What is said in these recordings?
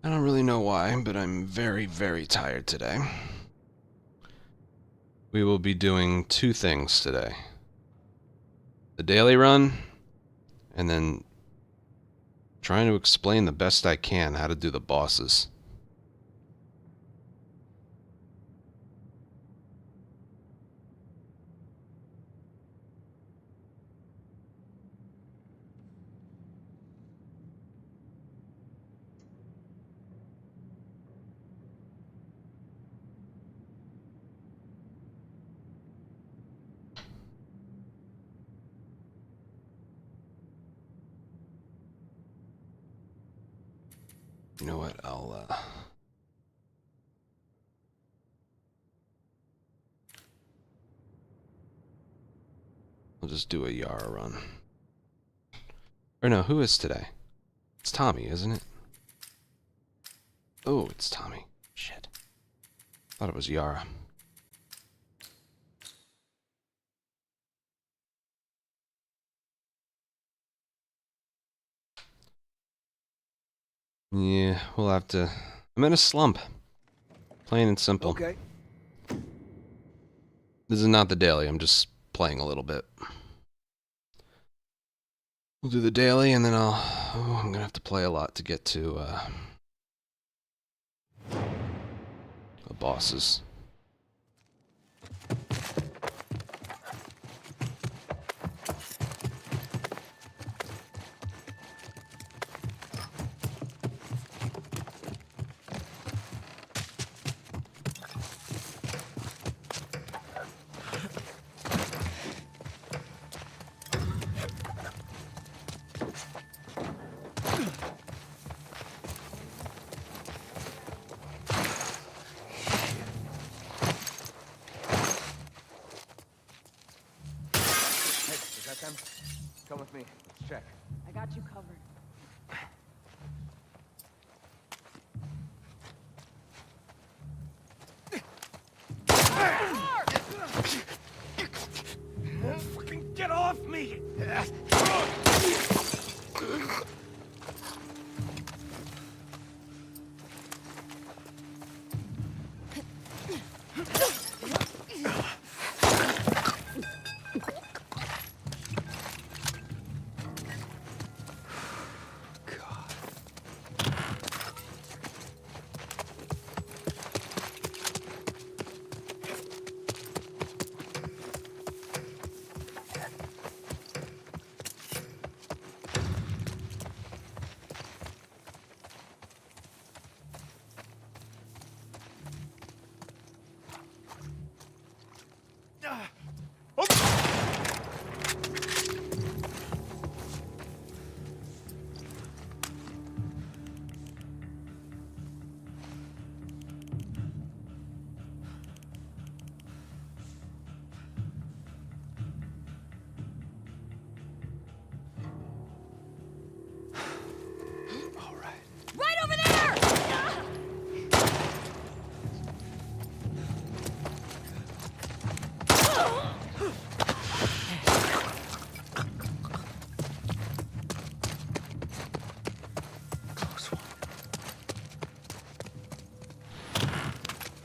I don't really know why, but I'm very, very tired today. We will be doing two things today. The daily run, and then trying to explain the best I can how to do the bosses. You know what, I'll just do a Yara run. Or no, who is today? It's Tommy, isn't it? Oh, it's Tommy. Shit. Thought it was Yara. Yeah, we'll have to... I'm in a slump. Plain and simple. Okay. This is not the daily, I'm just playing a little bit. We'll do the daily, and then I'm gonna have to play a lot to get to, the bosses. Come with me. Let's check. I got you covered. Fucking get off me!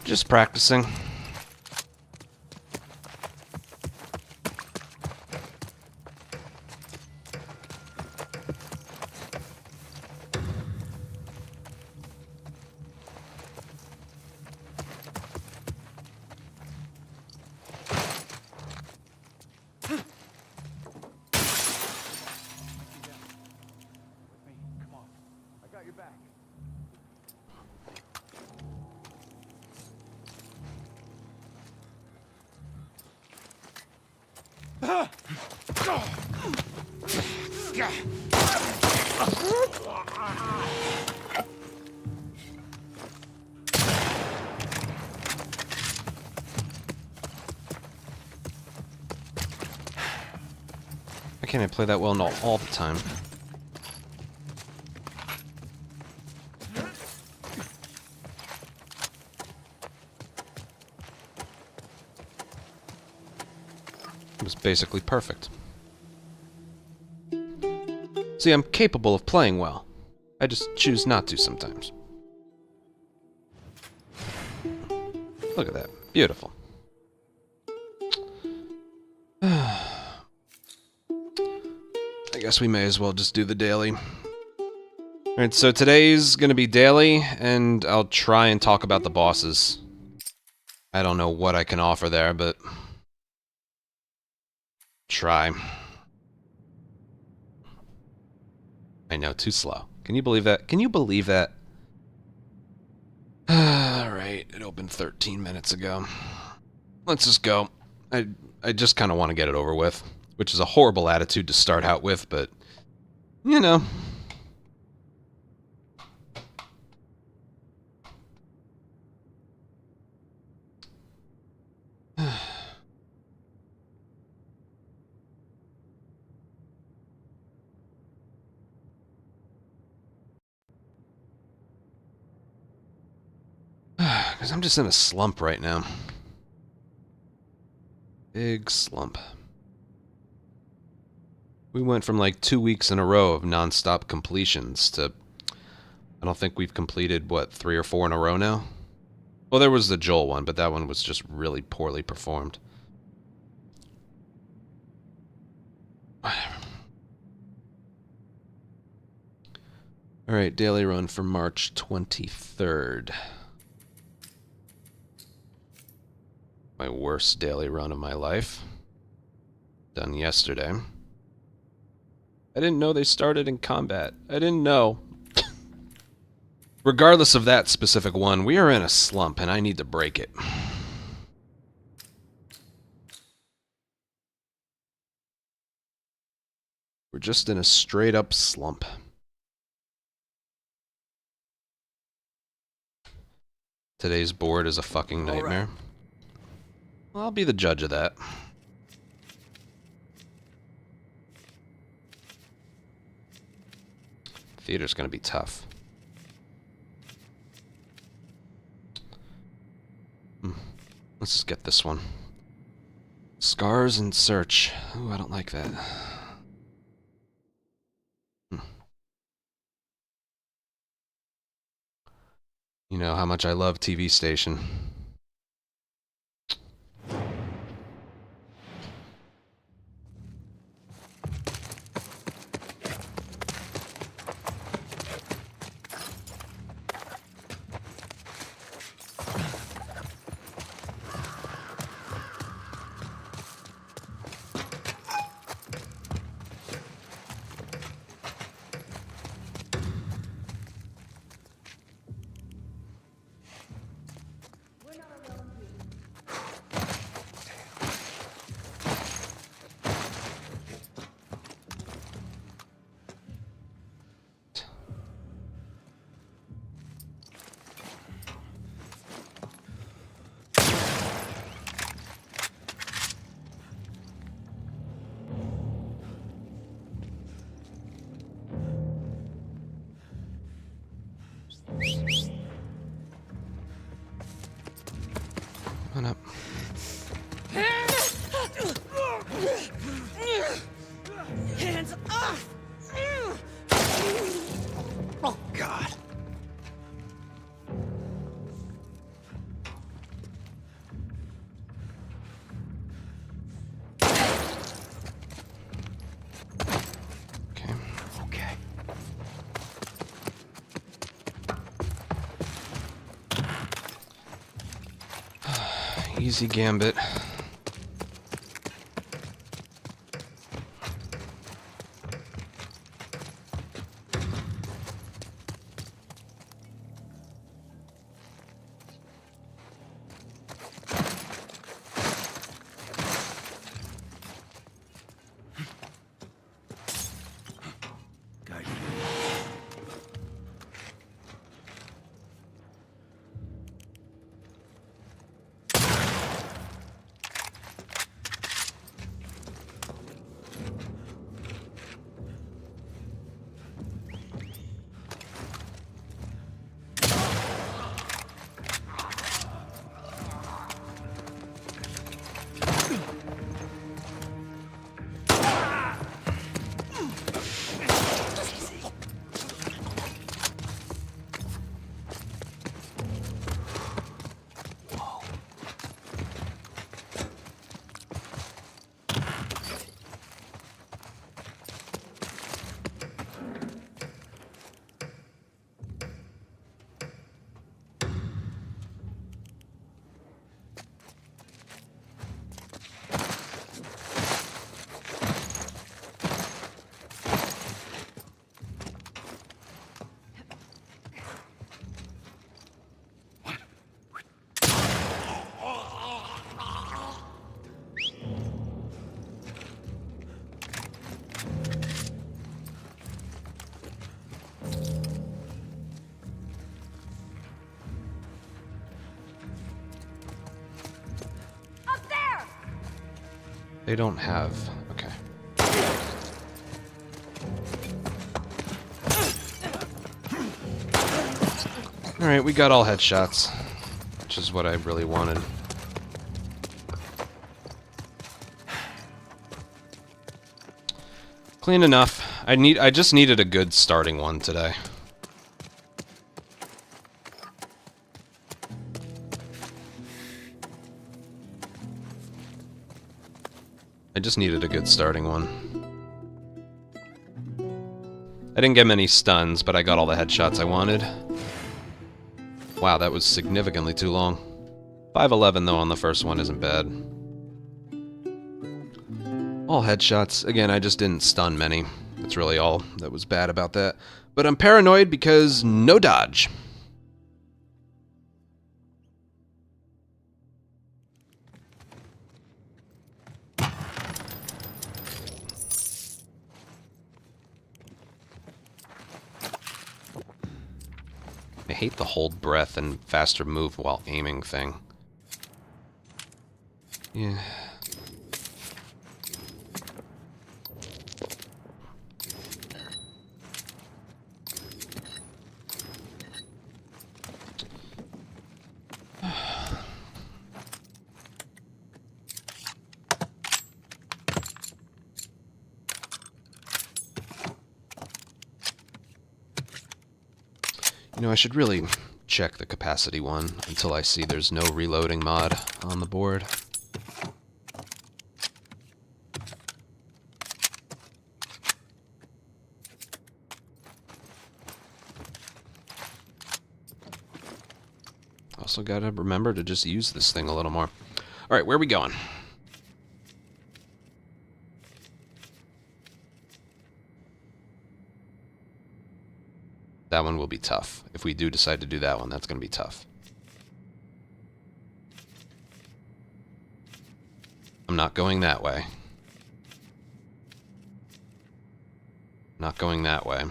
Just practicing. Come on. I got your back. Why can't I play that well all the time? It was basically perfect. See, I'm capable of playing well. I just choose not to sometimes. Look at that. Beautiful. I guess we may as well just do the daily. Alright, so today's gonna be daily, and I'll try and talk about the bosses. I don't know what I can offer there, but... try. I know, too slow. Can you believe that? Can you believe that? Alright, it opened 13 minutes ago. Let's just go. I just kind of want to get it over with, which is a horrible attitude to start out with, but, you know. Because I'm just in a slump right now. Big slump. We went from like 2 weeks in a row of non-stop completions to... I don't think we've completed, what, 3 or 4 in a row now? Well, there was the Joel one, but that one was just really poorly performed. Alright, daily run for March 23rd. My worst daily run of my life. Done yesterday. I didn't know they started in combat. I didn't know. Regardless of that specific one, we are in a slump and I need to break it. We're just in a straight up slump. Today's board is a fucking nightmare. Right. Well, I'll be the judge of that. Theater's gonna be tough. Let's just get this one. Scars and Search. Ooh, I don't like that. You know how much I love TV Station. Come on up. Hands off! Oh, God. Okay. Okay. Easy gambit. They don't have... Okay. Alright, we got all headshots, which is what I really wanted. Clean enough. I just needed a good starting one today. I just needed a good starting one. I didn't get many stuns, but I got all the headshots I wanted. Wow, that was significantly too long. 5:11 though on the first one isn't bad. All headshots. Again, I just didn't stun many. That's really all that was bad about that. But I'm paranoid because no dodge. I hate the hold breath and faster move while aiming thing. Yeah. You know, I should really check the capacity one until I see there's no reloading mod on the board. Also gotta remember to just use this thing a little more. Alright, where are we going? That one will be tough. If we do decide to do that one, that's going to be tough. I'm not going that way. Not going that way.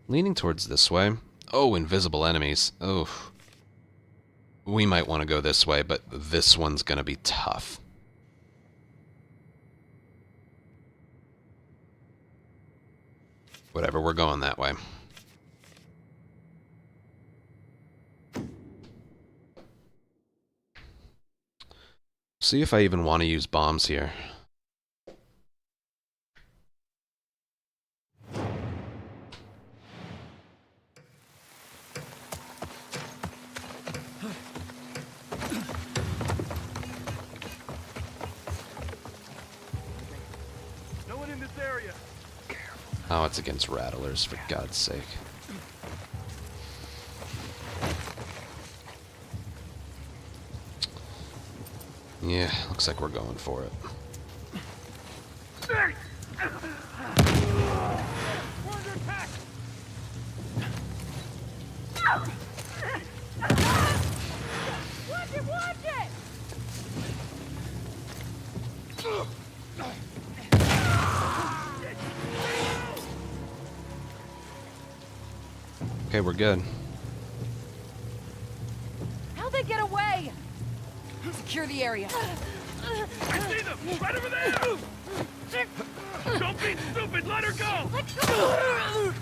Leaning towards this way. Oh, invisible enemies. Oh. We might want to go this way, but this one's going to be tough. Whatever, we're going that way. See if I even want to use bombs here. No one in this area. Oh, it's against Rattlers, for God's sake. Yeah, looks like we're going for it. We're under attack. Watch it, watch it! Okay, we're good. How'd they get away? Secure the area. I see them! Right over there! Don't be stupid! Let her go! Let go!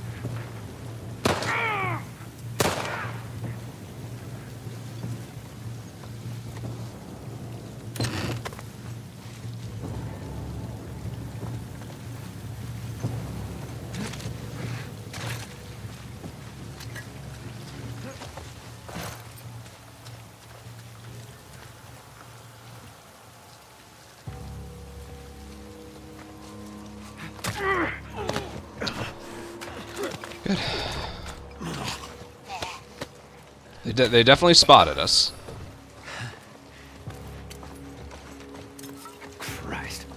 Good. They definitely spotted us. Christ.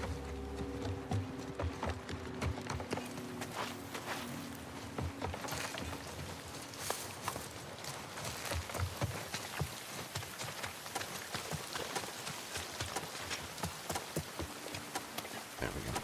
There we go.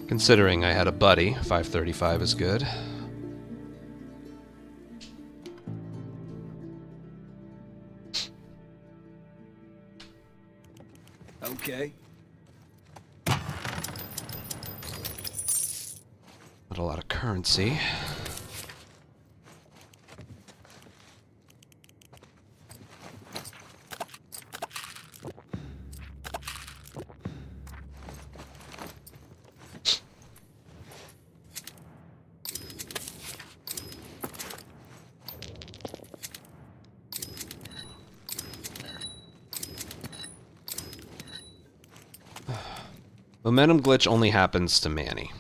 Considering I had a buddy, 535 is good. Okay. Not a lot of currency. Momentum glitch only happens to Manny.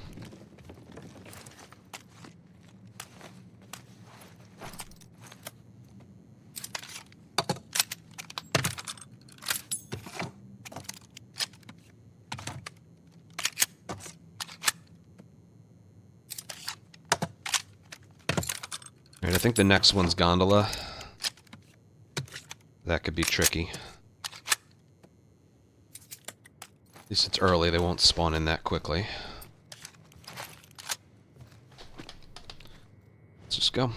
Alright, I think the next one's Gondola. That could be tricky. At least it's early, they won't spawn in that quickly. Let's just go.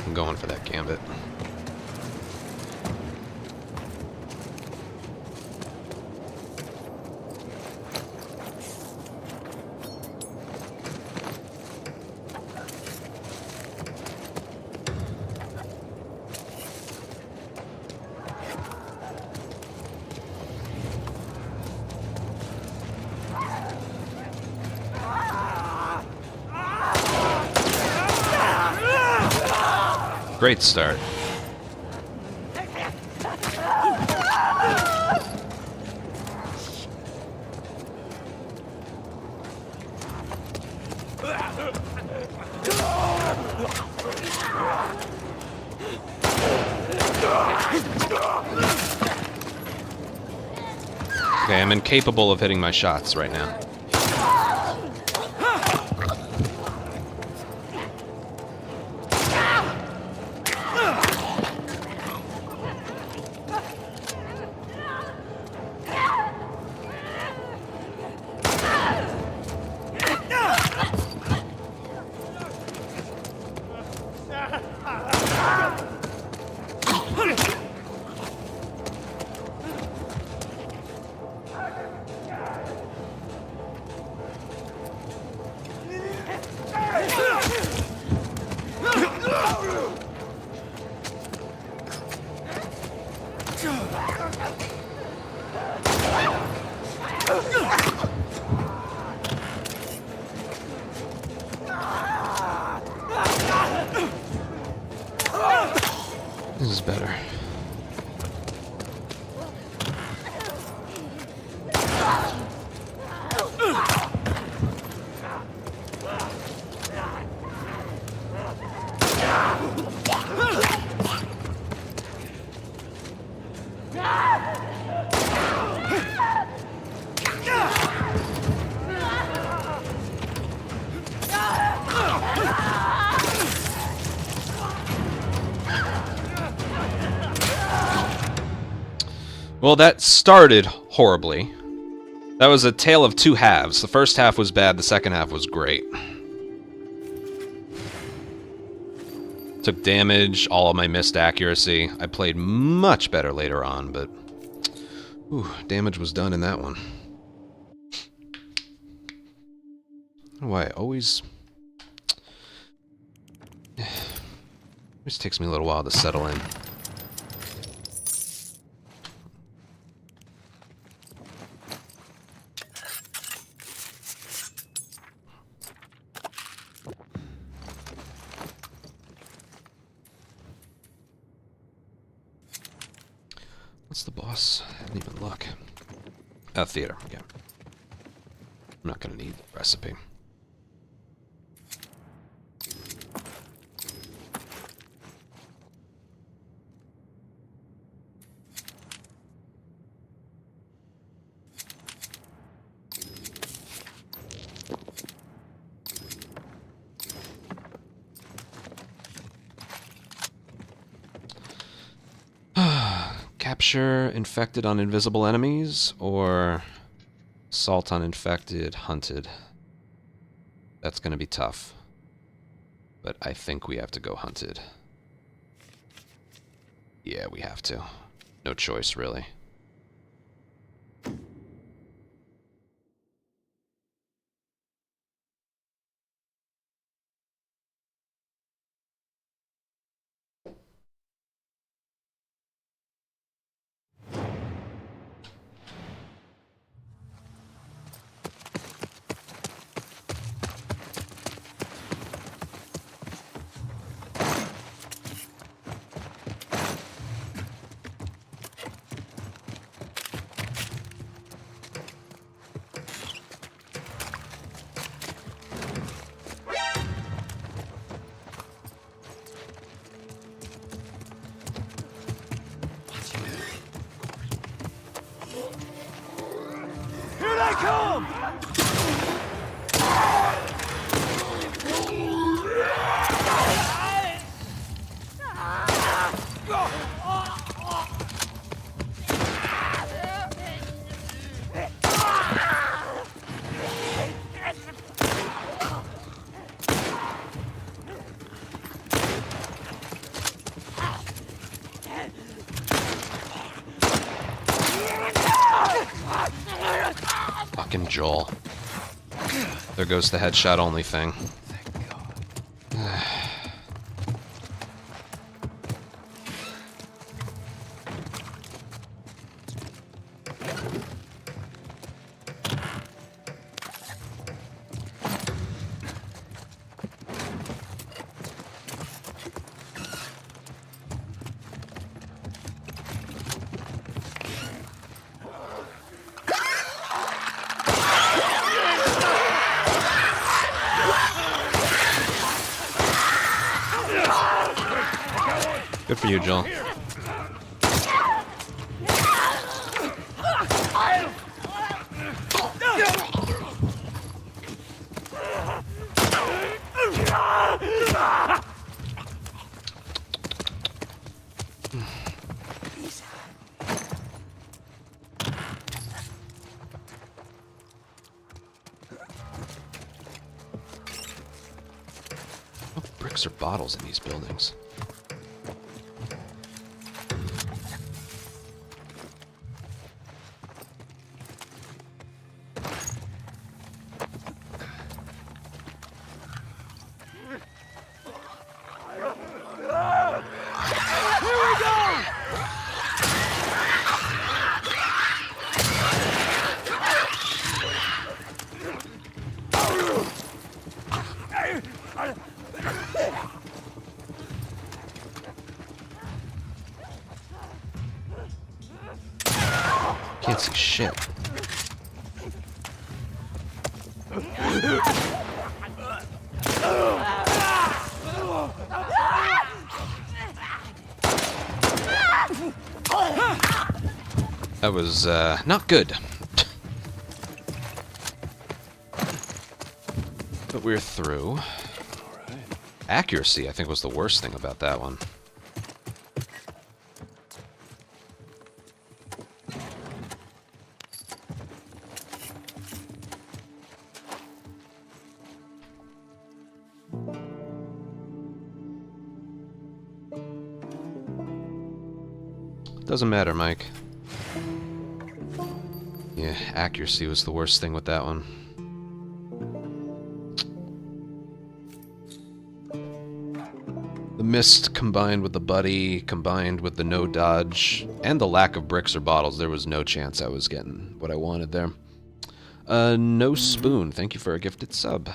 I'm going for that gambit. Great start. Okay, I'm incapable of hitting my shots right now. This is better. Well, that started horribly. That was a tale of two halves. The first half was bad, the second half was great. Took damage, all of my missed accuracy. I played much better later on, but... Ooh, damage was done in that one. I don't know why I always... It always takes me a little while to settle in. What's the boss? I didn't even look. Theater, yeah. I'm not gonna need the recipe. Capture infected on invisible enemies, or assault on infected, hunted. That's going to be tough. But I think we have to go hunted. Yeah, we have to. No choice, really. Here they come! Fucking Joel. There goes the headshot only thing. Good for you, Joel. No bricks or bottles in these buildings. Can't see shit. That was, not good. But we're through. Accuracy, I think, was the worst thing about that one. Doesn't matter, Mike. Yeah, accuracy was the worst thing with that one. The mist combined with the buddy, combined with the no dodge, and the lack of bricks or bottles, there was no chance I was getting what I wanted there. No spoon, thank you for a gifted sub.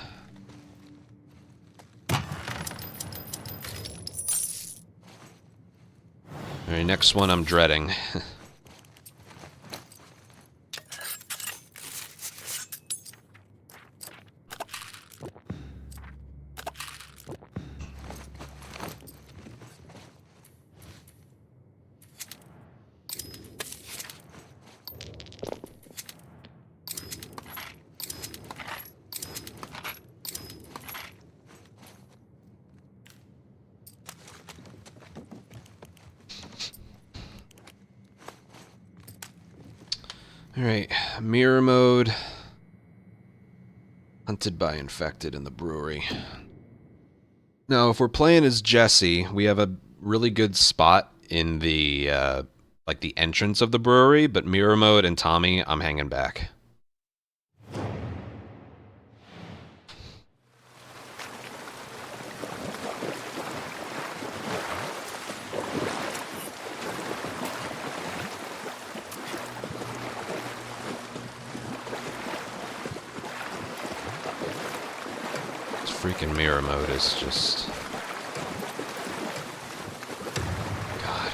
Alright, next one I'm dreading. Alright, mirror mode. Hunted by infected in the brewery. Now, if we're playing as Jesse, we have a really good spot in the, like the entrance of the brewery, but mirror mode and Tommy, I'm hanging back. Freaking mirror mode is just... God.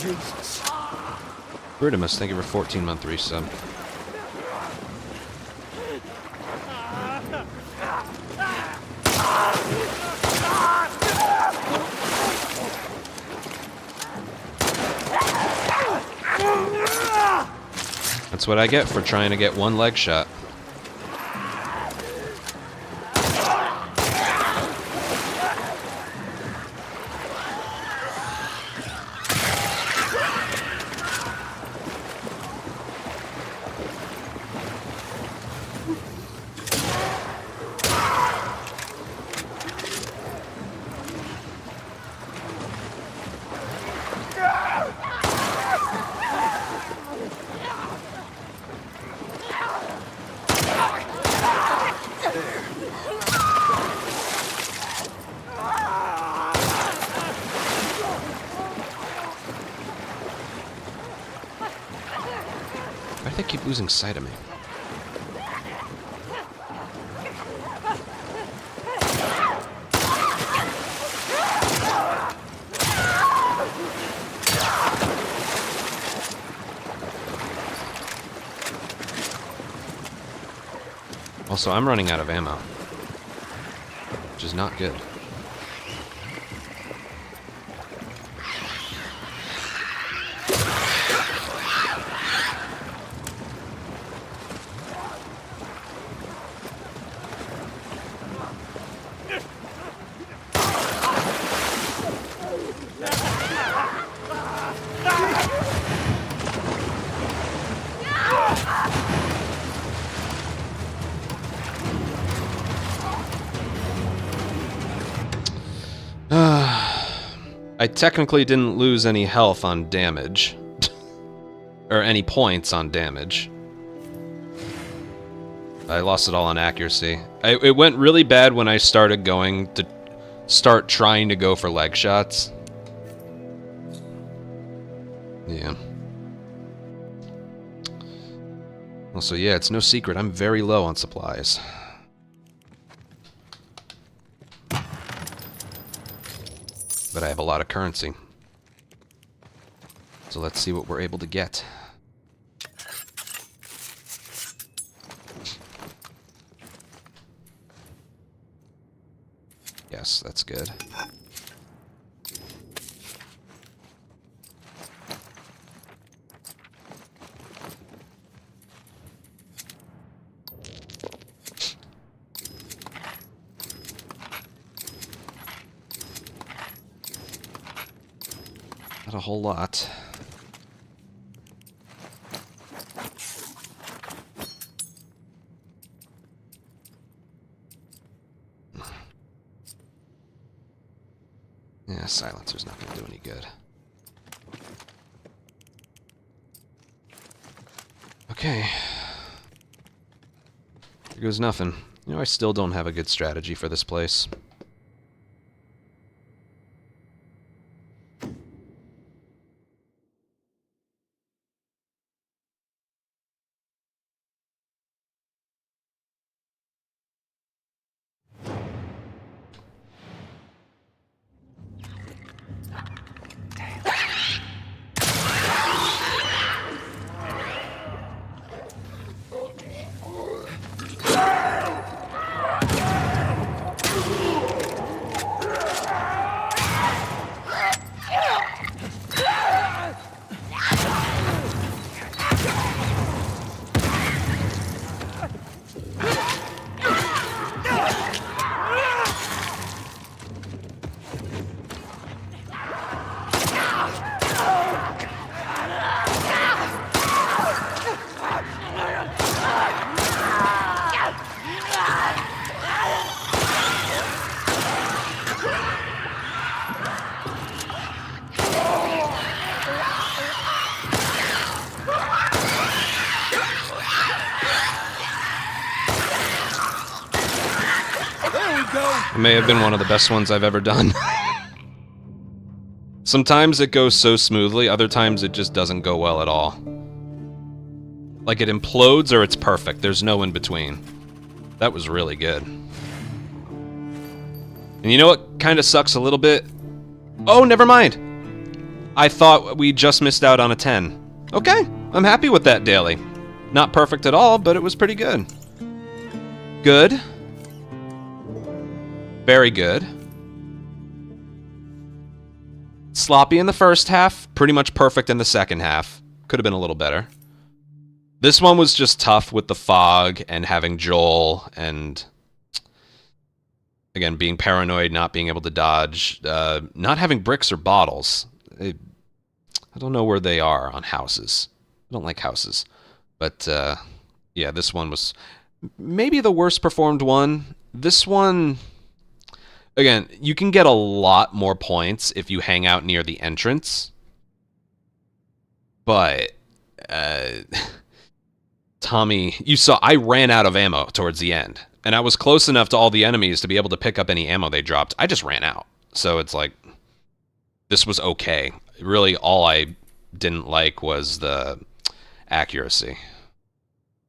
Jesus. Brudimus, thank you for 14-month resub. That's what I get for trying to get one leg shot. Why do they keep losing sight of me? Also, I'm running out of ammo, which is not good. I technically didn't lose any health on damage. Or any points on damage. I lost it all on accuracy. It went really bad when I started trying to go for leg shots. Yeah. Also, yeah, it's no secret, I'm very low on supplies. But I have a lot of currency. So let's see what we're able to get. Yes, that's good. Not a whole lot. Yeah, silencer's not going to do any good. Okay. Here goes nothing. You know, I still don't have a good strategy for this place. It may have been one of the best ones I've ever done. Sometimes it goes so smoothly, other times it just doesn't go well at all. Like it implodes or it's perfect. There's no in between. That was really good. And you know what kind of sucks a little bit? Oh, never mind. I thought we just missed out on a 10. Okay, I'm happy with that daily. Not perfect at all, but it was pretty good. Good. Very good. Sloppy in the first half, pretty much perfect in the second half. Could have been a little better. This one was just tough with the fog and having Joel and, again, being paranoid, not being able to dodge, not having bricks or bottles. I don't know where they are on houses. I don't like houses. But, yeah, this one was maybe the worst performed one. This one, again, you can get a lot more points if you hang out near the entrance. But, Tommy, you saw I ran out of ammo towards the end. And I was close enough to all the enemies to be able to pick up any ammo they dropped. I just ran out. So it's like, this was okay. Really, all I didn't like was the accuracy.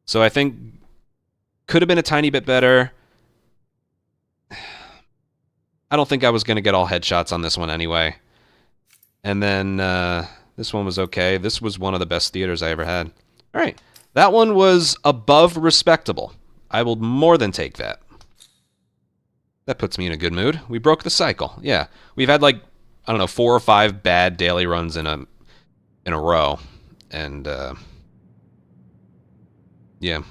So I think could have been a tiny bit better. I don't think I was going to get all headshots on this one anyway. And then this one was okay. This was one of the best theaters I ever had. All right. That one was above respectable. I will more than take that. That puts me in a good mood. We broke the cycle. Yeah. We've had like, I don't know, 4 or 5 bad daily runs in a row. And yeah.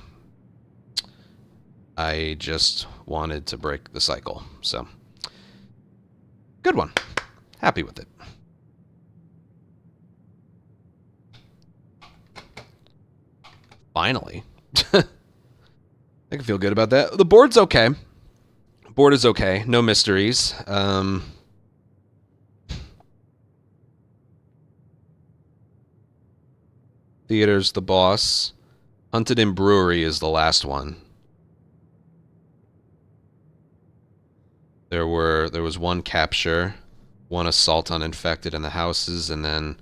I just wanted to break the cycle. So, good one. Happy with it. Finally. I can feel good about that. The board's okay. Board is okay. No mysteries. Theater's the boss. Hunted in Brewery is the last one. There was one capture, one assault on infected in the houses, and then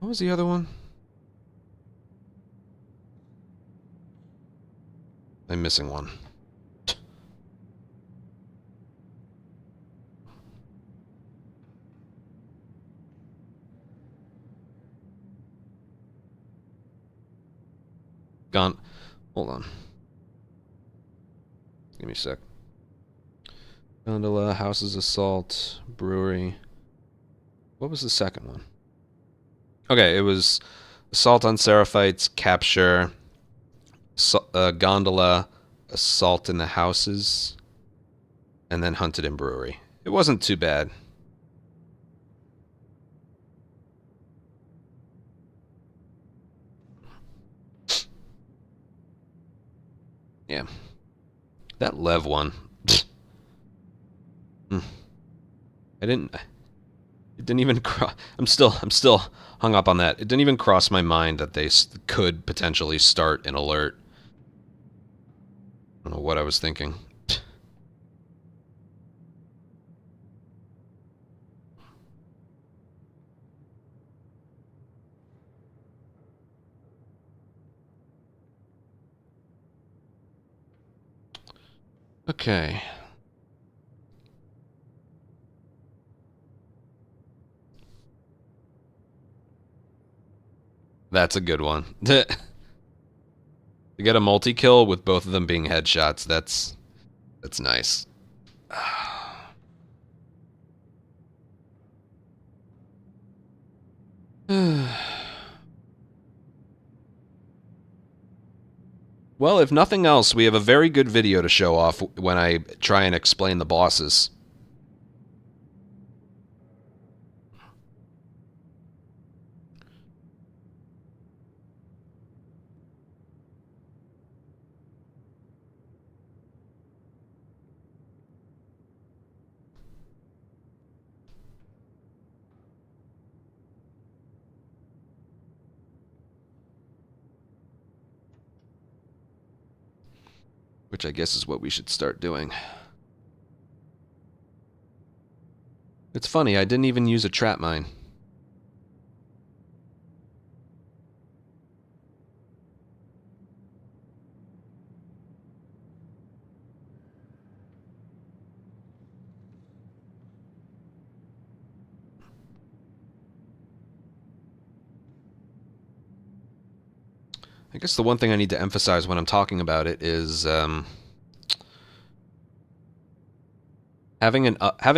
what was the other one? I'm missing one. Gone. Hold on. Give me a sec. Gondola, houses, assault, brewery. What was the second one? Okay, it was assault on Seraphites, capture, gondola, assault in the houses, and then hunted in brewery. It wasn't too bad. Yeah. That Lev one. It didn't even cross. I'm still hung up on that. It didn't even cross my mind that they could potentially start an alert. I don't know what I was thinking. Okay. That's a good one. To get a multi-kill with both of them being headshots, that's nice. Well, if nothing else, we have a very good video to show off when I try and explain the bosses. Which I guess is what we should start doing. It's funny, I didn't even use a trap mine. I guess the one thing I need to emphasize when I'm talking about it is having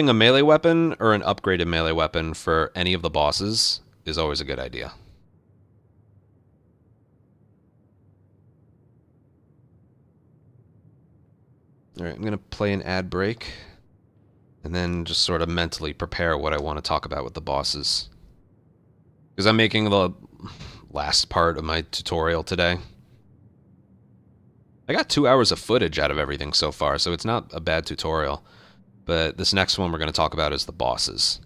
a melee weapon or an upgraded melee weapon for any of the bosses is always a good idea. Alright, I'm going to play an ad break and then just sort of mentally prepare what I want to talk about with the bosses. Because I'm making the last part of my tutorial today. I got 2 hours of footage out of everything so far, so it's not a bad tutorial. But this next one we're going to talk about is the bosses.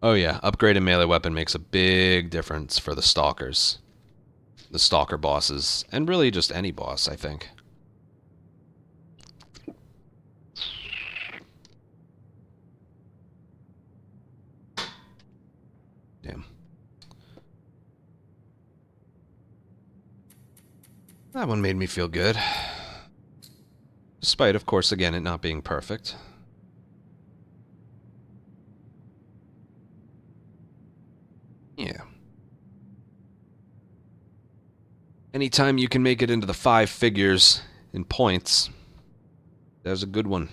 Oh yeah, upgraded melee weapon makes a big difference for the Stalkers. The Stalker bosses, and really just any boss, I think. Damn. That one made me feel good. Despite, of course, again, it not being perfect. Yeah. Anytime you can make it into the 5 figures in points, that's a good one.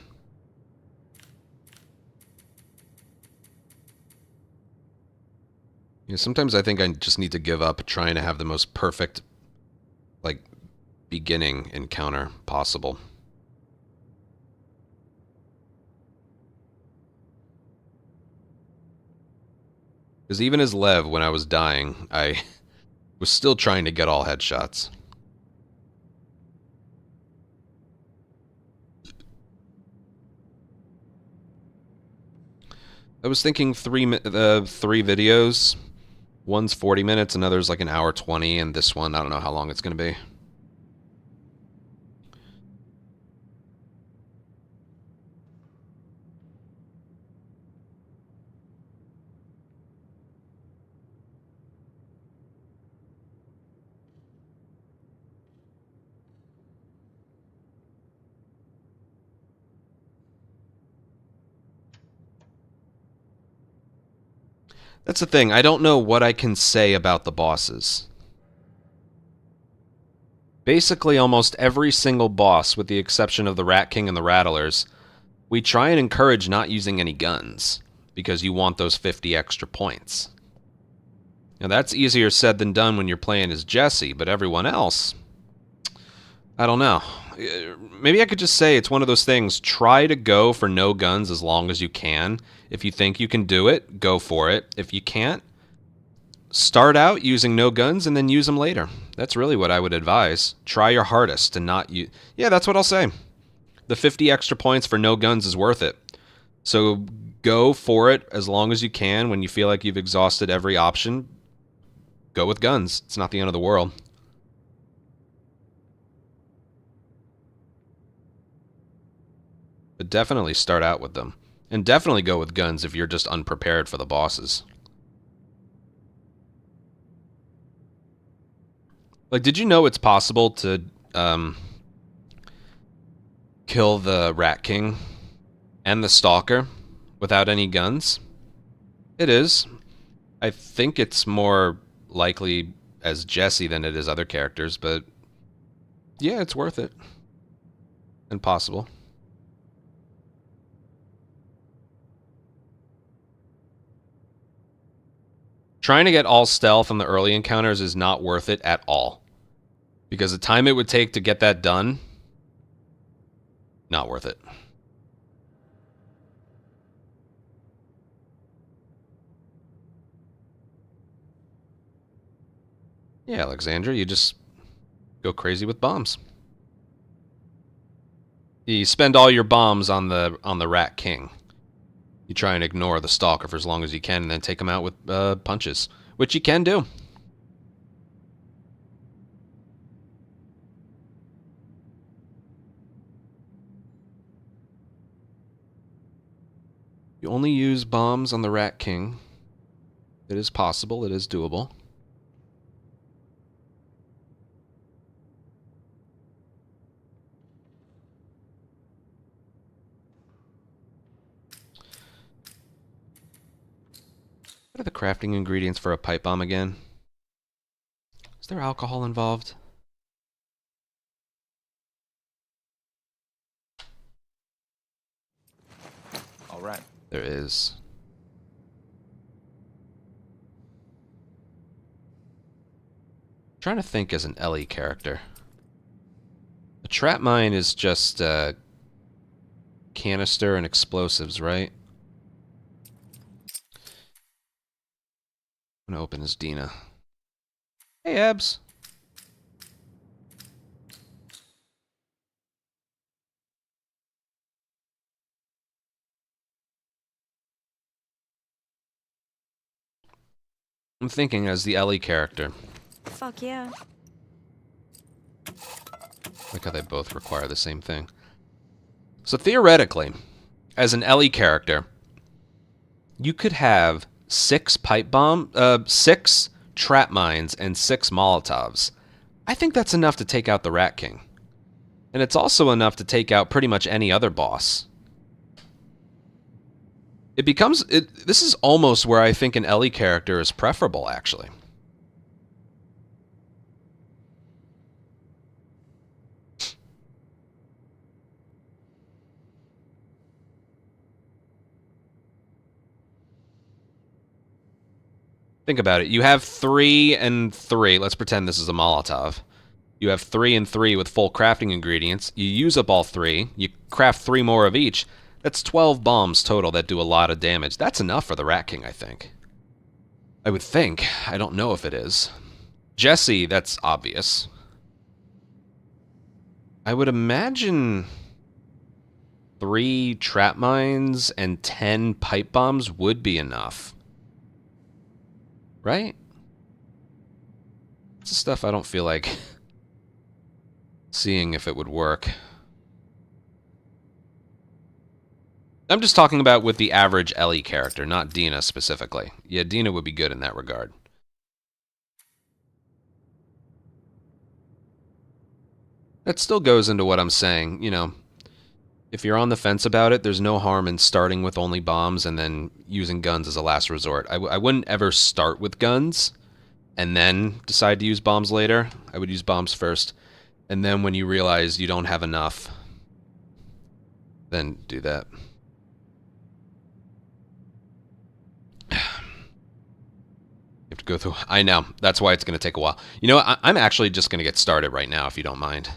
Yeah, sometimes I think I just need to give up trying to have the most perfect, like, beginning encounter possible. Because even as Lev, when I was dying, I was still trying to get all headshots. I was thinking 3 videos. One's 40 minutes, another's like an hour 20, and this one, I don't know how long it's going to be. That's the thing, I don't know what I can say about the bosses. Basically, almost every single boss, with the exception of the Rat King and the Rattlers, we try and encourage not using any guns, because you want those 50 extra points. Now, that's easier said than done when you're playing as Jesse, but everyone else, I don't know. Maybe I could just say it's one of those things, try to go for no guns as long as you can. If you think you can do it, go for it. If you can't, start out using no guns and then use them later. That's really what I would advise. Try your hardest to not use... Yeah, that's what I'll say. The 50 extra points for no guns is worth it. So go for it as long as you can. When you feel like you've exhausted every option, go with guns. It's not the end of the world. But definitely start out with them. And definitely go with guns if you're just unprepared for the bosses. Like, did you know it's possible to kill the Rat King and the Stalker without any guns? It is. I think it's more likely as Jesse than it is other characters, but yeah, it's worth it. And possible. Trying to get all stealth on the early encounters is not worth it at all. Because the time it would take to get that done, not worth it. Yeah, Alexandra, you just go crazy with bombs. You spend all your bombs on the Rat King. You try and ignore the Stalker for as long as you can, and then take him out with punches, which you can do. You only use bombs on the Rat King. It is possible. It is doable. What are the crafting ingredients for a pipe bomb again? Is there alcohol involved? All right. There is. I'm trying to think as an Ellie character. A trap mine is just canister and explosives, right? I'm gonna open as Dina. Hey, Abs. I'm thinking as the Ellie character. Fuck yeah. Like how they both require the same thing. So theoretically, as an Ellie character, you could have 6 6 trap mines and 6 Molotovs. I think that's enough to take out the Rat King. And it's also enough to take out pretty much any other boss. This is almost where I think an Ellie character is preferable, actually. Think about it. You have 3 and 3. Let's pretend this is a Molotov. You have 3 and 3 with full crafting ingredients. You use up all 3. You craft 3 more of each. That's 12 bombs total that do a lot of damage. That's enough for the Rat King, I think. I would think. I don't know if it is. Jesse, that's obvious. I would imagine 3 trap mines and 10 pipe bombs would be enough. Right? It's the stuff I don't feel like seeing if it would work. I'm just talking about with the average Ellie character, not Dina specifically. Yeah, Dina would be good in that regard. That still goes into what I'm saying, you know. If you're on the fence about it, there's no harm in starting with only bombs and then using guns as a last resort. I wouldn't ever start with guns and then decide to use bombs later. I would use bombs first. And then when you realize you don't have enough, then do that. You have to go through... I know. That's why it's going to take a while. You know what? I'm actually just going to get started right now, if you don't mind.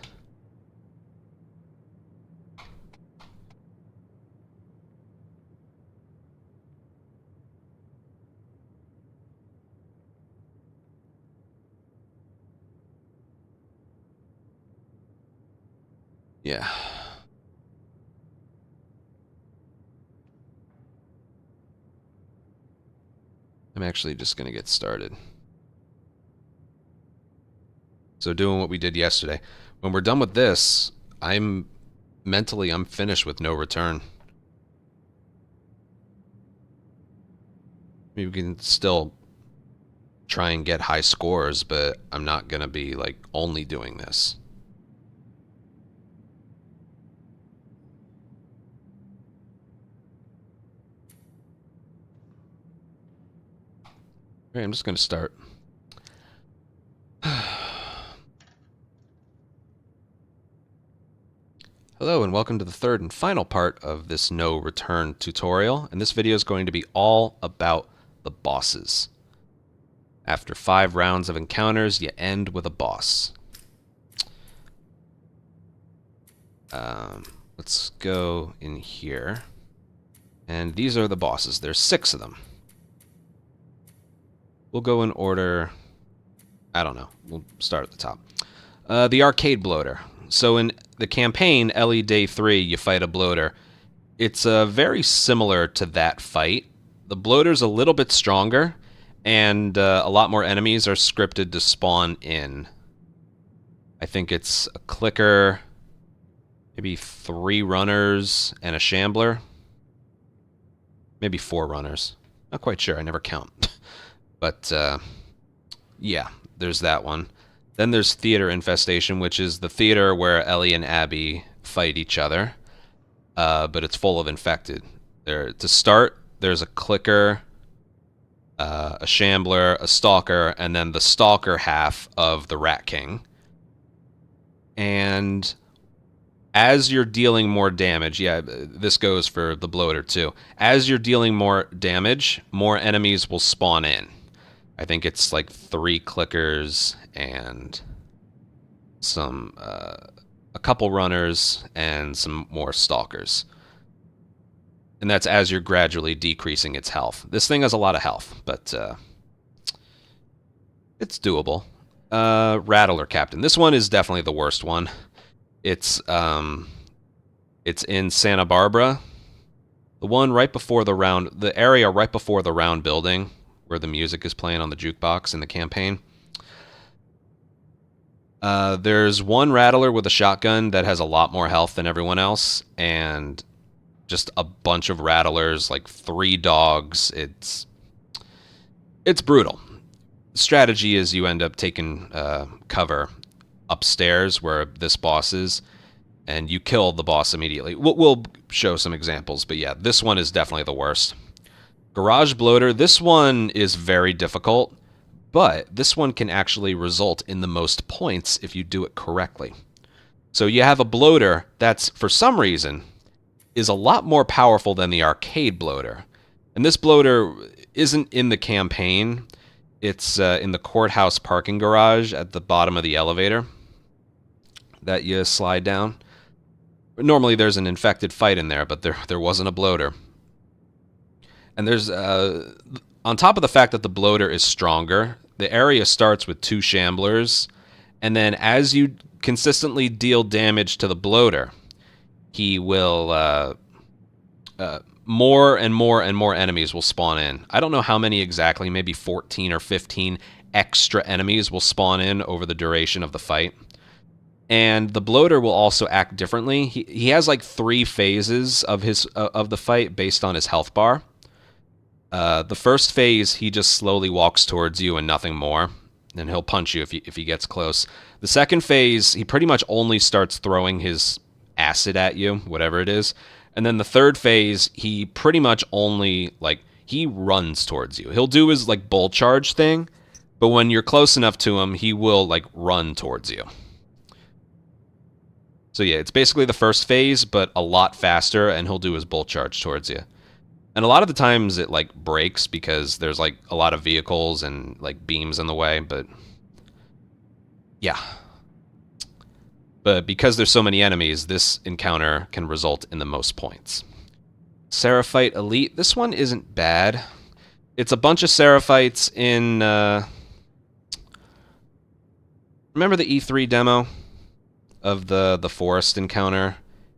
Yeah. I'm actually just going to get started. So doing what we did yesterday. When we're done with this, I'm finished with no return. Maybe we can still try and get high scores, but I'm not going to be like only doing this. All right, I'm just going to start. Hello and welcome to the third and final part of this no return tutorial, and this video is going to be all about the bosses. After 5 rounds of encounters, you end with a boss. Let's go in here, and these are the bosses. There's 6 of them. We'll go in order I don't know. We'll start at the top. The arcade bloater. So in the campaign, LE Day 3, you fight a bloater. It's very similar to that fight. The bloater's a little bit stronger, and a lot more enemies are scripted to spawn in. I think it's a clicker, maybe 3 runners, and a shambler. Maybe 4 runners. Not quite sure. I never count. But, yeah, there's that one. Then there's Theater Infestation, which is the theater where Ellie and Abby fight each other. But it's full of infected. To start, there's a clicker, a shambler, a stalker, and then the stalker half of the Rat King. And as you're dealing more damage, yeah, this goes for the bloater too. As you're dealing more damage, more enemies will spawn in. I think it's like 3 clickers and some a couple runners and some more stalkers. And that's as you're gradually decreasing its health. This thing has a lot of health, but it's doable. Rattler Captain. This one is definitely the worst one. It's in Santa Barbara. The one right before the round, the area right before the round building where the music is playing on the jukebox in the campaign. There's one Rattler with a shotgun that has a lot more health than everyone else, and just a bunch of Rattlers, like 3 dogs. It's brutal. The strategy is you end up taking cover upstairs where this boss is, and you kill the boss immediately. We'll show some examples, but yeah, this one is definitely the worst. Garage Bloater, this one is very difficult, but this one can actually result in the most points if you do it correctly. So you have a bloater that's, for some reason, is a lot more powerful than the arcade bloater. And this bloater isn't in the campaign. It's in the courthouse parking garage at the bottom of the elevator that you slide down. Normally there's an infected fight in there, but there wasn't a bloater. And there's, on top of the fact that the bloater is stronger, the area starts with 2 shamblers, and then as you consistently deal damage to the bloater, he will, more and more and more enemies will spawn in. I don't know how many exactly, maybe 14 or 15 extra enemies will spawn in over the duration of the fight. And the bloater will also act differently. He has like 3 phases of the fight based on his health bar. The first phase, he just slowly walks towards you and nothing more. And he'll punch you if he gets close. The second phase, he pretty much only starts throwing his acid at you, whatever it is. And then the third phase, he pretty much only, like, he runs towards you. He'll do his, like, bull charge thing, but when you're close enough to him, he will, like, run towards you. So yeah, it's basically the first phase, but a lot faster, and he'll do his bull charge towards you. And a lot of the times it, like, breaks because there's, like, a lot of vehicles and, like, beams in the way, but yeah. But because there's so many enemies, this encounter can result in the most points. Seraphite Elite. This one isn't bad. It's a bunch of Seraphites in... remember the E3 demo of the forest encounter?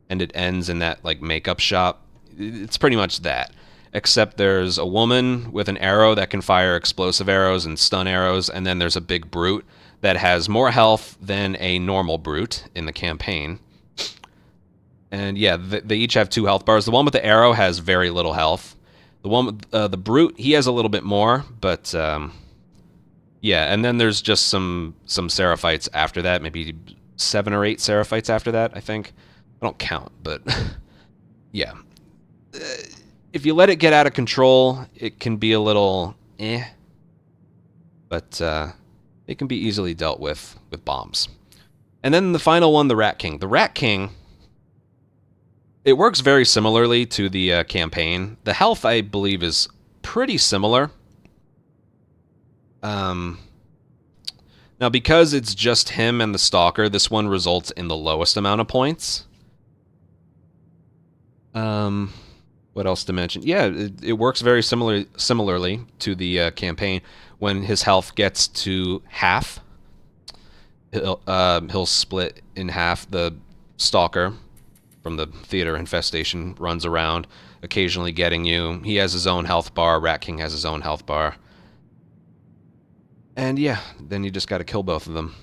And it ends in that, like, makeup shop? It's pretty much that. Except there's a woman with an arrow that can fire explosive arrows and stun arrows, and then there's a big brute that has more health than a normal brute in the campaign. And yeah, they each have 2 health bars. The one with the arrow has very little health. The one with the brute, he has a little bit more, but yeah. And then there's just some Seraphites after that, maybe 7 or 8 Seraphites after that, I think. I don't count, but yeah. If you let it get out of control, it can be a little but it can be easily dealt with bombs. And then the final one, the Rat King. The Rat King, it works very similarly to the campaign. The health, I believe, is pretty similar. Now, because it's just him and the Stalker, this one results in the lowest amount of points. What else to mention? Yeah, it works very similarly to the campaign. when his health gets to half, he'll split in half. The Stalker from the theater Infestation runs around, occasionally getting you. He has his own health bar. Rat King has his own health bar. And yeah, then you just got to kill both of them.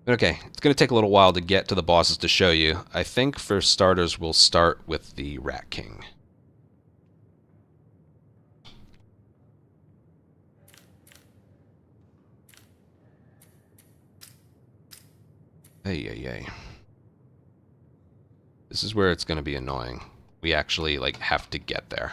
Okay, it's going to take a little while to get to the bosses to show you. I think for starters, we'll start with the Rat King. Hey. This is where it's going to be annoying. We actually, like, have to get there.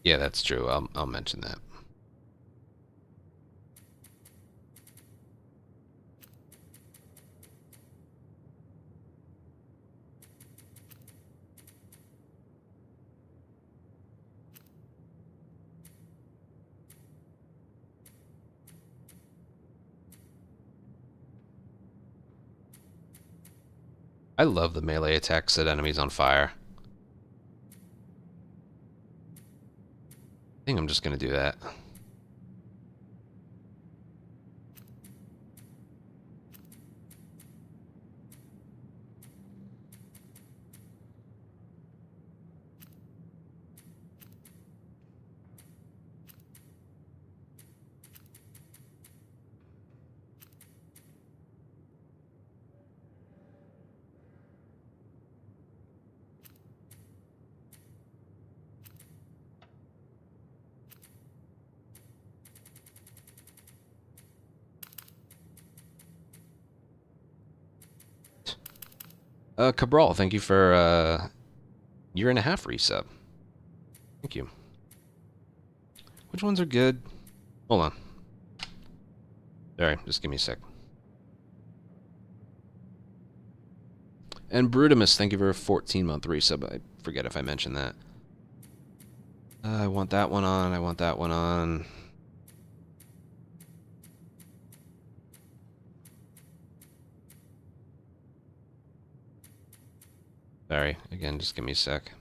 Yeah, that's true. I'll mention that. I love the melee attacks set enemies on fire. I think I'm just going to do that. Cabral, thank you for year and a half resub. Thank you. Which ones are good? Hold on. Sorry, just give me a sec. And Brutimus, thank you for a 14-month resub. I forget if I mentioned that. I want that one on. I want that one on. Sorry, again, just give me a sec.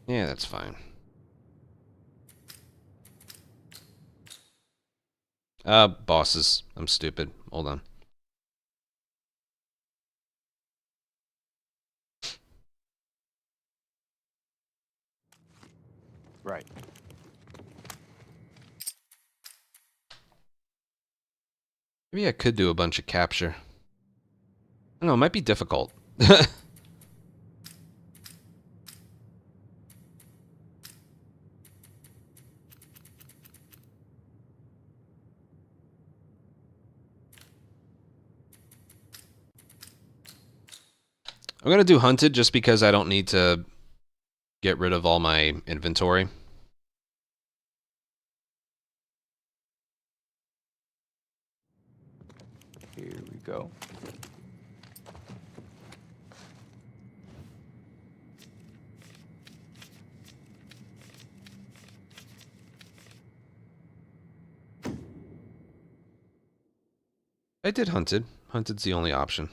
Yeah, that's fine. Bosses. I'm stupid. Hold on. Right. Maybe I could do a bunch of capture. I don't know, it might be difficult. I'm gonna do Hunted just because I don't need to get rid of all my inventory. Here we go. I did Hunted. Hunted's the only option.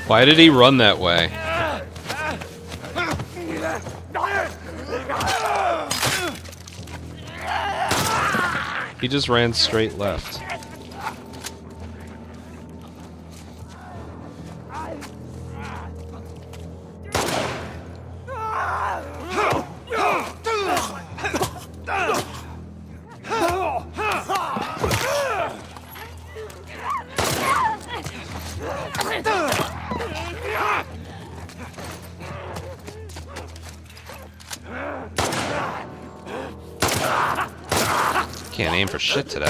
Why did he run that way? He just ran straight left. Can't aim for shit today.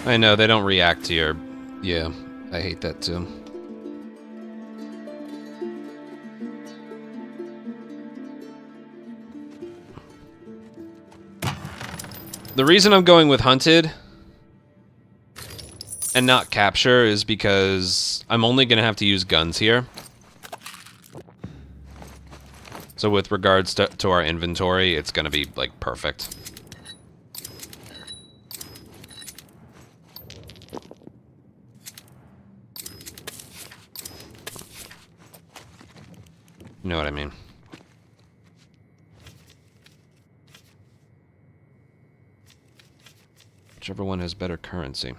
I know, they don't react to your... Yeah, I hate that too. The reason I'm going with Hunted and not Capture is because I'm only going to have to use guns here. So with regards to our inventory, it's going to be, like, perfect. You know what I mean. Whichever one has better currency.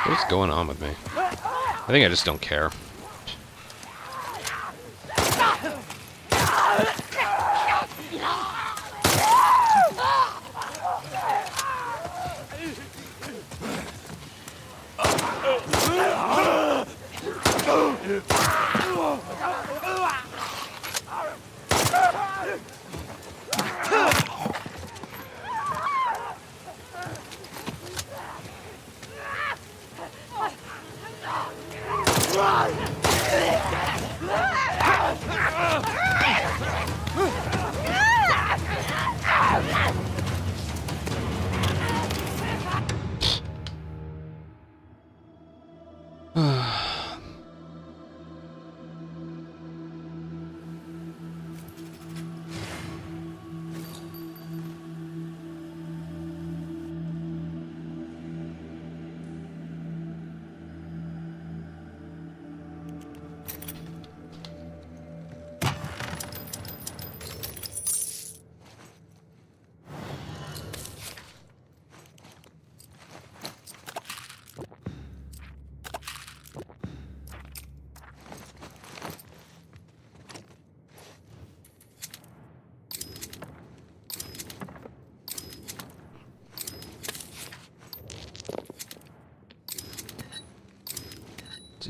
What's going on with me? I think I just don't care.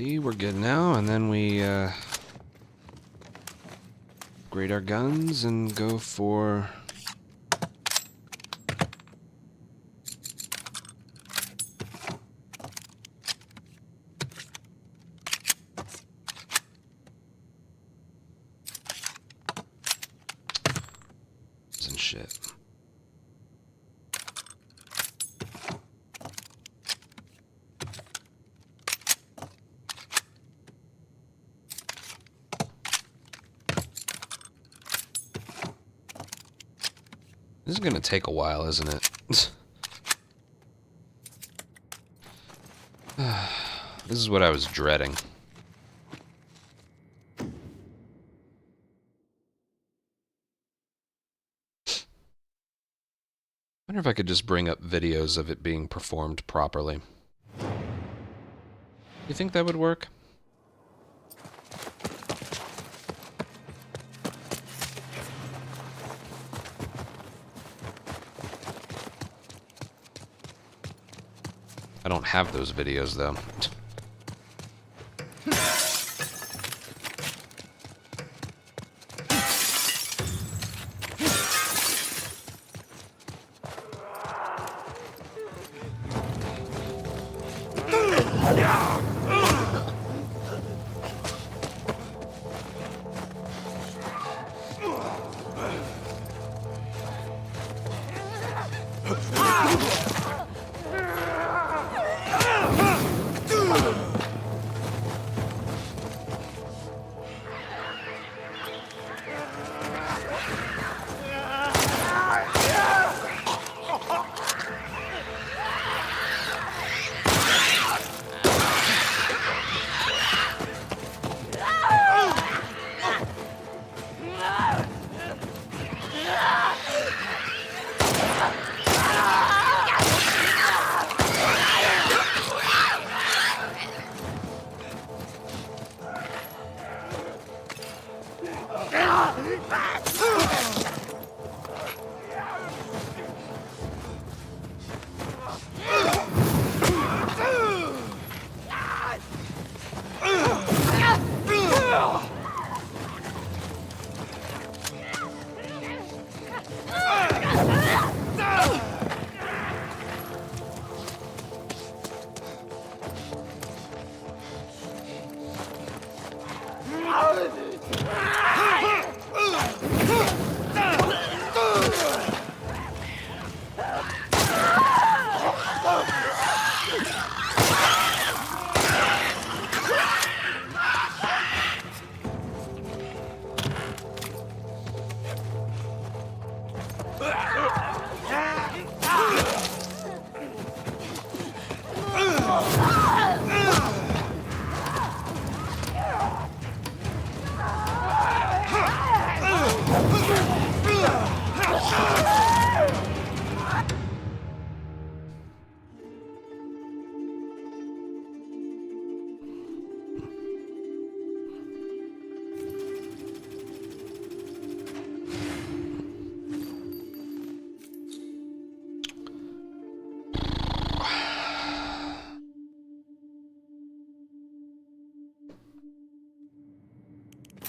See, we're good now, and then we upgrade our guns and go for... and shit. This is gonna take a while, isn't it? This is what I was dreading. I wonder if I could just bring up videos of it being performed properly. You think that would work? I don't have those videos, though.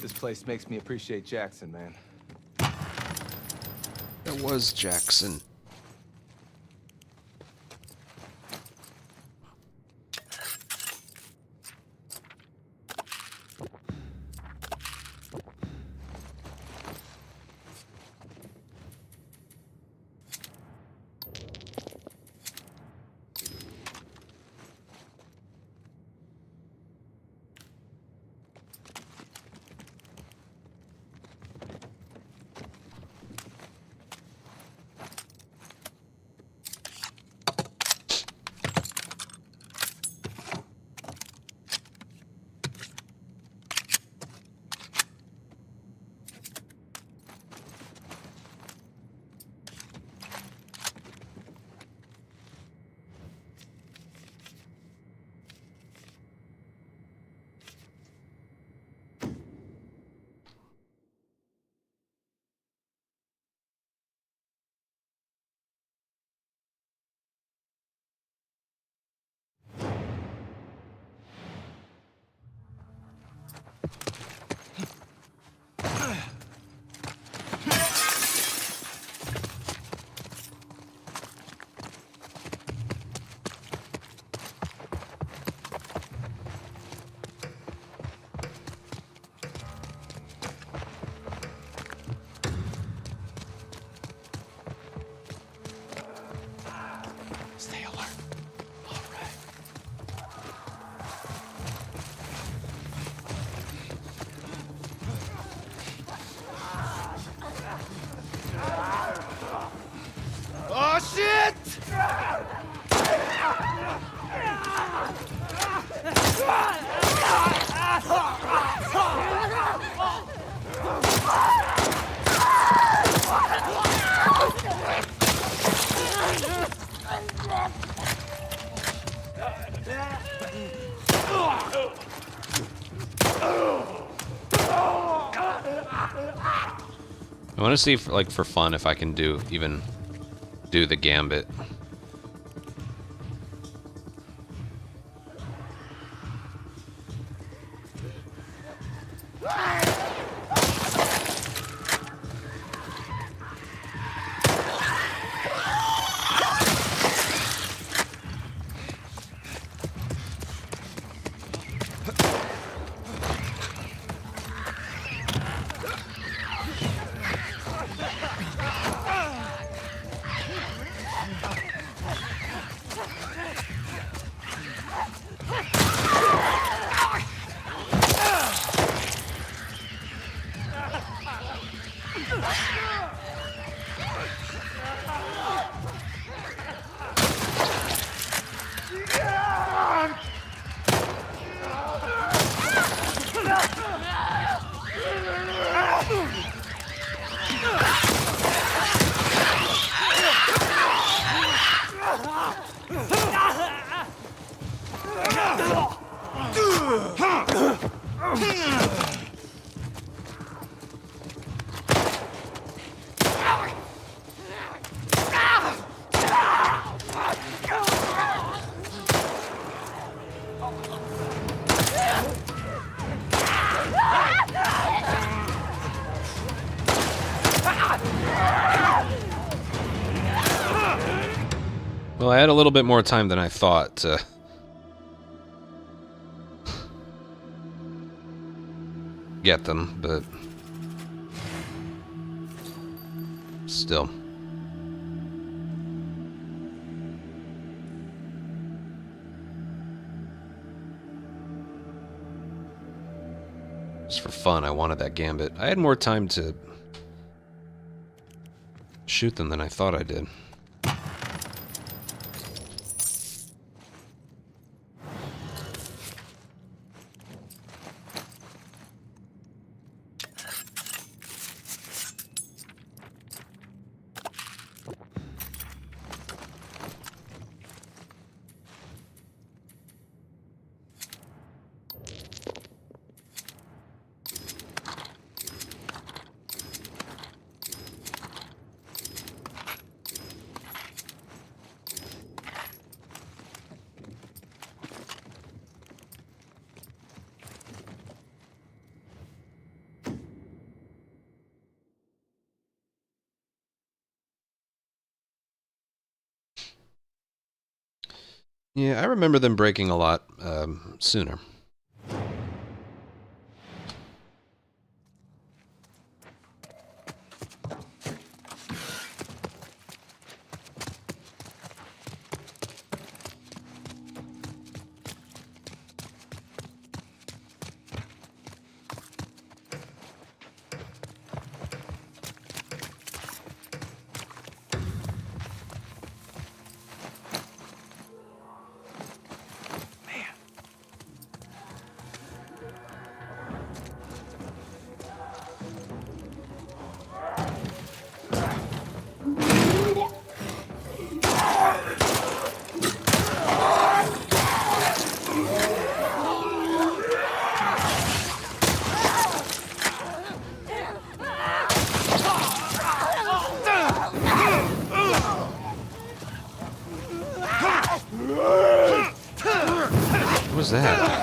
This place makes me appreciate Jackson, man. That was Jackson. I want to see, if, like, for fun, if I can do the gambit. Well, I had a little bit more time than I thought to get them, but still. Just for fun, I wanted that gambit. I had more time to shoot them than I thought I did. Yeah, I remember them breaking a lot sooner. What was that?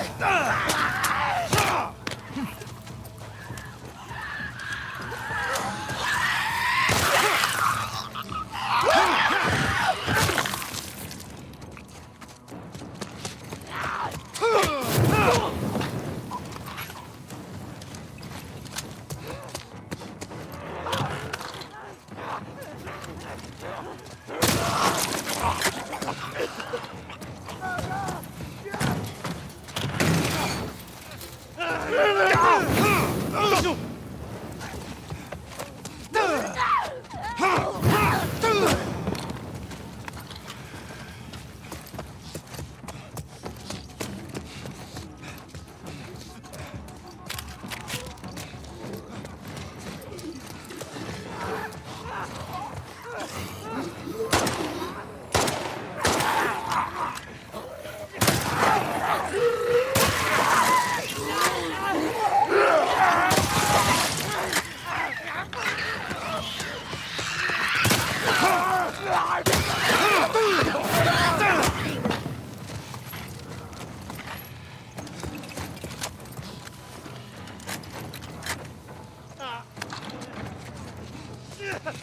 What?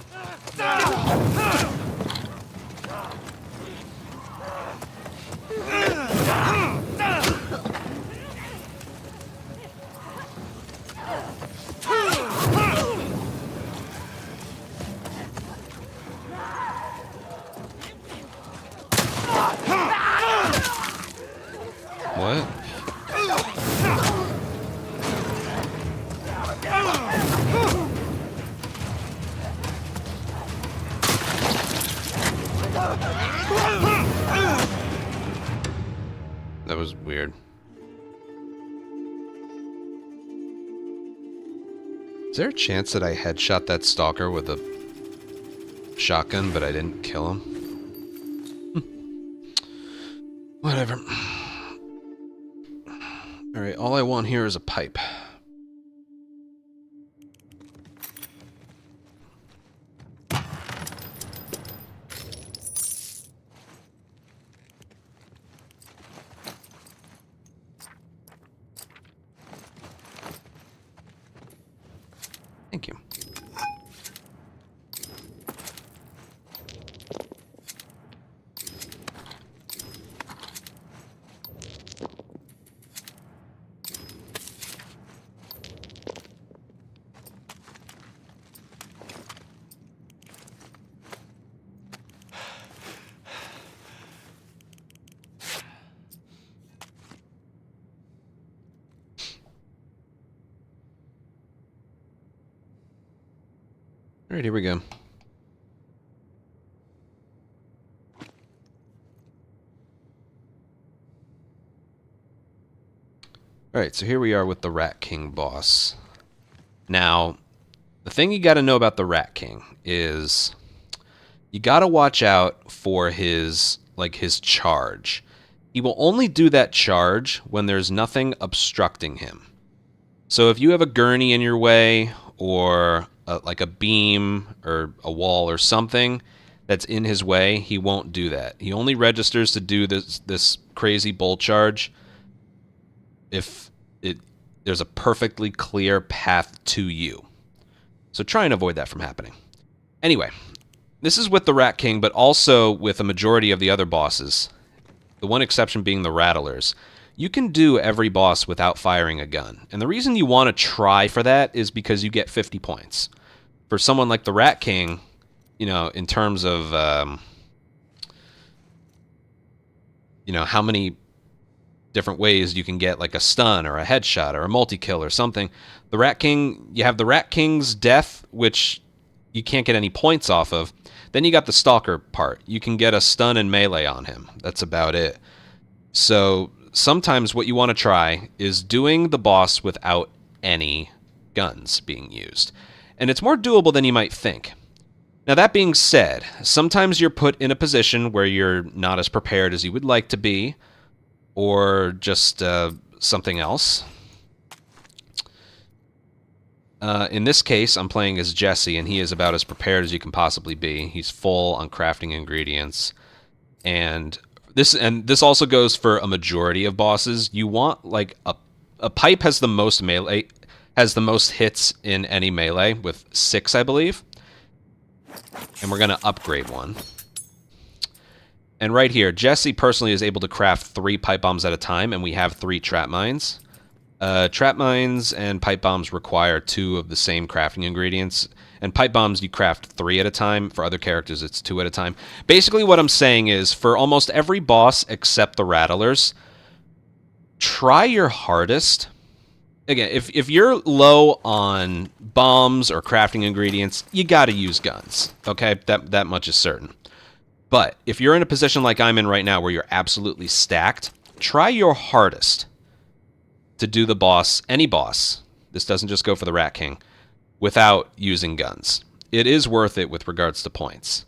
That was weird. Is there a chance that I headshot that stalker with a shotgun, but I didn't kill him? Whatever. Alright, all I want here is a pipe. Thank you. Alright, here we go. Alright, so here we are with the Rat King boss. Now, the thing you gotta know about the Rat King is you gotta watch out for his charge. He will only do that charge when there's nothing obstructing him. So if you have a gurney in your way, or like a beam or a wall or something that's in his way, he won't do that. He only registers to do this crazy bolt charge if there's a perfectly clear path to you. So try and avoid that from happening. Anyway, this is with the Rat King, but also with a majority of the other bosses. The one exception being the Rattlers. You can do every boss without firing a gun. And the reason you want to try for that is because you get 50 points. For someone like the Rat King, you know, in terms of, you know, how many different ways you can get like a stun or a headshot or a multi-kill or something. The Rat King, you have the Rat King's death, which you can't get any points off of. Then you got the Stalker part. You can get a stun and melee on him. That's about it. So sometimes what you want to try is doing the boss without any guns being used. And it's more doable than you might think. Now that being said, sometimes you're put in a position where you're not as prepared as you would like to be, or just something else. In this case, I'm playing as Jesse, and he is about as prepared as you can possibly be. He's full on crafting ingredients. And this also goes for a majority of bosses. You want like a pipe has the most melee, has the most hits in any melee with 6, I believe. And we're gonna upgrade one. And right here, Jesse personally is able to craft 3 pipe bombs at a time, and we have 3 trap mines. Trap mines and pipe bombs require 2 of the same crafting ingredients. And pipe bombs, you craft 3 at a time. For other characters, it's 2 at a time. Basically, what I'm saying is, for almost every boss except the Rattlers, try your hardest. Again, if you're low on bombs or crafting ingredients, you gotta use guns. Okay? That much is certain. But if you're in a position like I'm in right now where you're absolutely stacked, try your hardest to do the boss, any boss, this doesn't just go for the Rat King, without using guns. It is worth it with regards to points.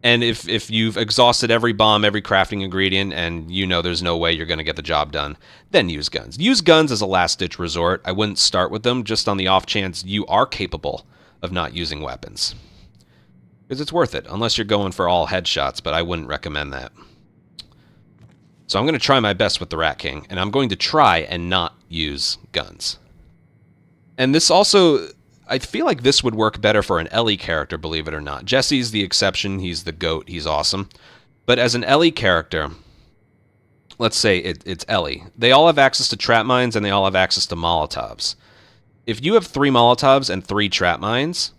And if you've exhausted every bomb, every crafting ingredient, and you know there's no way you're going to get the job done, then use guns. Use guns as a last-ditch resort. I wouldn't start with them just on the off chance you are capable of not using weapons. Because it's worth it, unless you're going for all headshots, but I wouldn't recommend that. So I'm going to try my best with the Rat King, and I'm going to try and not use guns. And this also, I feel like this would work better for an Ellie character, believe it or not. Jesse's the exception. He's the GOAT. He's awesome. But as an Ellie character, let's say it's Ellie. They all have access to trap mines, and they all have access to Molotovs. If you have 3 Molotovs and 3 trap mines,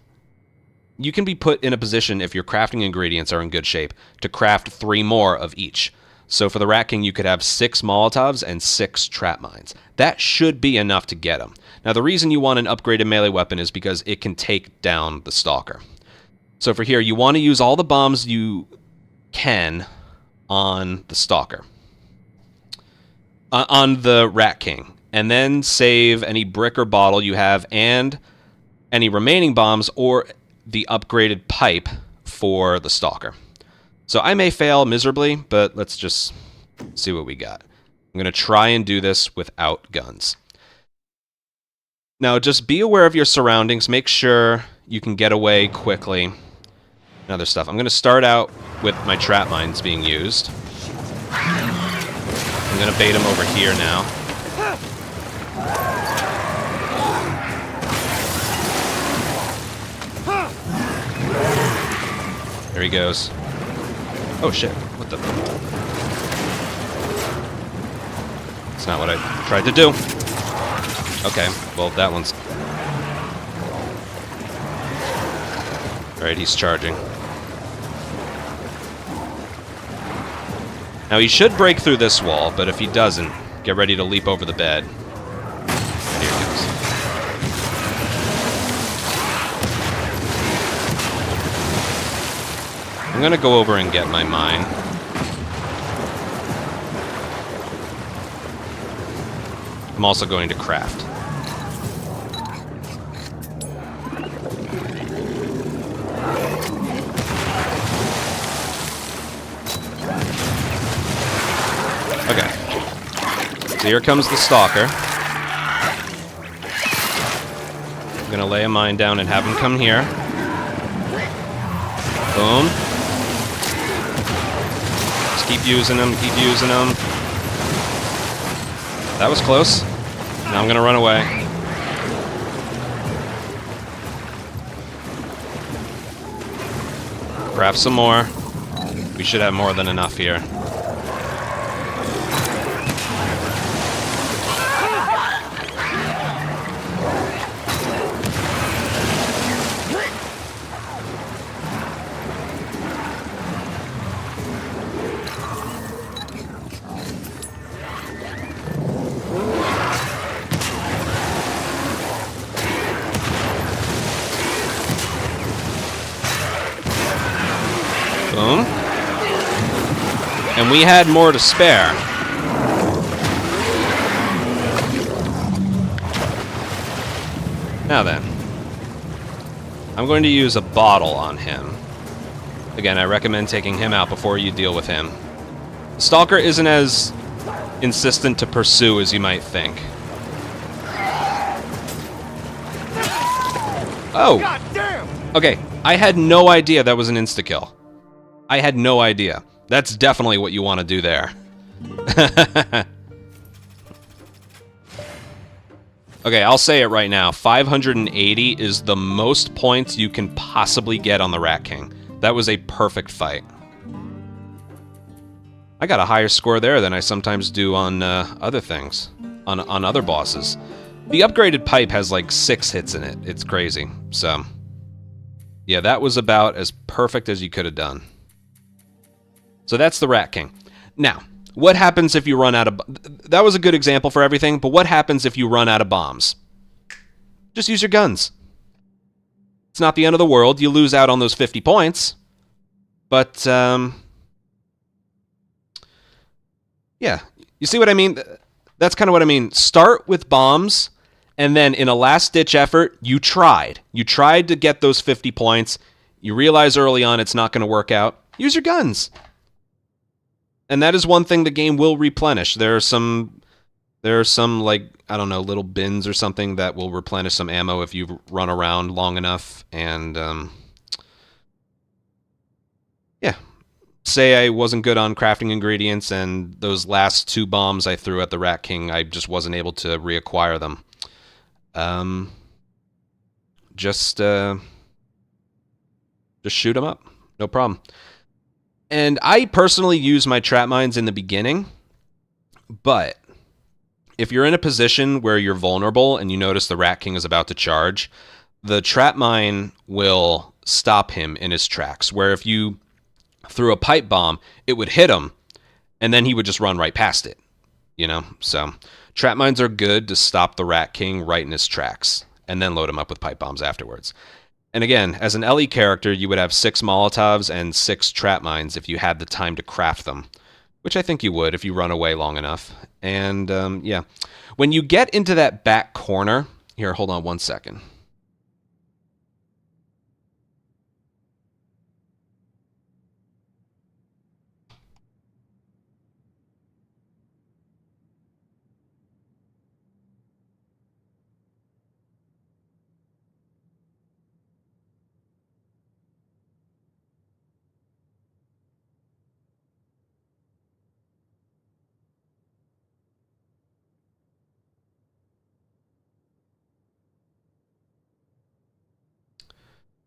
you can be put in a position, if your crafting ingredients are in good shape, to craft 3 more of each. So for the Rat King, you could have 6 Molotovs and 6 trap mines. That should be enough to get him. Now, the reason you want an upgraded melee weapon is because it can take down the Stalker. So for here, you want to use all the bombs you can on the Stalker. On the Rat King. And then save any brick or bottle you have and any remaining bombs or the upgraded pipe for the Stalker. So I may fail miserably, but let's just see what we got. I'm going to try and do this without guns. Now, just be aware of your surroundings. Make sure you can get away quickly and other stuff. I'm going to start out with my trap mines being used. I'm going to bait him over here now. There he goes. Oh shit, what the... That's not what I tried to do. Okay, well that one's... Alright, he's charging. Now he should break through this wall, but if he doesn't, get ready to leap over the bed. Here he goes. I'm gonna go over and get my mine. I'm also going to craft. Okay. So here comes the Stalker. I'm gonna lay a mine down and have him come here. Boom. Keep using them, keep using them. That was close. Now I'm gonna run away. Craft some more. We should have more than enough here. Boom. And we had more to spare. Now then. I'm going to use a bottle on him. Again, I recommend taking him out before you deal with him. Stalker isn't as insistent to pursue as you might think. Oh! God damn! Okay, I had no idea that was an insta-kill. I had no idea. That's definitely what you want to do there. Okay, I'll say it right now. 580 is the most points you can possibly get on the Rat King. That was a perfect fight. I got a higher score there than I sometimes do on other things. On other bosses. The upgraded pipe has like 6 hits in it. It's crazy. So, yeah, that was about as perfect as you could have done. So that's the Rat King. Now, what happens if you run out of... That was a good example for everything, but what happens if you run out of bombs? Just use your guns. It's not the end of the world. You lose out on those 50 points. But, yeah. You see what I mean? That's kind of what I mean. Start with bombs, and then in a last-ditch effort, you tried. You tried to get those 50 points. You realize early on it's not going to work out. Use your guns. And that is one thing the game will replenish. There are some like, I don't know, little bins or something that will replenish some ammo if you run around long enough. And, yeah. Say I wasn't good on crafting ingredients, and those last 2 bombs I threw at the Rat King, I just wasn't able to reacquire them. just shoot them up. No problem. And I personally use my trap mines in the beginning, but if you're in a position where you're vulnerable and you notice the Rat King is about to charge, the trap mine will stop him in his tracks, where if you threw a pipe bomb, it would hit him, and then he would just run right past it, you know? So trap mines are good to stop the Rat King right in his tracks, and then load him up with pipe bombs afterwards. And again, as an LE character, you would have 6 Molotovs and 6 trap mines if you had the time to craft them, which I think you would if you run away long enough. And yeah, when you get into that back corner, here, hold on 1 second.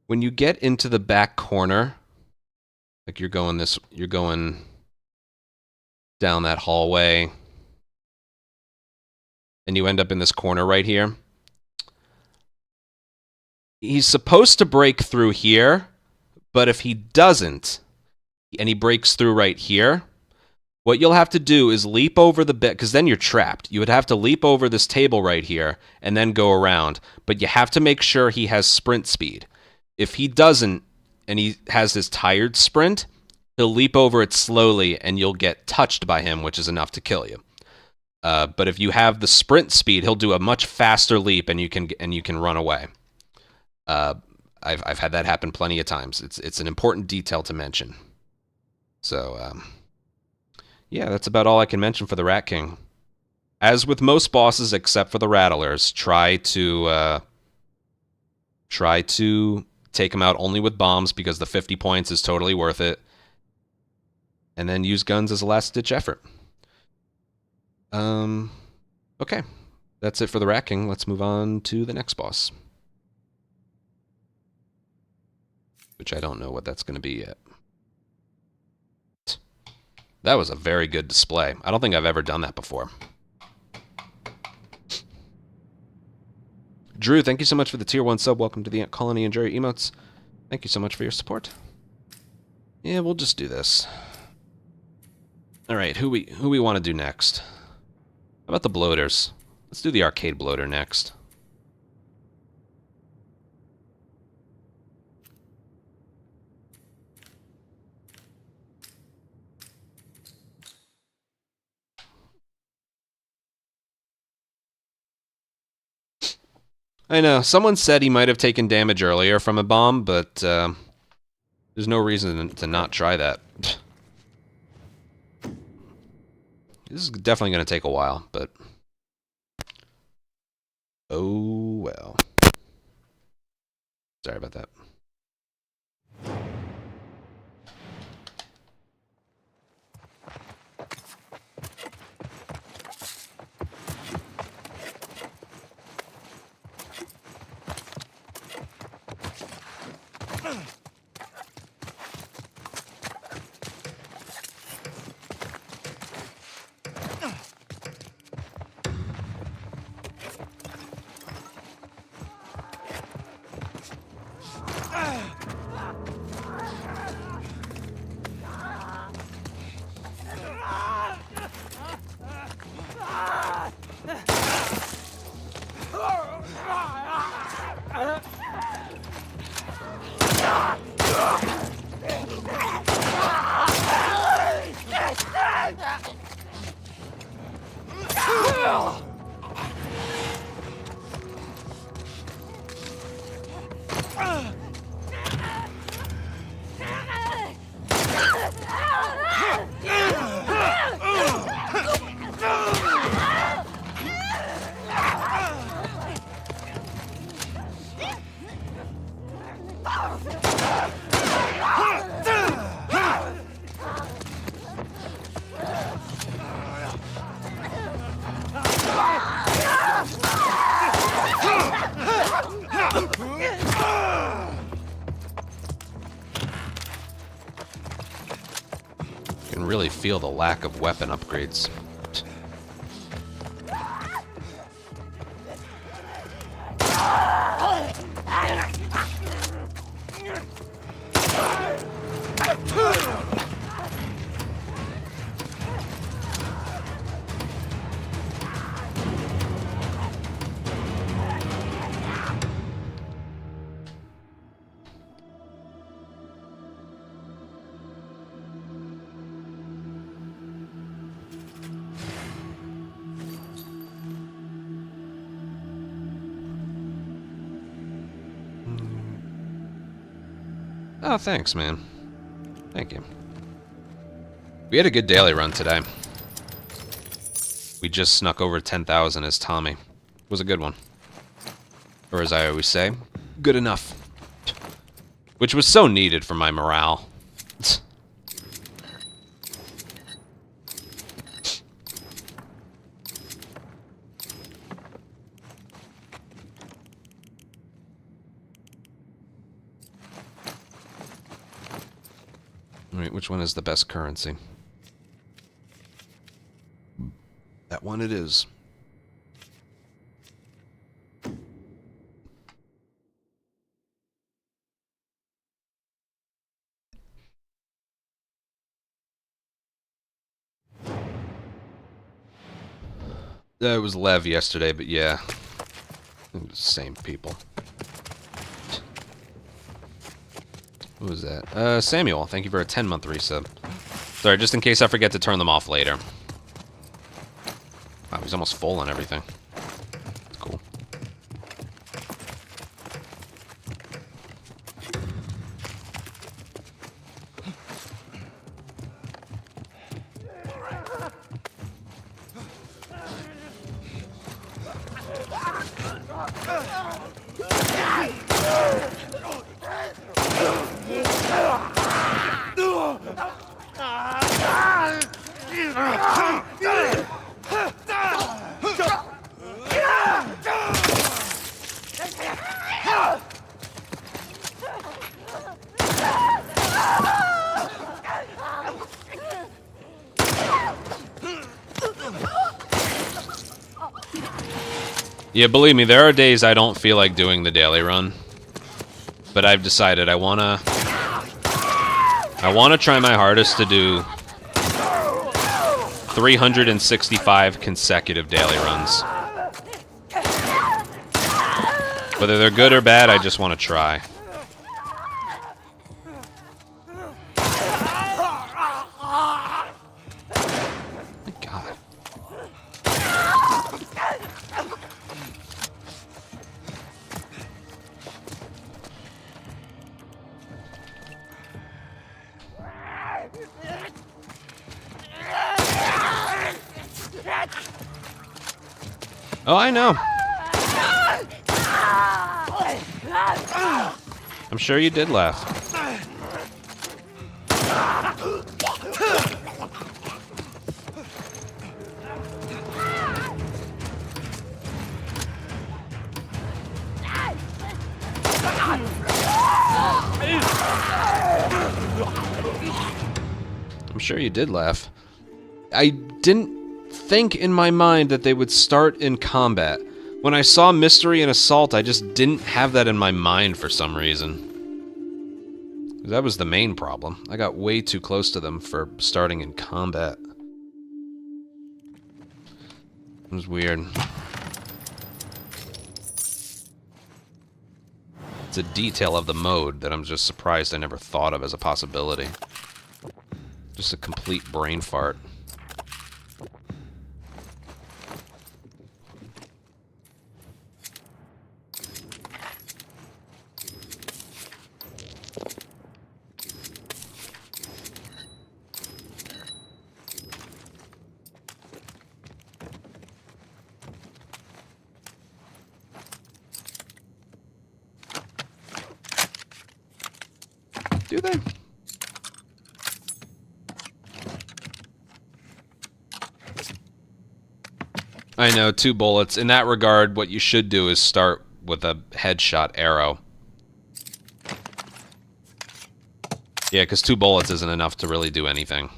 When you get into the back corner, like you're going down that hallway, and you end up in this corner right here. He's supposed to break through here, but if he doesn't, and he breaks through right here, what you'll have to do is leap over the bit, because then you're trapped. You would have to leap over this table right here, and then go around, but you have to make sure he has sprint speed. If he doesn't, and he has his tired sprint, he'll leap over it slowly, and you'll get touched by him, which is enough to kill you. But if you have the sprint speed, he'll do a much faster leap, and you can run away. I've had that happen plenty of times. It's an important detail to mention. So yeah, that's about all I can mention for the Rat King. As with most bosses, except for the Rattlers, try to take them out only with bombs, because the 50 points is totally worth it. And then use guns as a last-ditch effort. Okay. That's it for the Rat King. Let's move on to the next boss. Which I don't know what that's going to be yet. That was a very good display. I don't think I've ever done that before. Drew, thank you so much for the tier 1 sub. Welcome to the Ant Colony. Enjoy your emotes. Thank you so much for your support. Yeah, we'll just do this. Alright, who we want to do next? How about the bloaters? Let's do the arcade bloater next. I know, someone said he might have taken damage earlier from a bomb, but there's no reason to not try that. This is definitely going to take a while, but oh well. Sorry about that. really feel the lack of weapon upgrades. Oh, thanks, man. Thank you. We had a good daily run today. We just snuck over 10,000 as Tommy. It was a good one. Or as I always say, good enough. Which was so needed for my morale. Alright, which one is the best currency? That one it is. It was Lev yesterday, but yeah. Same people. What was that? Samuel, thank you for a 10-month resub. Sorry, just in case I forget to turn them off later. Wow, he's almost full on everything. That's cool. Yeah, believe me, there are days I don't feel like doing the daily run. But I've decided I wanna try my hardest to do 365 consecutive daily runs. Whether they're good or bad, I just want to try. My God. Oh, I know. I'm sure you did laugh. I'm sure you did laugh. I didn't think in my mind that they would start in combat. When I saw Mystery and Assault, I just didn't have that in my mind for some reason. That was the main problem. I got way too close to them for starting in combat. It was weird. It's a detail of the mode that I'm just surprised I never thought of as a possibility. Just a complete brain fart. Do they? I know, 2 bullets. In that regard, what you should do is start with a headshot arrow. Yeah, because 2 bullets isn't enough to really do anything.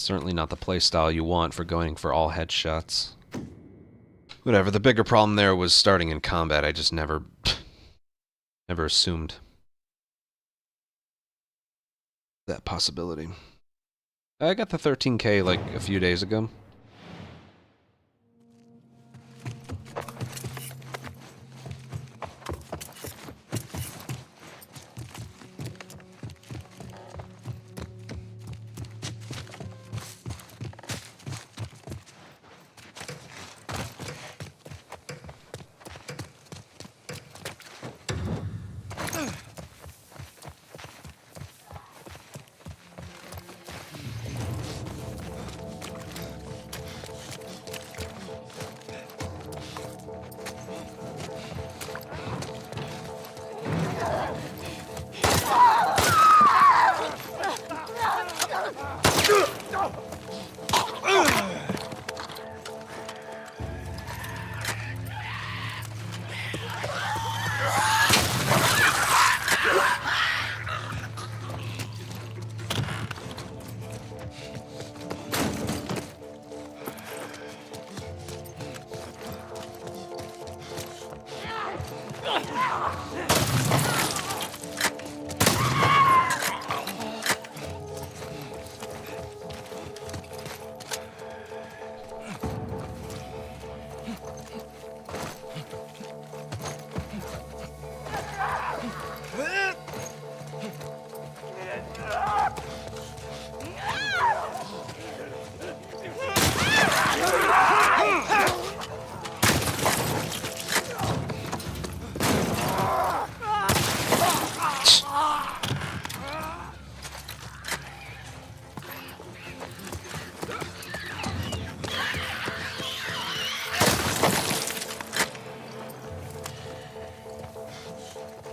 Certainly not the playstyle you want for going for all headshots. Whatever, the bigger problem there was starting in combat. I just never assumed that possibility. I got the 13K like a few days ago.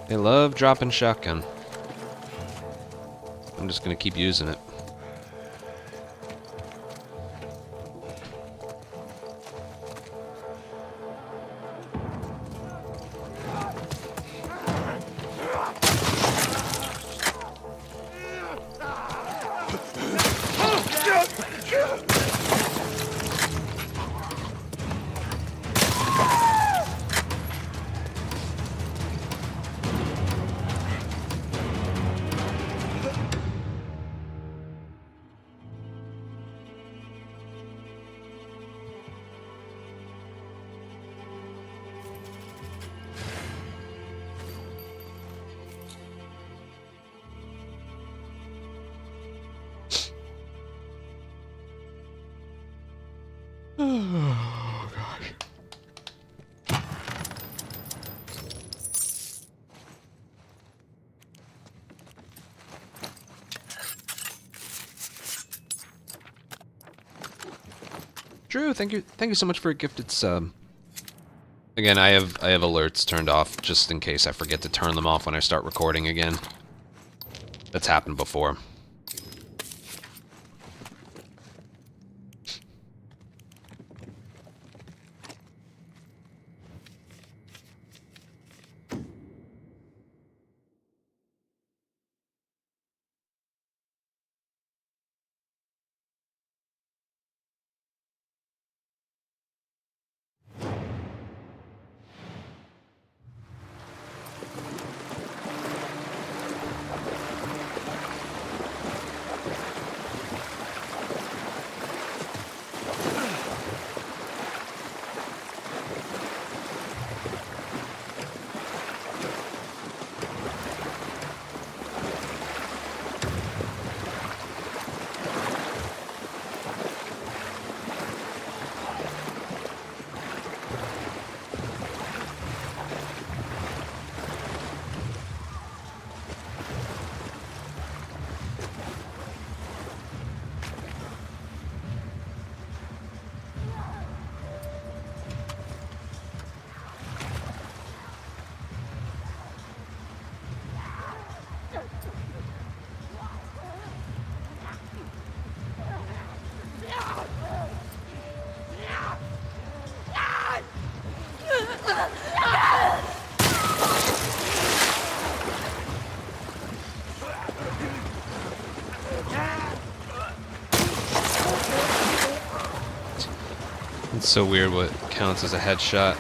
They love dropping shotgun. I'm just gonna keep using it. Oh, gosh. Drew, thank you so much for a gifted sub. Again, I have alerts turned off just in case I forget to turn them off when I start recording again. That's happened before. It's so weird what counts as a headshot.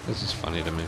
This is funny to me.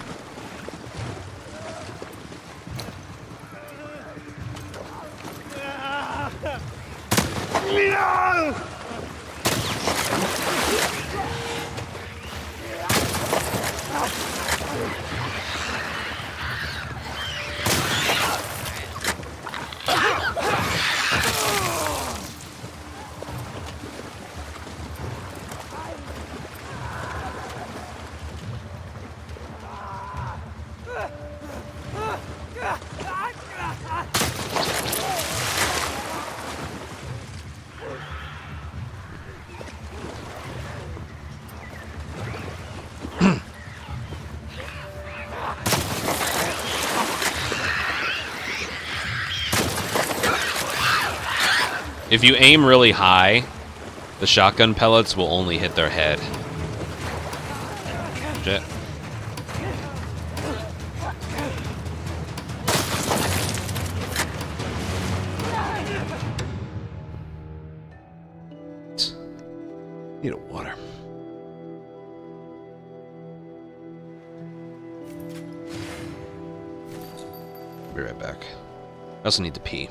If you aim really high, the shotgun pellets will only hit their head. Shit. Need a water. Be right back. I also need to pee.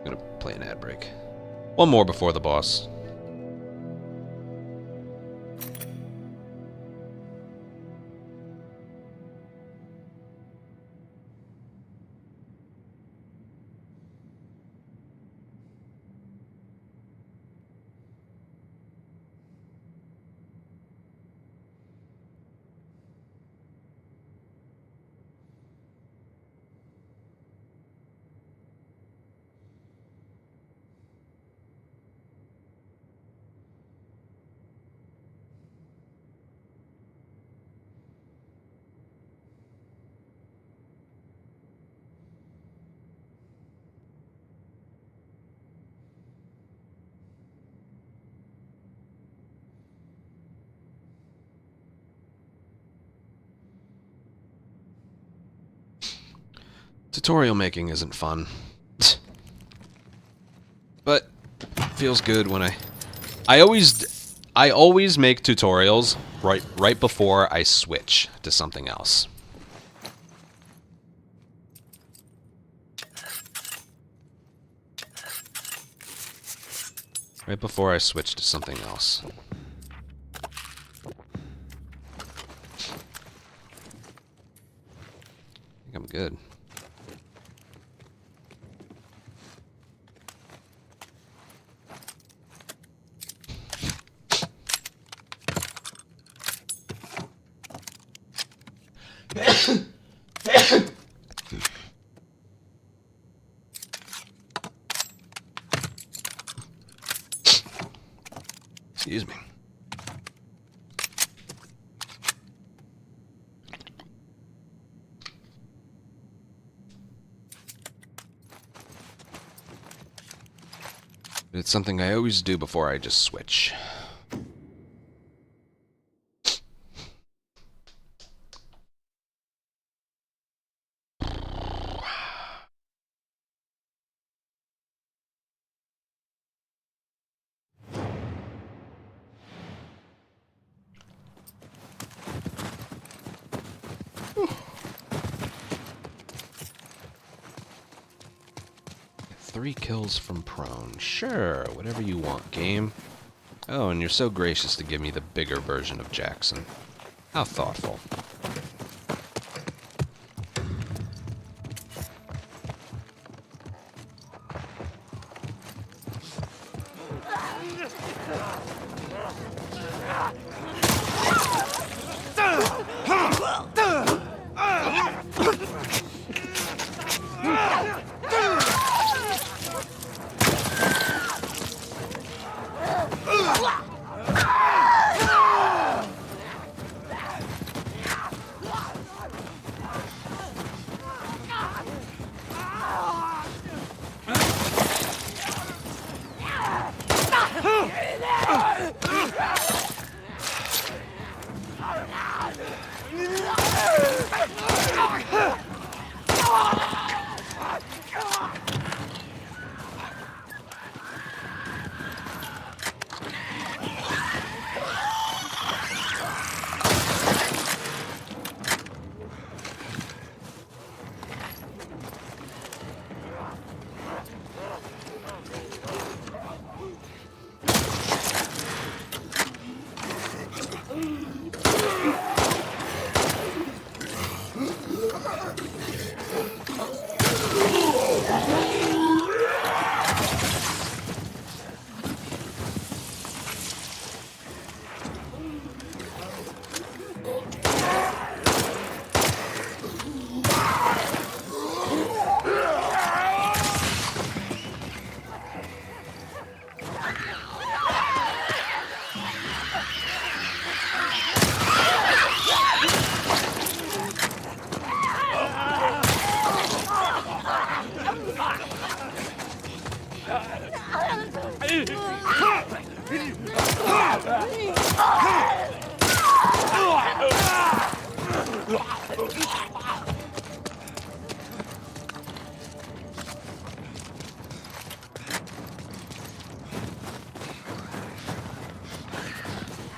I'm gonna play an ad break. One more before the boss. Tutorial making isn't fun. But it feels good when I always make tutorials right before I switch to something else. Right before I switch to something else. I think I'm good. Excuse me. It's something I always do before I just switch. Three kills from prone. Sure, whatever you want, game. Oh, and you're so gracious to give me the bigger version of Jackson. How thoughtful.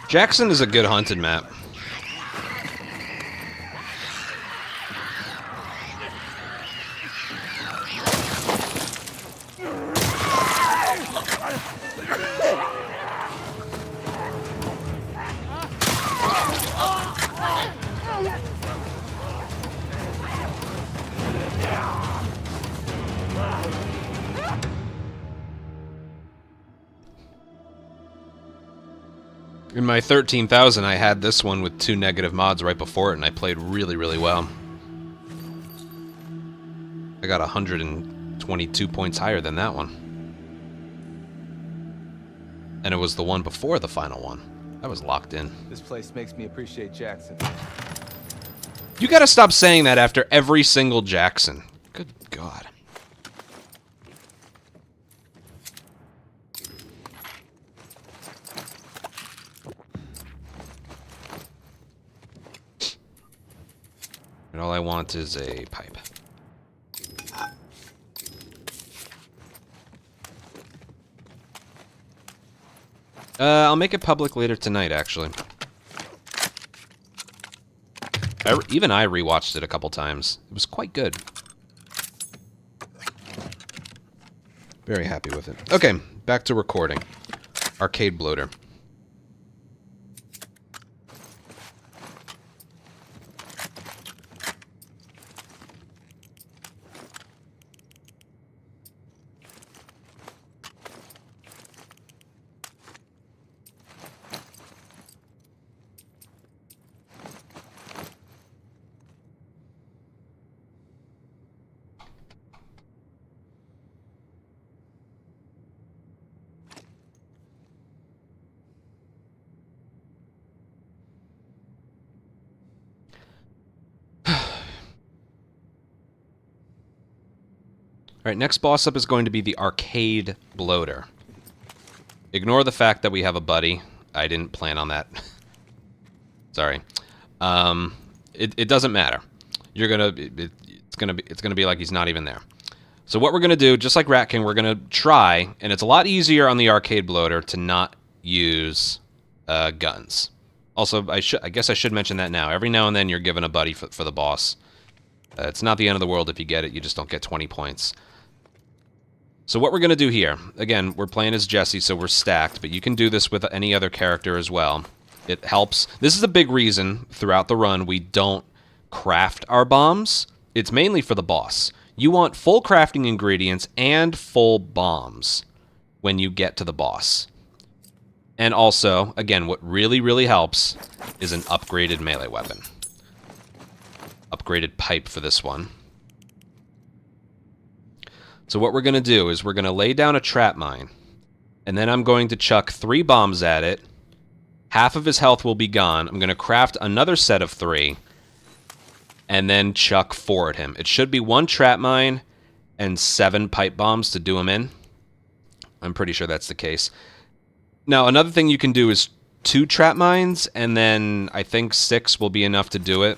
Jackson is a good hunted map. In my 13,000, I had this one with 2 negative mods right before it, and I played really, really well. I got 122 points higher than that one. And it was the one before the final one. I was locked in. This place makes me appreciate Jackson. You gotta stop saying that after every single Jackson. Good God. And all I want is a pipe. I'll make it public later tonight, actually. Even I rewatched it a couple times. It was quite good. Very happy with it. Okay, back to recording. Arcade Bloater. Alright, next boss up is going to be the Arcade Bloater. Ignore the fact that we have a buddy. I didn't plan on that. Sorry. It doesn't matter. You're gonna it's gonna be like he's not even there. So what we're gonna do, just like Rat King, we're gonna try, and it's a lot easier on the Arcade Bloater to not use guns. Also, I guess I should mention that now. Every now and then you're given a buddy for the boss. It's not the end of the world if you get it. You just don't get 20 points. So what we're going to do here, again, we're playing as Jesse, so we're stacked, but you can do this with any other character as well. It helps. This is a big reason throughout the run we don't craft our bombs. It's mainly for the boss. You want full crafting ingredients and full bombs when you get to the boss. And also, again, what really, really helps is an upgraded melee weapon. Upgraded pipe for this one. So what we're going to do is we're going to lay down a trap mine, and then I'm going to chuck 3 bombs at it. Half of his health will be gone. I'm going to craft another set of 3, and then chuck 4 at him. It should be 1 trap mine and 7 pipe bombs to do him in. I'm pretty sure that's the case. Now, another thing you can do is 2 trap mines, and then I think 6 will be enough to do it.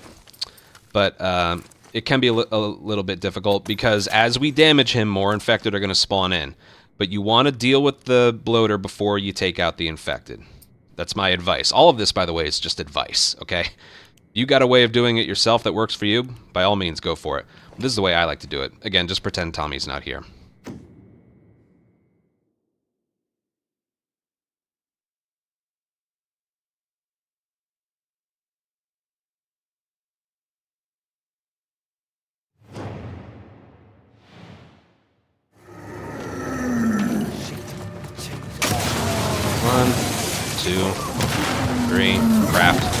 But it can be a little bit difficult because as we damage him, more infected are going to spawn in. But you want to deal with the bloater before you take out the infected. That's my advice. All of this, by the way, is just advice, okay? You got a way of doing it yourself that works for you, by all means, go for it. This is the way I like to do it. Again, just pretend Tommy's not here. One, 2, 3, craft.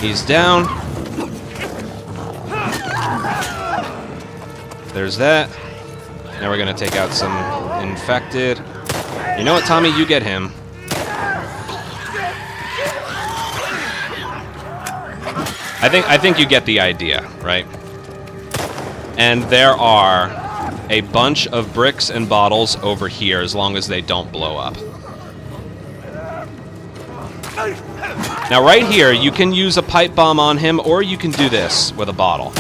He's down. There's that. Now we're gonna take out some infected. You know what, Tommy? You get him. I think you get the idea, right? And there are a bunch of bricks and bottles over here as long as they don't blow up. Now right here, you can use a pipe bomb on him, or you can do this with a bottle.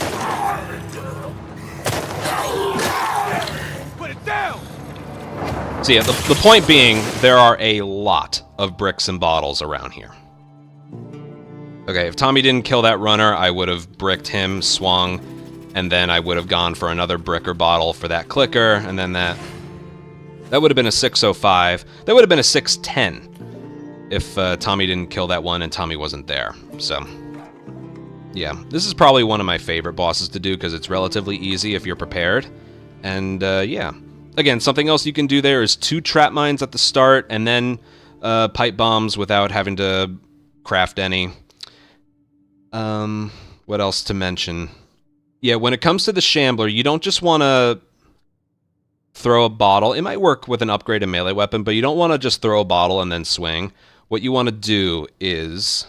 Put it down! So yeah, the point being, there are a lot of bricks and bottles around here. Okay, if Tommy didn't kill that runner, I would have bricked him, swung, and then I would have gone for another brick or bottle for that clicker, and then that would have been a 605. That would have been a 610 if Tommy didn't kill that one and Tommy wasn't there. So, yeah, this is probably one of my favorite bosses to do because it's relatively easy if you're prepared. And, yeah. Again, something else you can do there is 2 trap mines at the start and then pipe bombs without having to craft any. What else to mention? Yeah, when it comes to the Shambler, you don't just want to throw a bottle. It might work with an upgraded melee weapon, but you don't want to just throw a bottle and then swing. What you want to do is...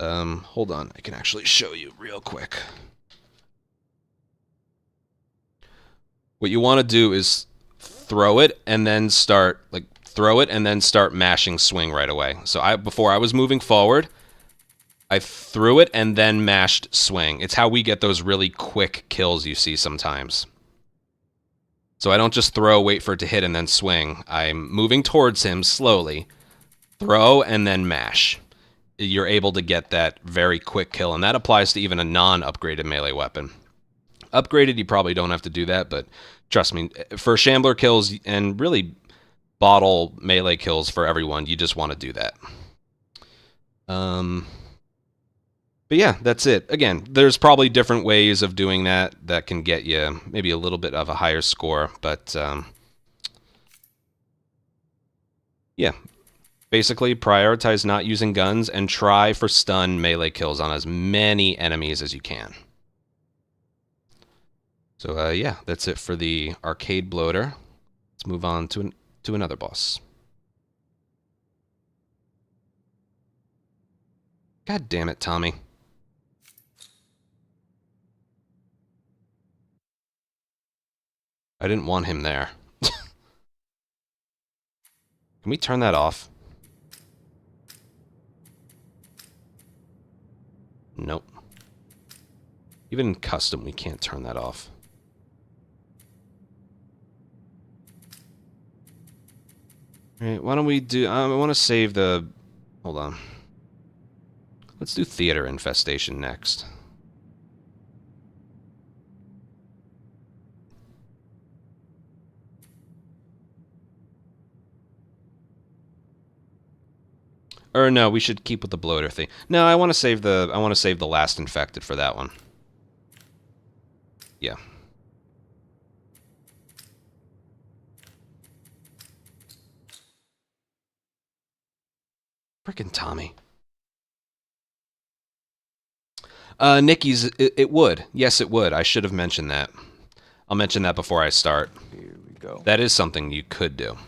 hold on, I can actually show you real quick. What you want to do is throw it and then start, throw it and then start mashing swing right away. So before I was moving forward, I threw it and then mashed swing. It's how we get those really quick kills you see sometimes. So I don't just throw, wait for it to hit, and then swing. I'm moving towards him slowly, throw, and then mash. You're able to get that very quick kill, and that applies to even a non-upgraded melee weapon. Upgraded, you probably don't have to do that, but trust me, for Shambler kills and really bottle melee kills for everyone, you just want to do that. But yeah, that's it. Again, there's probably different ways of doing that that can get you maybe a little bit of a higher score, but yeah. Basically, prioritize not using guns and try for stun melee kills on as many enemies as you can. So yeah, that's it for the arcade bloater. Let's move on to another boss. God damn it, Tommy. I didn't want him there. Can we turn that off? Nope. Even in custom, we can't turn that off. Alright, why don't we do... I want to save the... Hold on. Let's do Theater Infestation next. Or no, we should keep with the bloater thing. No, I want to save the last infected for that one. Yeah. Frickin' Tommy. Nikki's, it would. Yes, it would. I should have mentioned that. I'll mention that before I start. Here we go. That is something you could do.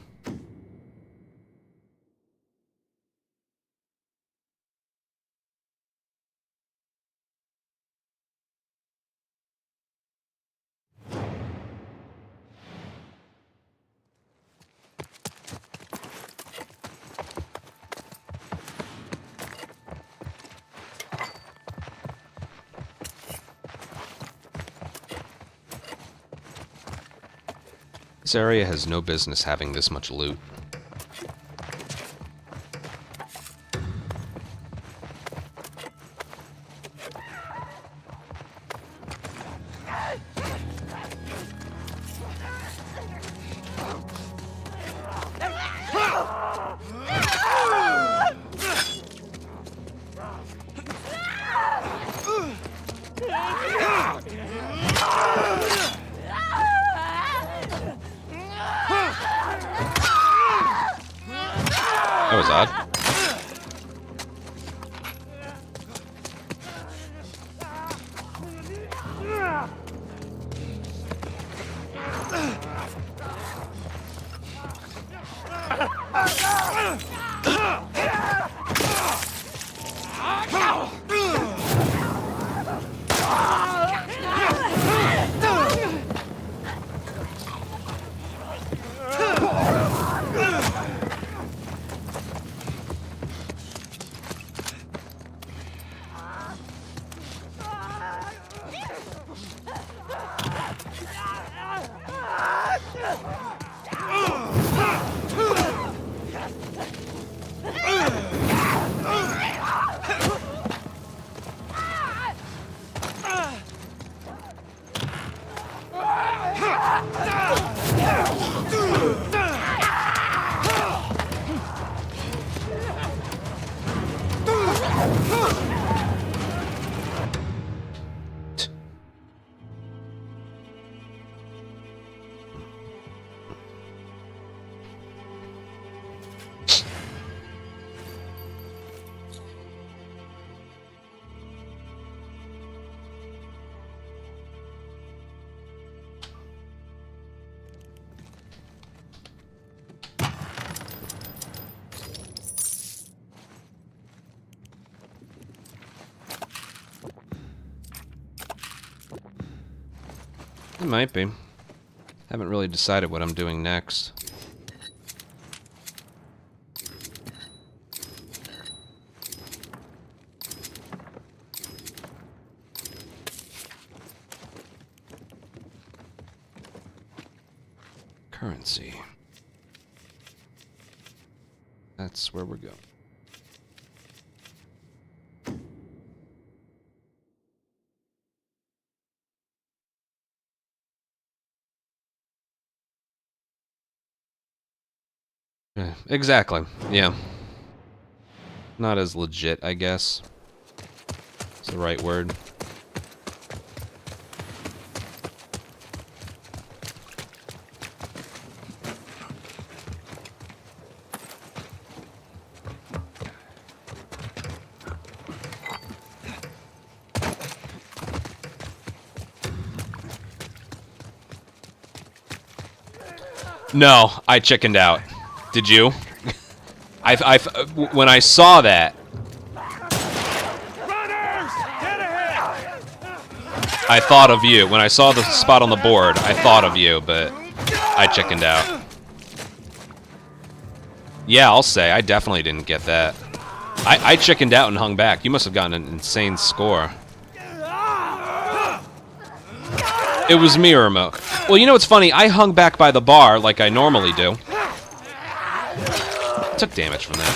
This area has no business having this much loot. That was odd. might be. Haven't really decided what I'm doing next. Currency. That's where we're going. Yeah, exactly. Yeah. Not as legit, I guess. It's the right word. No, I chickened out. Did you? When I saw that, Runners! Get ahead! I thought of you. When I saw the spot on the board, I thought of you, but I chickened out. Yeah, I'll say, I definitely didn't get that. I chickened out and hung back. You must have gotten an insane score. It was mirror mode. Well, you know what's funny? I hung back by the bar like I normally do. Took damage from that.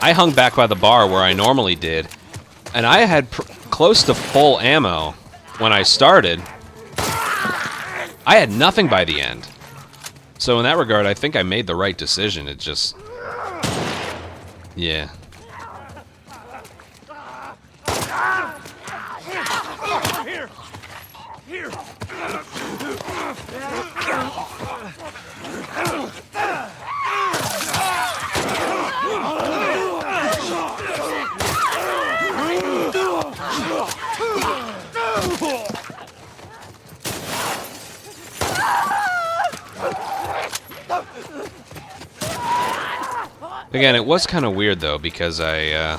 I hung back by the bar where I normally did, and I had close to full ammo when I started. I had nothing by the end. So in that regard, I think I made the right decision. It just... yeah. Here! Here! Again, it was kind of weird though, because I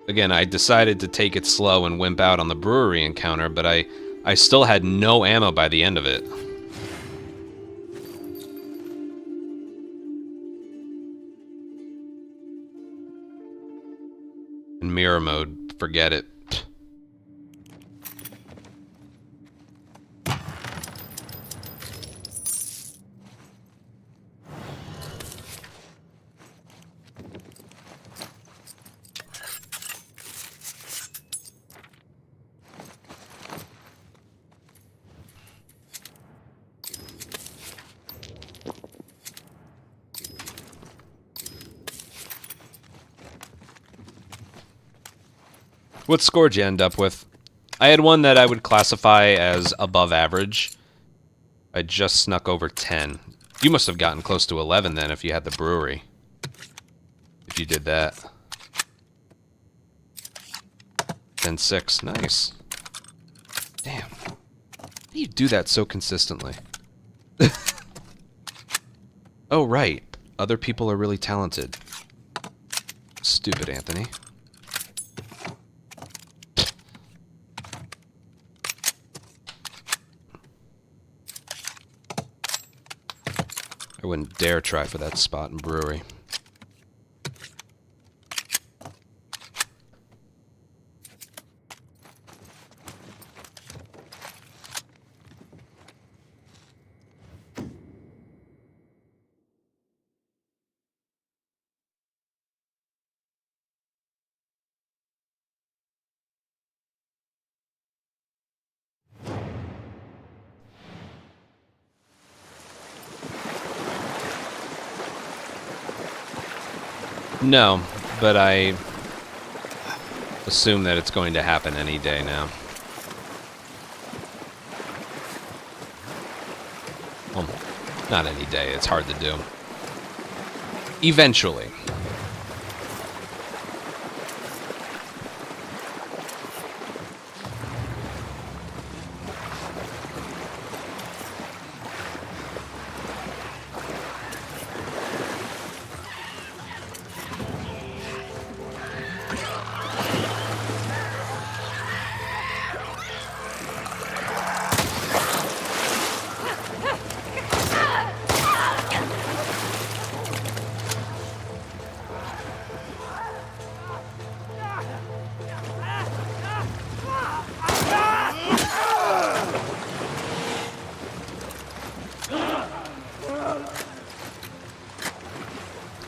again, I decided to take it slow and wimp out on the brewery encounter, but I still had no ammo by the end of it. In mirror mode, forget it. What score did you end up with? I had one that I would classify as above average. I just snuck over 10. You must have gotten close to 11 then if you had the brewery. If you did that. 10-6. Nice. Damn. How do you do that so consistently? Oh, right. Other people are really talented. Stupid Anthony. I wouldn't dare try for that spot in Brewery. No, but I assume that it's going to happen any day now. Well, not any day. It's hard to do. Eventually.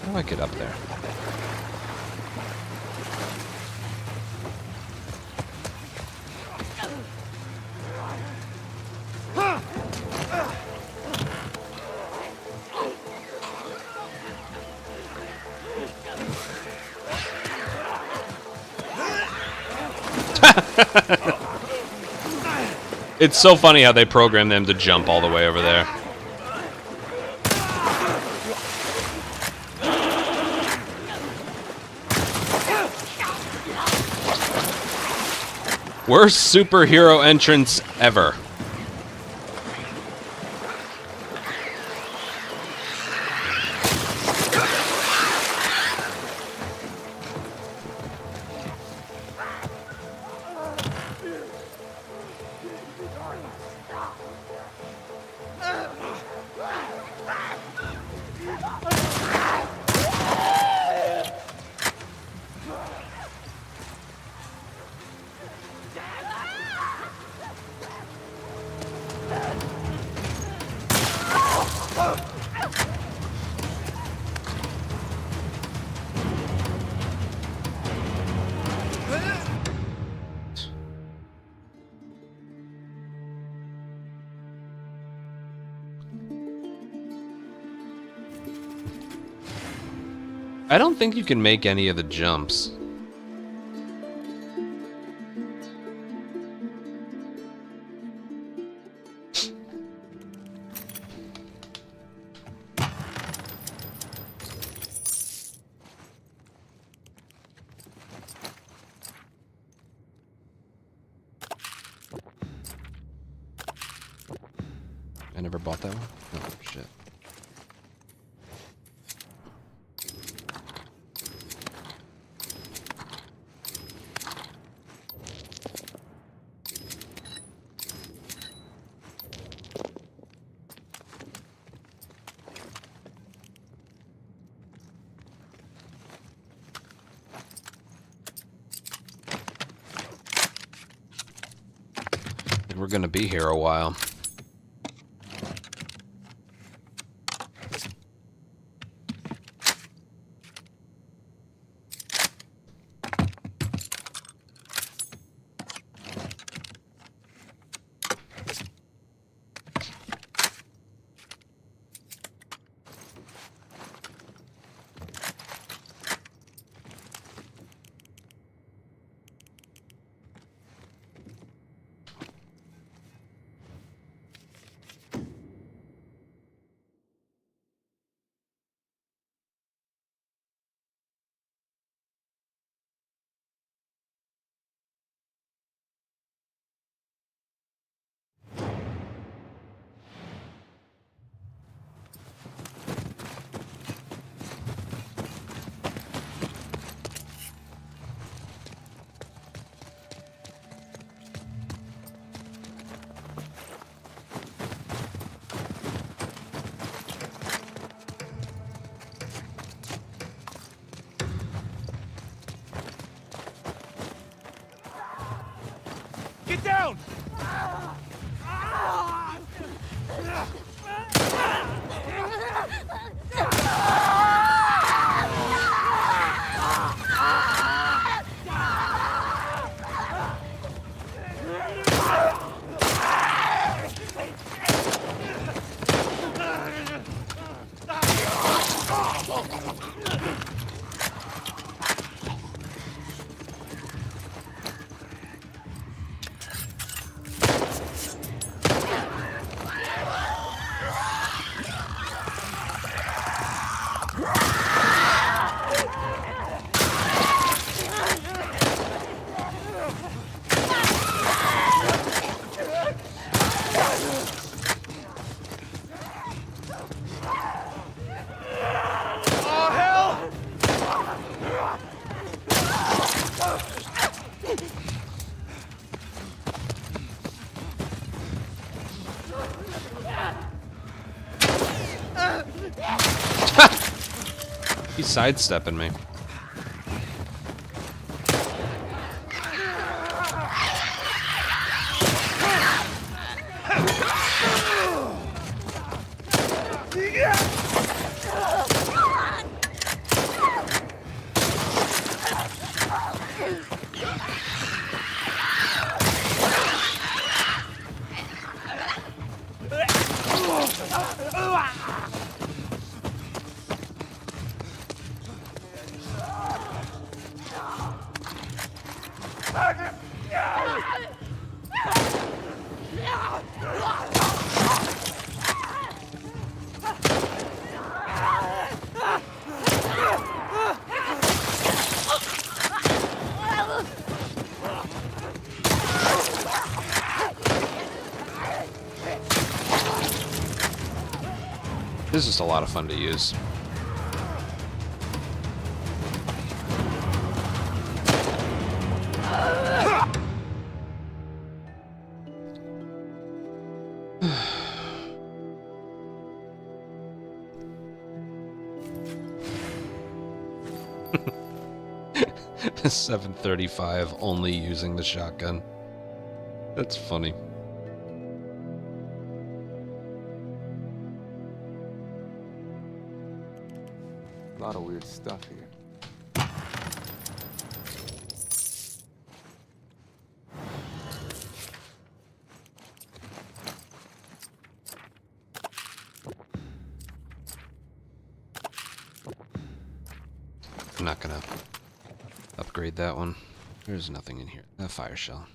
How do I get up there? It's so funny how they program them to jump all the way over there. Worst superhero entrance ever. I don't think you can make any of the jumps. I never bought that one? Oh, shit. We're gonna be here a while. Get down! He's sidestepping me. This is just a lot of fun to use. The 735 only using the shotgun. That's funny. A lot of weird stuff here. I'm not gonna upgrade that one. There's nothing in here. A fire shell.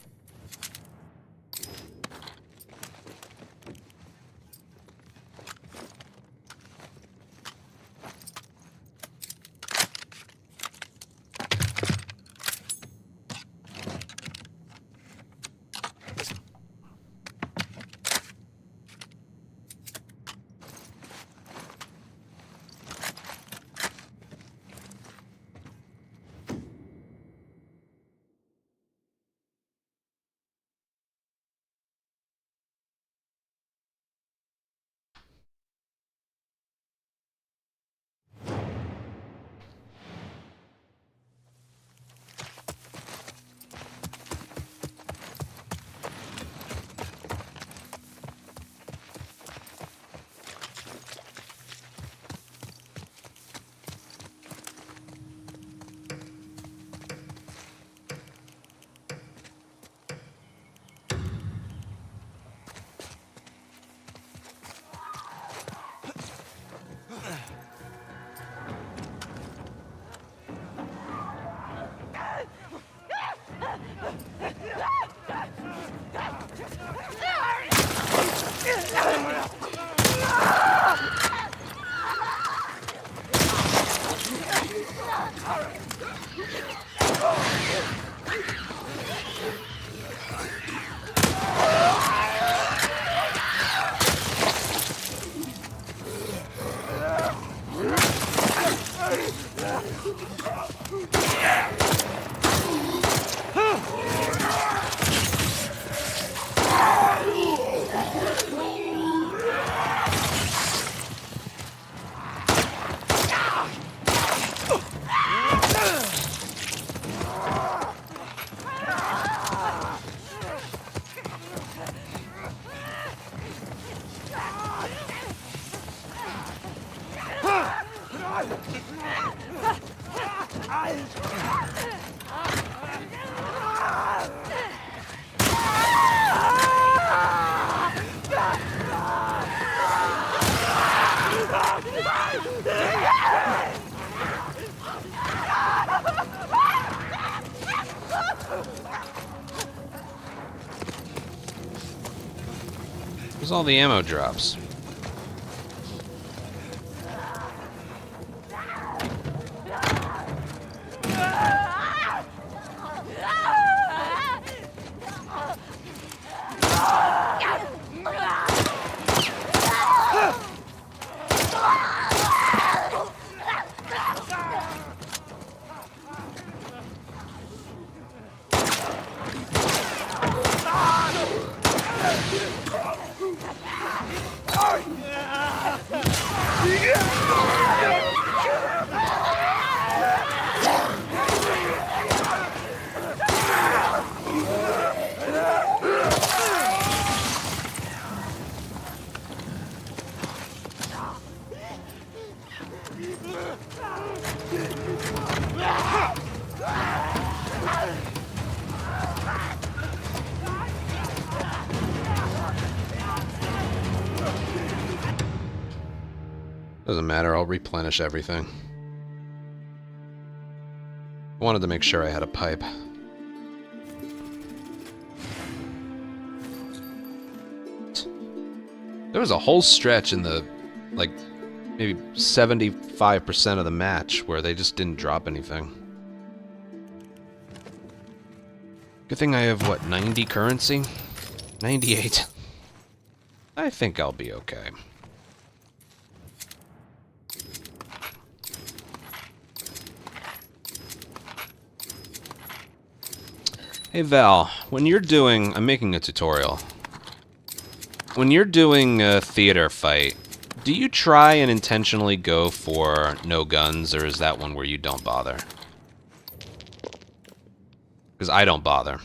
Where's all the ammo drops? Doesn't matter, I'll replenish everything. I wanted to make sure I had a pipe. There was a whole stretch in the, like, maybe 75% of the match where they just didn't drop anything. Good thing I have, what, 90 currency? 98. I think I'll be okay. Hey Val, when you're doing... I'm making a tutorial. When you're doing a theater fight, do you try and intentionally go for no guns, or is that one where you don't bother? Because I don't bother.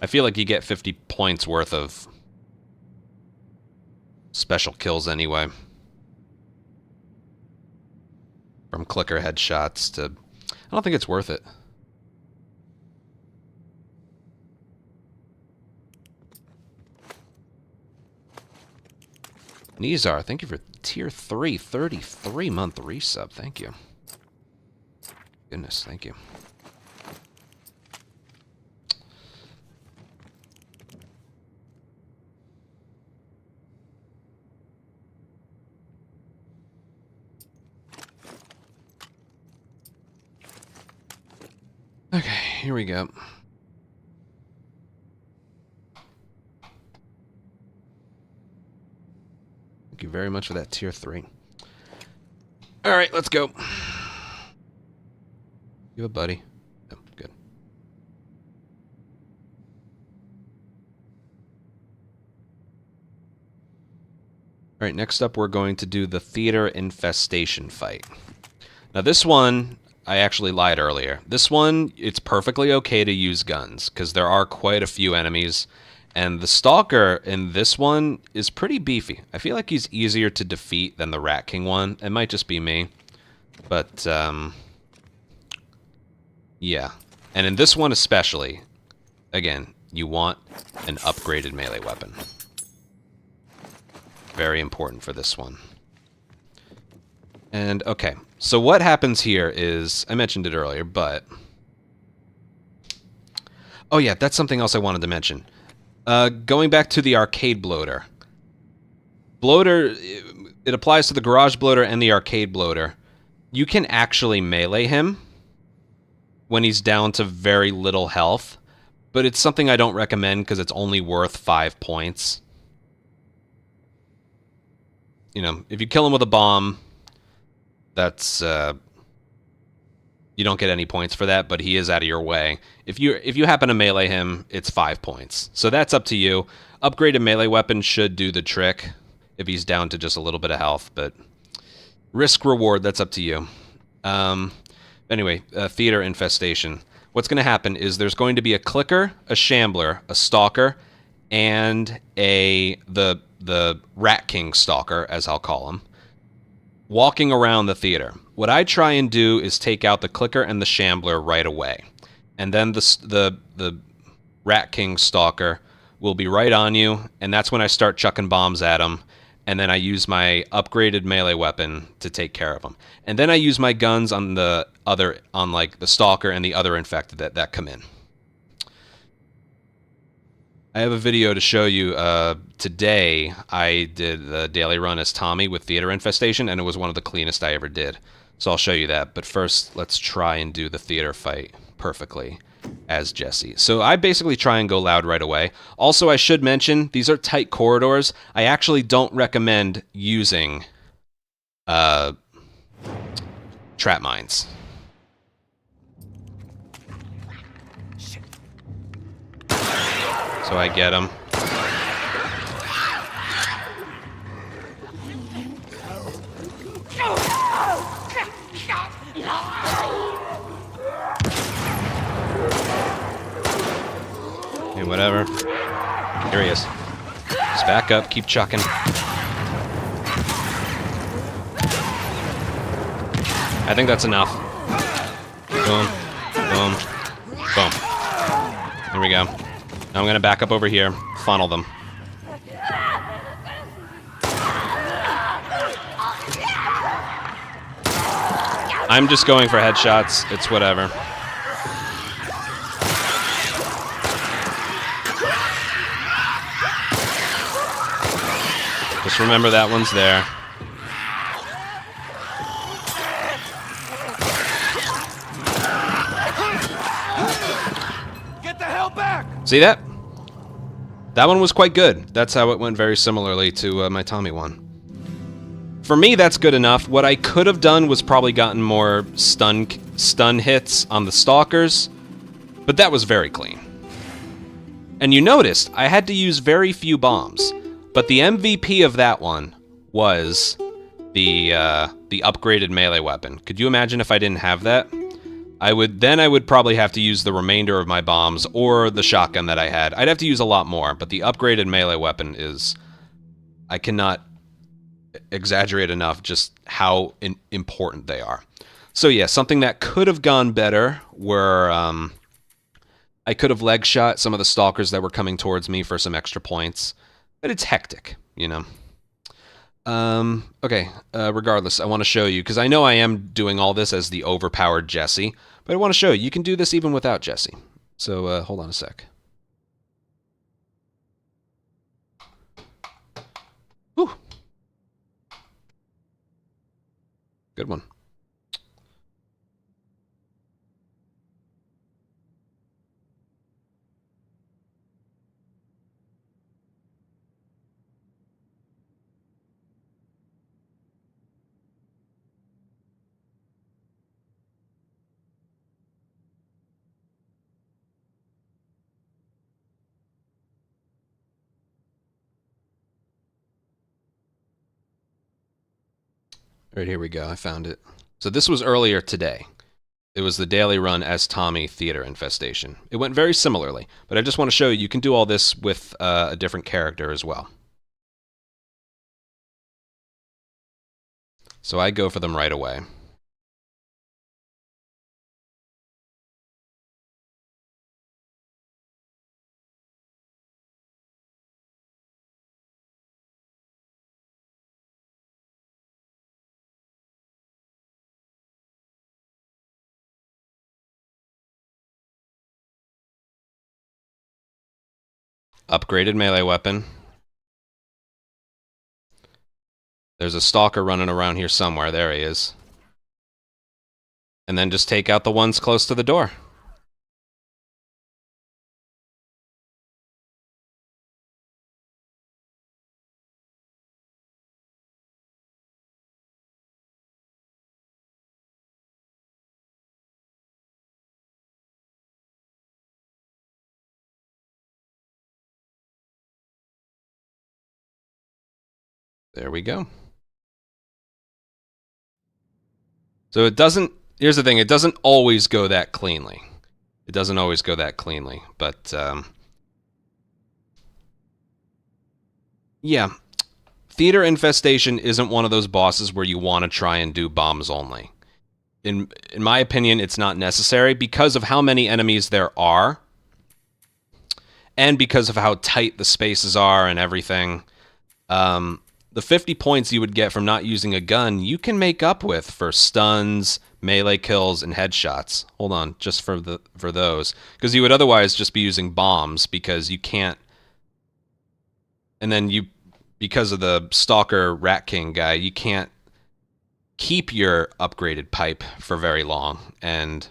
I feel like you get 50 points worth of special kills anyway. From clicker headshots to... I don't think it's worth it. Nizar, thank you for tier 3, 33-month resub. Thank you. Goodness, thank you. Okay, here we go. Thank you very much for that tier 3. Alright, let's go. You have a buddy. Oh, good. Alright, next up we're going to do the Theater Infestation fight. Now this one, I actually lied earlier. This one, it's perfectly okay to use guns, because there are quite a few enemies. And the Stalker in this one is pretty beefy. I feel like he's easier to defeat than the Rat King one. It might just be me. But, yeah. And in this one especially, again, you want an upgraded melee weapon. Very important for this one. And, okay. So what happens here is, I mentioned it earlier, but... Oh yeah, that's something else I wanted to mention. Going back to the arcade bloater. Bloater, it applies to the garage bloater and the arcade bloater. You can actually melee him when he's down to very little health, but it's something I don't recommend because it's only worth 5 points. You know, if you kill him with a bomb, that's, you don't get any points for that, but he is out of your way. If you happen to melee him, it's 5 points. So that's up to you. Upgraded melee weapon should do the trick if he's down to just a little bit of health, but risk reward, that's up to you. Anyway, Theater Infestation. What's going to happen is there's going to be a clicker, a shambler, a stalker, and the Rat King stalker, as I'll call him, walking around the theater. What I try and do is take out the clicker and the shambler right away. And then the Rat King stalker will be right on you, and that's when I start chucking bombs at him. And then I use my upgraded melee weapon to take care of him. And then I use my guns on like the stalker and the other infected that come in. I have a video to show you. Today, I did the daily run as Tommy with Theater Infestation, and it was one of the cleanest I ever did. So I'll show you that. But first, let's try and do the theater fight perfectly as Jesse. So I basically try and go loud right away. Also, I should mention, these are tight corridors. I actually don't recommend using trap mines. So I get him. Okay, whatever. Here he is. Just back up, keep chucking. I think that's enough. Boom. Boom. Boom. There we go. Now I'm going to back up over here, funnel them. I'm just going for headshots. It's whatever. Just remember that one's there. Get the hell back! See that? That one was quite good. That's how it went very similarly to my Tommy one. For me, that's good enough. What I could have done was probably gotten more stun hits on the Stalkers, but that was very clean. And you noticed, I had to use very few bombs, but the MVP of that one was the upgraded melee weapon. Could you imagine if I didn't have that? I would probably have to use the remainder of my bombs or the shotgun that I had. I'd have to use a lot more, but the upgraded melee weapon is... I cannot exaggerate enough just how important they are. So yeah, something that could have gone better were I could have leg shot some of the Stalkers that were coming towards me for some extra points, but it's hectic, you know. Okay, regardless, I want to show you, because I know I am doing all this as the overpowered Jesse, but I want to show you can do this even without Jesse. So hold on a sec. Whew. Good one. All right, here we go. I found it. So this was earlier today. It was the daily run as Tommy Theater Infestation. It went very similarly, but I just want to show you, you can do all this with a different character as well. So I go for them right away. Upgraded melee weapon. There's a Stalker running around here somewhere. There he is. And then just take out the ones close to the door. There we go. So it doesn't, here's the thing, it doesn't always go that cleanly. It doesn't always go that cleanly, but yeah. Theater Infestation isn't one of those bosses where you want to try and do bombs only. In my opinion, it's not necessary because of how many enemies there are, and because of how tight the spaces are and everything. The 50 points you would get from not using a gun, you can make up with for stuns, melee kills, and headshots. Hold on, just for those. Because you would otherwise just be using bombs, because you can't... And then you, because of the Stalker Rat King guy, you can't keep your upgraded pipe for very long. And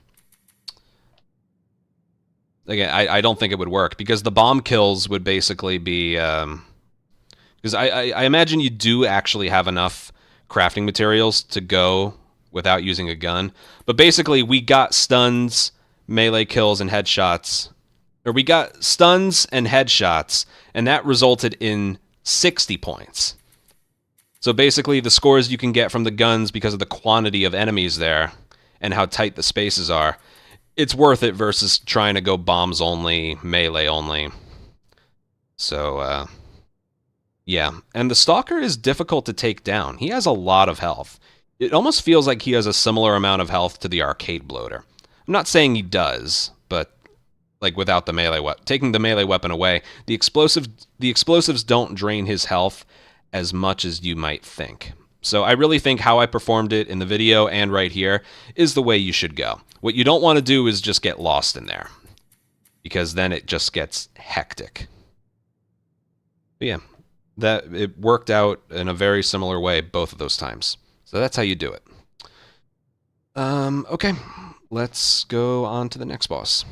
again, I don't think it would work, because the bomb kills would basically be... Because I imagine you do actually have enough crafting materials to go without using a gun. But basically, we got stuns, melee kills, and headshots. Or we got stuns and headshots, and that resulted in 60 points. So basically, the scores you can get from the guns because of the quantity of enemies there and how tight the spaces are, it's worth it versus trying to go bombs only, melee only. So, yeah, and the Stalker is difficult to take down. He has a lot of health. It almost feels like he has a similar amount of health to the arcade Bloater. I'm not saying he does, but like without the melee weapon, taking the melee weapon away, the explosives don't drain his health as much as you might think. So I really think how I performed it in the video and right here is the way you should go. What you don't want to do is just get lost in there, because then it just gets hectic. But yeah, that it worked out in a very similar way both of those times. So that's how you do it. Okay, let's go on to the next boss.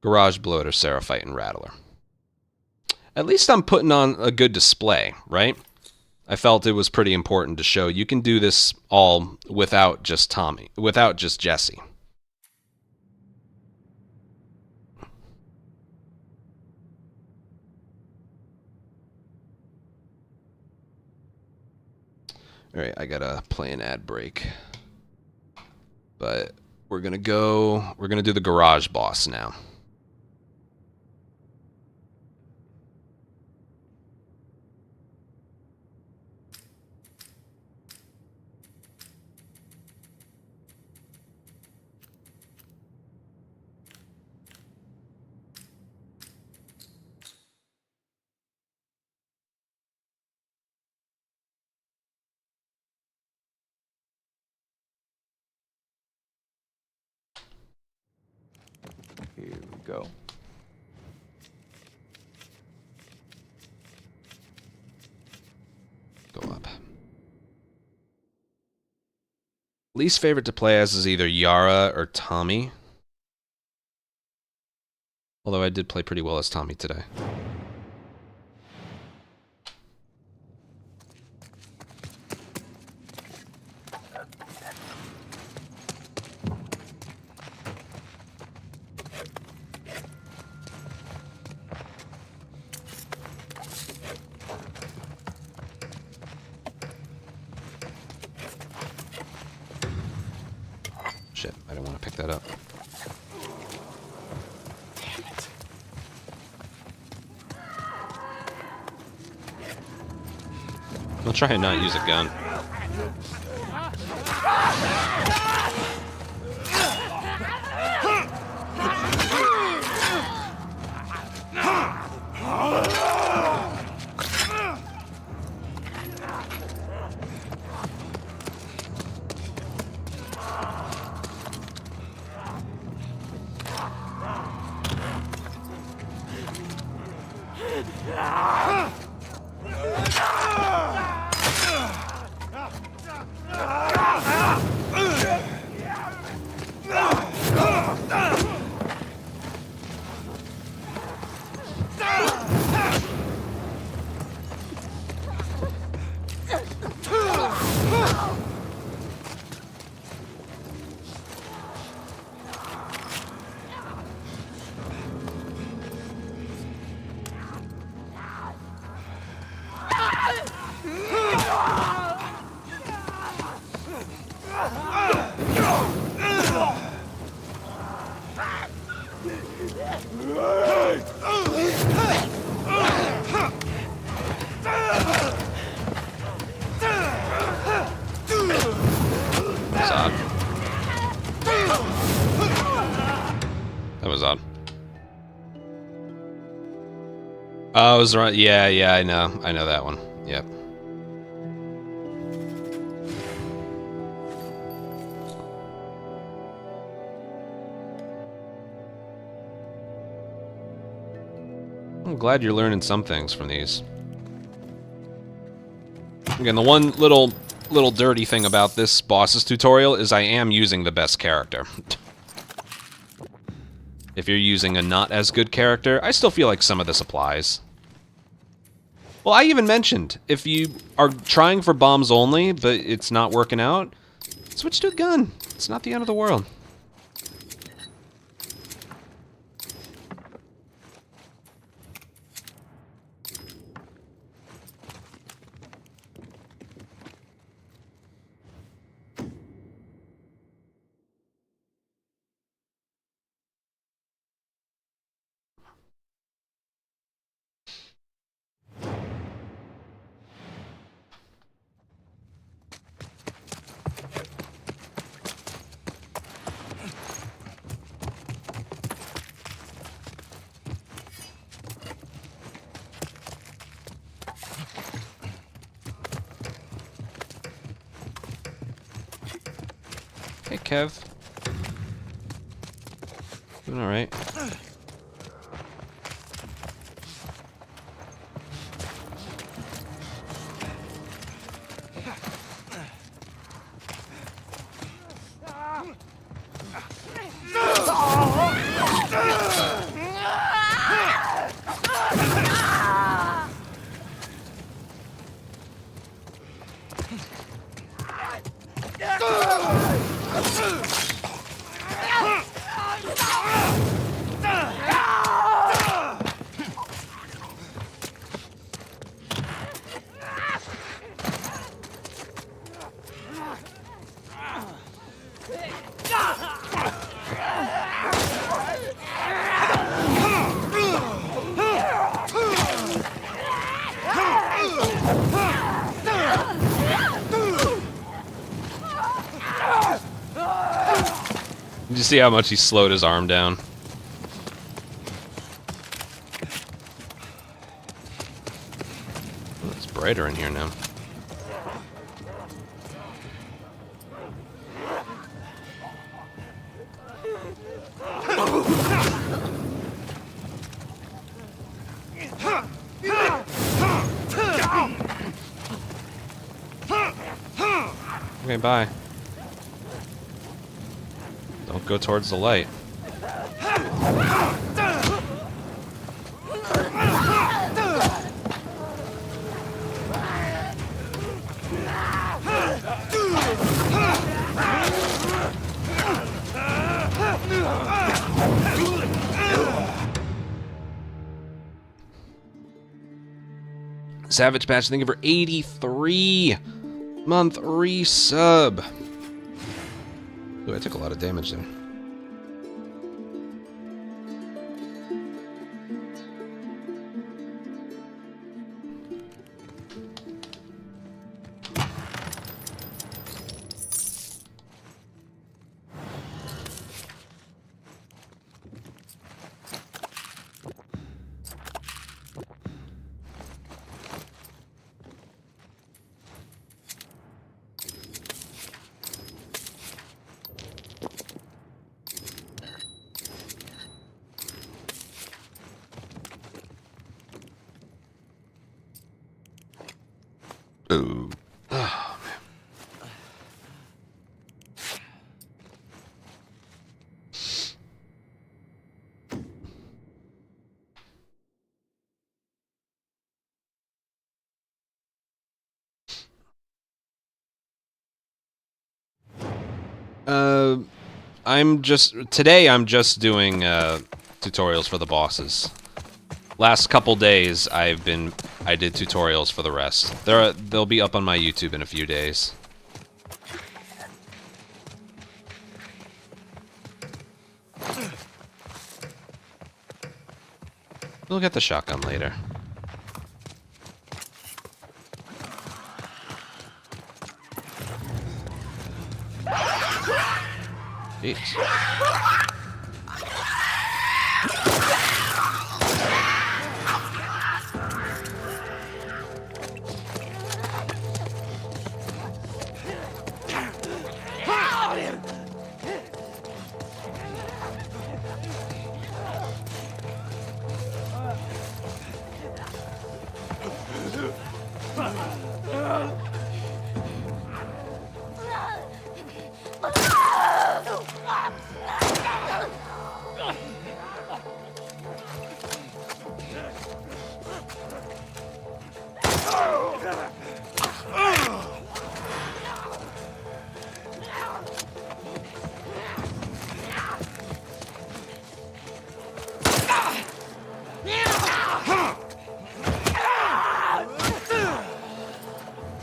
Garage, Bloater, Seraphite, and Rattler. At least I'm putting on a good display, right? I felt it was pretty important to show you can do this all without just Jesse. Alright, I gotta play an ad break. But we're gonna do the garage boss now. Here we go. Go up. Least favorite to play as is either Yara or Tommy. Although I did play pretty well as Tommy today. Shit, I didn't want to pick that up. Damn it. I'll try and not use a gun. That was odd. Oh, I was right. Yeah, I know that one. Yep. I'm glad you're learning some things from these. Again, the one little dirty thing about this boss's tutorial is I am using the best character. If you're using a not as good character, I still feel like some of this applies. Well, I even mentioned, if you are trying for bombs only, but it's not working out, switch to a gun. It's not the end of the world. Kev? Doing alright. Did you see how much he slowed his arm down? Oh, it's brighter in here now. Okay, bye. Don't go towards the light. Savage Patch, thank you for 83-month resub. Ooh, I took a lot of damage there. Ooh. Oh, man. Today I'm just doing tutorials for the bosses. Last couple days I did tutorials for the rest. They'll be up on my YouTube in a few days. We'll get the shotgun later. Jeez.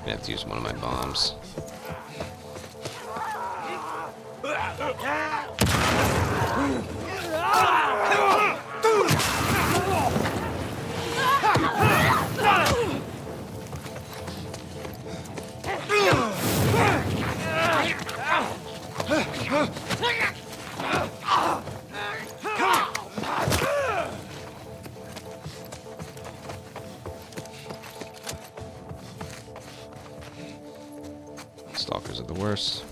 I have to use one of my bombs. Stalkers are the worst.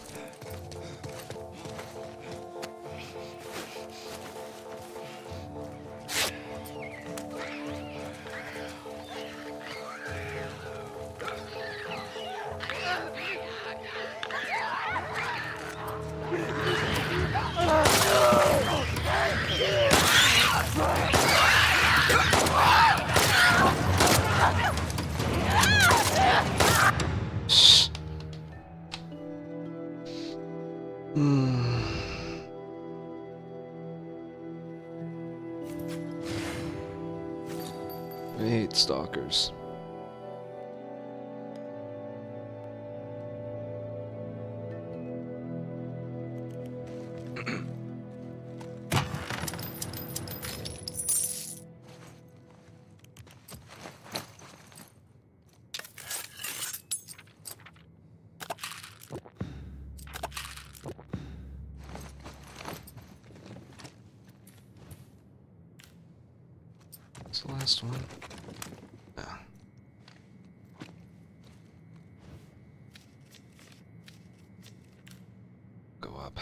hate stalkers. What's the last one? No. Go up.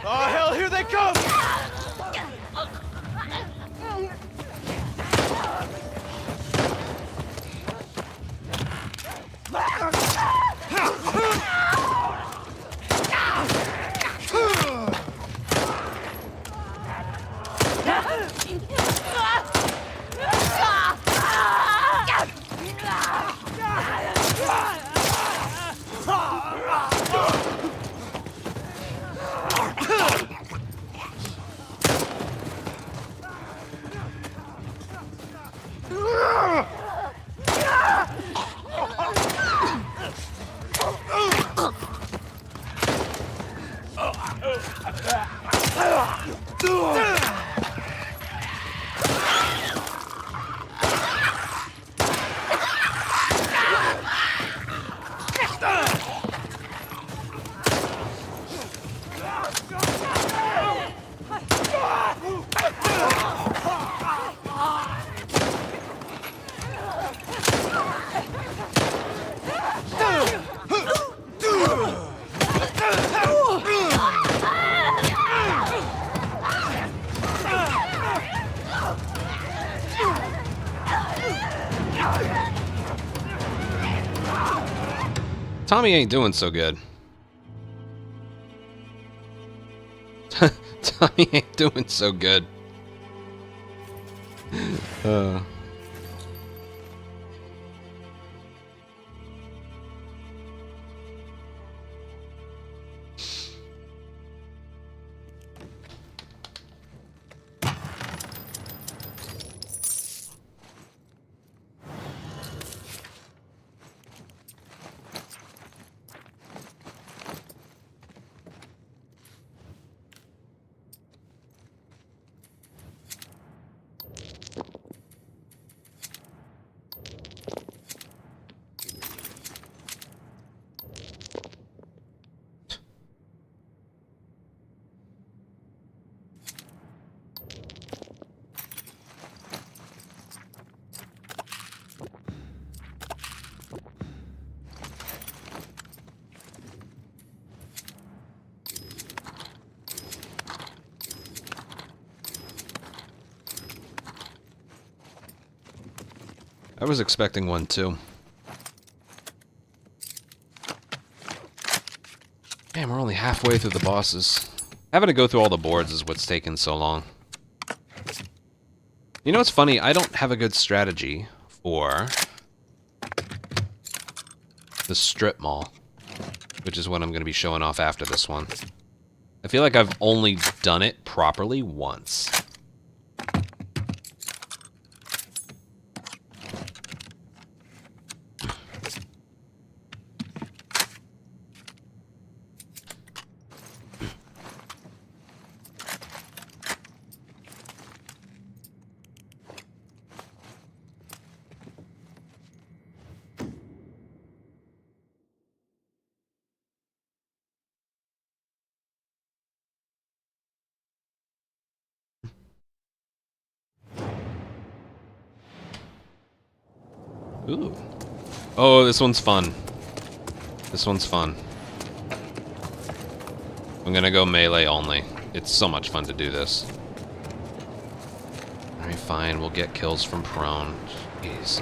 Oh, hell, here they come! Tommy ain't doing so good. Tommy ain't doing so good. I was expecting one too. Damn, we're only halfway through the bosses. Having to go through all the boards is what's taken so long. You know what's funny? I don't have a good strategy for the strip mall, which is what I'm going to be showing off after this one. I feel like I've only done it properly once. Ooh. Oh, this one's fun. This one's fun. I'm gonna go melee only. It's so much fun to do this. Alright, fine. We'll get kills from prone. Jeez.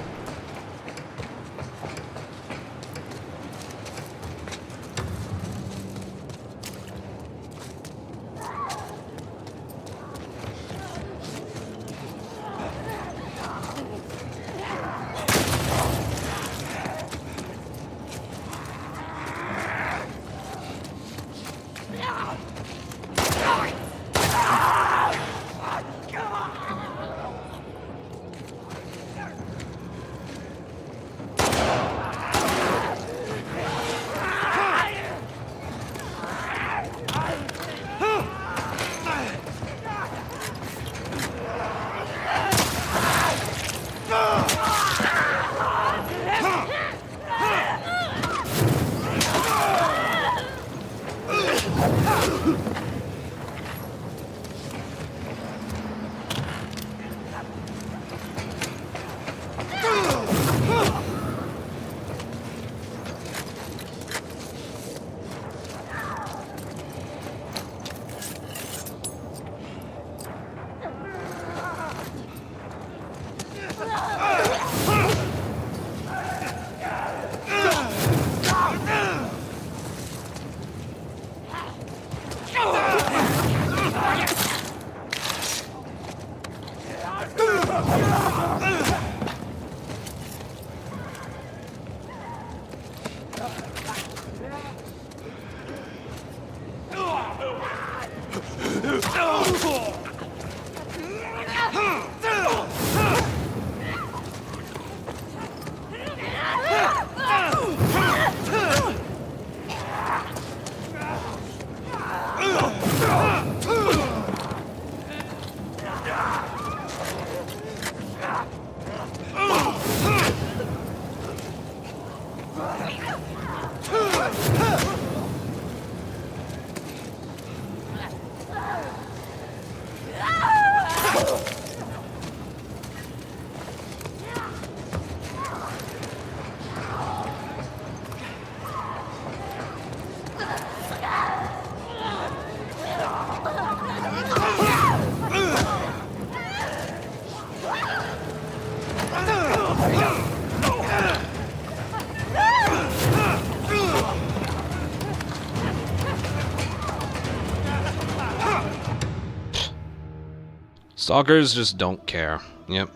Stalkers just don't care. Yep.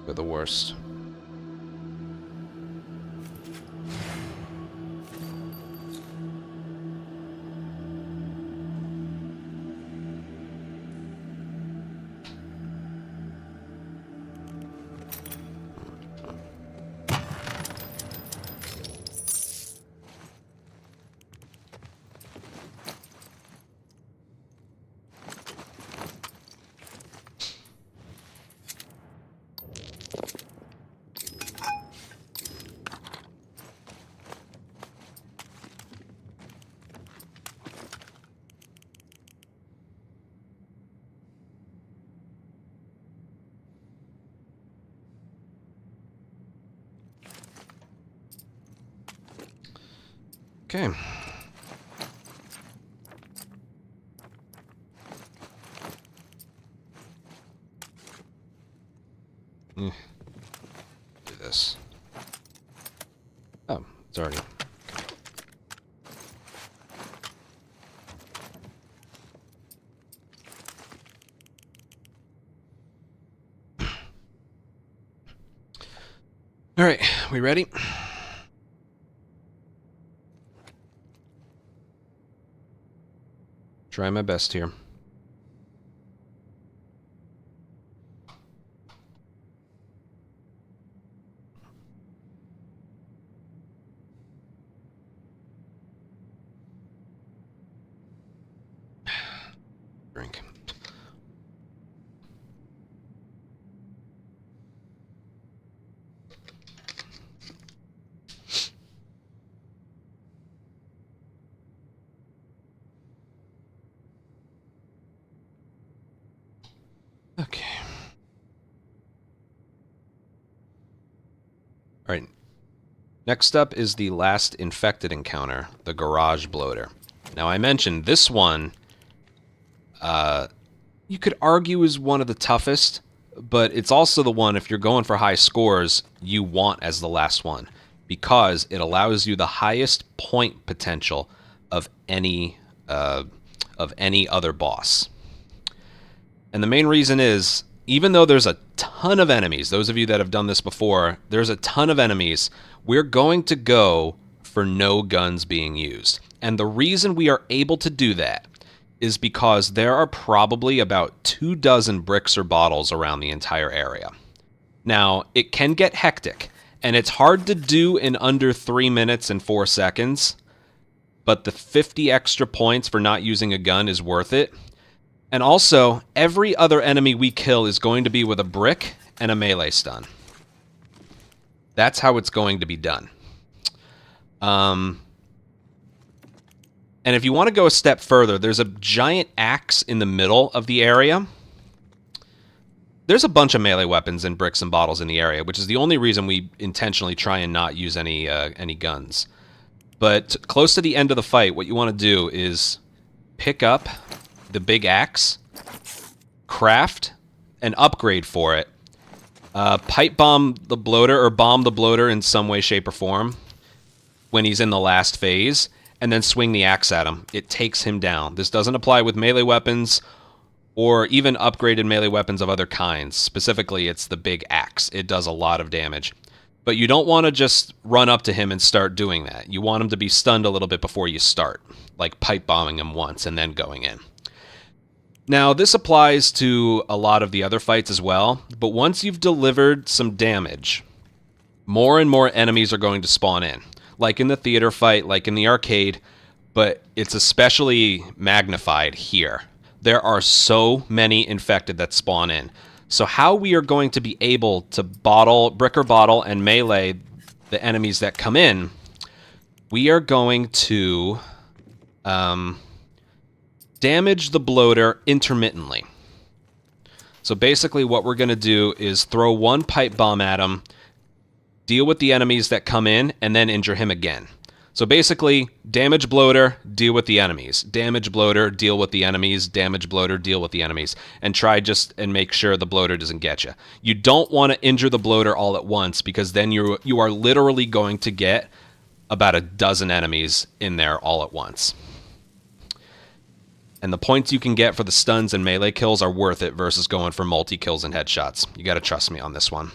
They're the worst. Okay. this? Oh, it's already... Alright, we ready? Try my best here. Drink. Okay. All right. Next up is the last infected encounter, the garage bloater. Now, I mentioned this one, you could argue is one of the toughest, but it's also the one, if you're going for high scores, you want as the last one, because it allows you the highest point potential of any other boss. And the main reason is, even though there's a ton of enemies, those of you that have done this before, there's a ton of enemies, we're going to go for no guns being used. And the reason we are able to do that is because there are probably about 24 bricks or bottles around the entire area. Now, it can get hectic, and it's hard to do in under 3 minutes and 4 seconds, but the 50 extra points for not using a gun is worth it. And also, every other enemy we kill is going to be with a brick and a melee stun. That's how it's going to be done. And if you want to go a step further, there's a giant axe in the middle of the area. There's a bunch of melee weapons and bricks and bottles in the area, which is the only reason we intentionally try and not use any guns. But close to the end of the fight, what you want to do is pick up the big axe, craft an upgrade for it, pipe bomb the bloater or bomb the bloater in some way, shape, or form when he's in the last phase, and then swing the axe at him. It takes him down. This doesn't apply with melee weapons or even upgraded melee weapons of other kinds. Specifically, it's the big axe. It does a lot of damage. But you don't want to just run up to him and start doing that. You want him to be stunned a little bit before you start, like pipe bombing him once and then going in. Now, this applies to a lot of the other fights as well, but once you've delivered some damage, more and more enemies are going to spawn in, like in the theater fight, like in the arcade, but it's especially magnified here. There are so many infected that spawn in. So how we are going to be able to brick or bottle and melee the enemies that come in, we are going to damage the bloater intermittently. So basically what we're going to do is throw one pipe bomb at him, deal with the enemies that come in, and then injure him again. So basically, damage bloater, deal with the enemies. Damage bloater, deal with the enemies. Damage bloater, deal with the enemies. And try just and make sure the bloater doesn't get you. You don't want to injure the bloater all at once, because then you are literally going to get about a dozen enemies in there all at once. And the points you can get for the stuns and melee kills are worth it versus going for multi-kills and headshots. You gotta trust me on this one.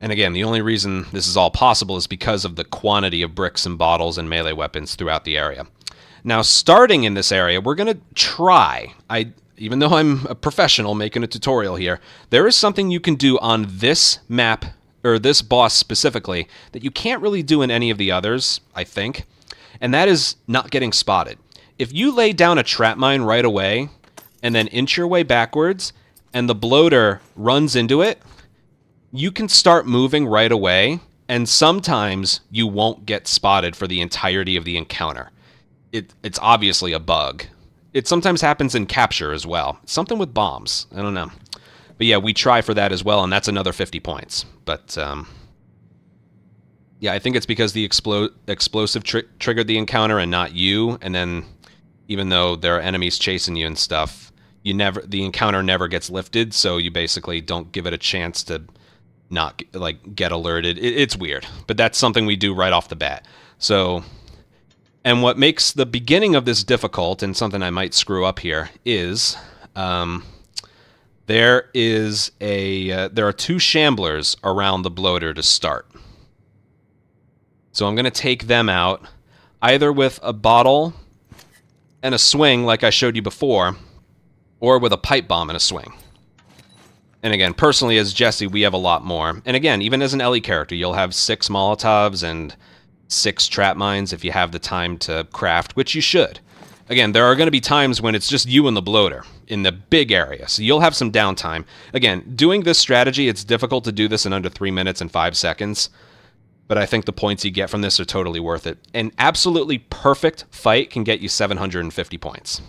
And again, the only reason this is all possible is because of the quantity of bricks and bottles and melee weapons throughout the area. Now, starting in this area, we're gonna try, even though I'm a professional making a tutorial here, there is something you can do on this map, or this boss specifically, that you can't really do in any of the others, I think, and that is not getting spotted. If you lay down a trap mine right away, and then inch your way backwards, and the bloater runs into it, you can start moving right away, and sometimes you won't get spotted for the entirety of the encounter. It's obviously a bug. It sometimes happens in capture as well. Something with bombs. I don't know. But yeah, we try for that as well, and that's another 50 points. But yeah, I think it's because the explosive triggered the encounter and not you, and then even though there are enemies chasing you and stuff, the encounter never gets lifted, so you basically don't give it a chance to not like get alerted. It's weird, but that's something we do right off the bat. So, and what makes the beginning of this difficult, and something I might screw up here, is there are 2 shamblers around the bloater to start. So I'm going to take them out either with a bottle and a swing like I showed you before, or with a pipe bomb and a swing. And again, personally, as Jesse, we have a lot more. And again, even as an Ellie character, you'll have 6 Molotovs and 6 trap mines if you have the time to craft, which you should. Again, there are going to be times when it's just you and the bloater in the big area, so you'll have some downtime. Again, doing this strategy, it's difficult to do this in under 3 minutes and 5 seconds, but I think the points you get from this are totally worth it. An absolutely perfect fight can get you 750 points.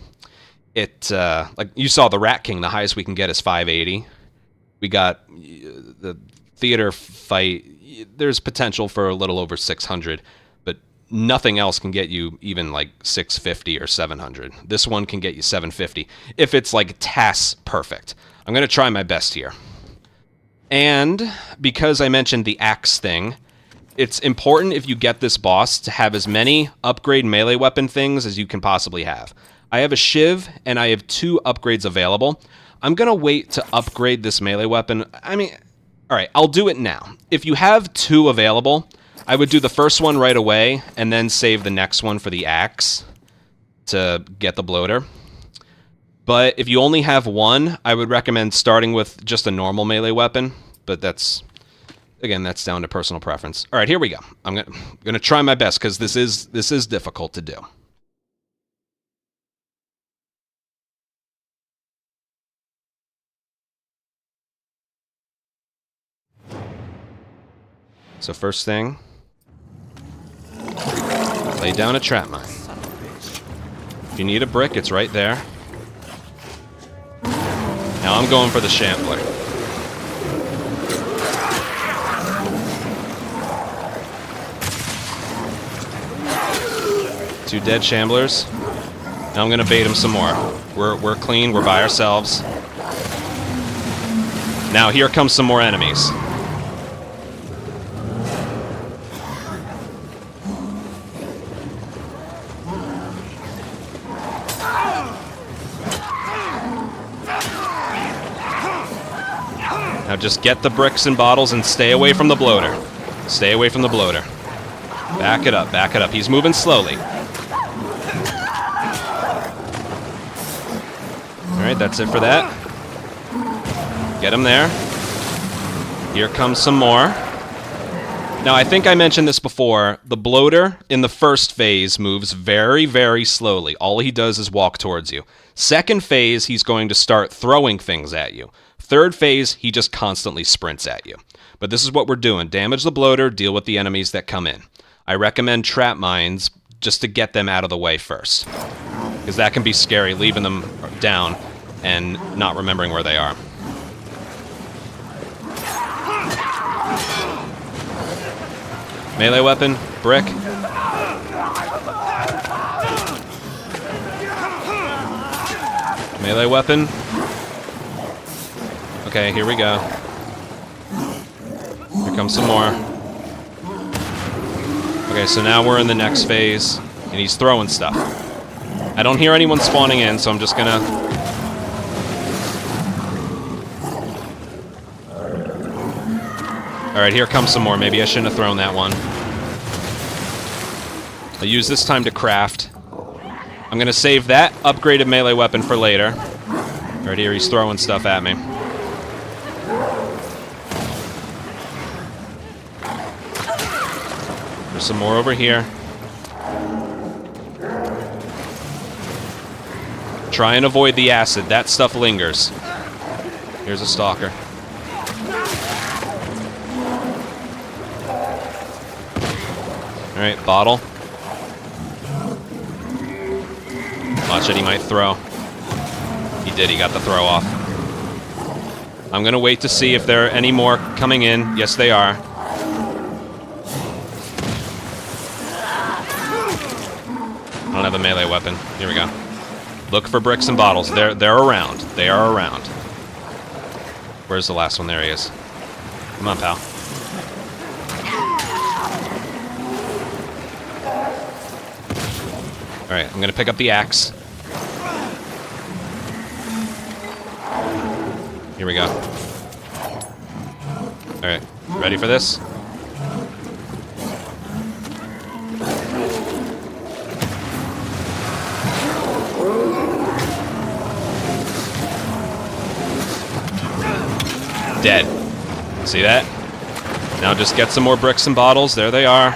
Like you saw the Rat King, the highest we can get is 580. We got the theater fight, there's potential for a little over 600, but nothing else can get you even like 650 or 700. This one can get you 750 if it's like TAS perfect. I'm going to try my best here. And because I mentioned the axe thing, it's important if you get this boss to have as many upgrade melee weapon things as you can possibly have. I have a shiv and I have 2 upgrades available. I'm going to wait to upgrade this melee weapon. I mean, alright, I'll do it now. If you have 2 available, I would do the first one right away, and then save the next one for the axe to get the bloater. But if you only have 1, I would recommend starting with just a normal melee weapon, but that's, again, that's down to personal preference. Alright, here we go. I'm gonna try my best, because this is difficult to do. So first thing, lay down a trap mine. If you need a brick, it's right there. Now I'm going for the shambler. Two dead shamblers. Now I'm gonna bait him some more. We're clean, we're by ourselves. Now here comes some more enemies. Now just get the bricks and bottles and stay away from the bloater. Stay away from the bloater. Back it up, back it up. He's moving slowly. Alright, that's it for that. Get him there. Here comes some more. Now, I think I mentioned this before. The bloater in the first phase moves very, very slowly. All he does is walk towards you. Second phase, he's going to start throwing things at you. Third phase, he just constantly sprints at you. But this is what we're doing. Damage the bloater, deal with the enemies that come in. I recommend trap mines just to get them out of the way first. Because that can be scary, leaving them down and not remembering where they are. Melee weapon, brick. Melee weapon. Okay, here we go. Here comes some more. Okay, so now we're in the next phase, and he's throwing stuff. I don't hear anyone spawning in, so I'm just gonna... Alright, here comes some more. Maybe I shouldn't have thrown that one. I'll use this time to craft. I'm gonna save that upgraded melee weapon for later. Right here, he's throwing stuff at me. There's some more over here. Try and avoid the acid. That stuff lingers. Here's a stalker. Alright, bottle. Watch it, he might throw. He did, he got the throw off. I'm gonna wait to see if there are any more coming in. Yes, they are. I don't have a melee weapon. Here we go. Look for bricks and bottles. They're around. They are around. Where's the last one? There he is. Come on, pal. Alright, I'm gonna pick up the axe. Here we go. Alright, ready for this? Dead. See that? Now just get some more bricks and bottles. There they are.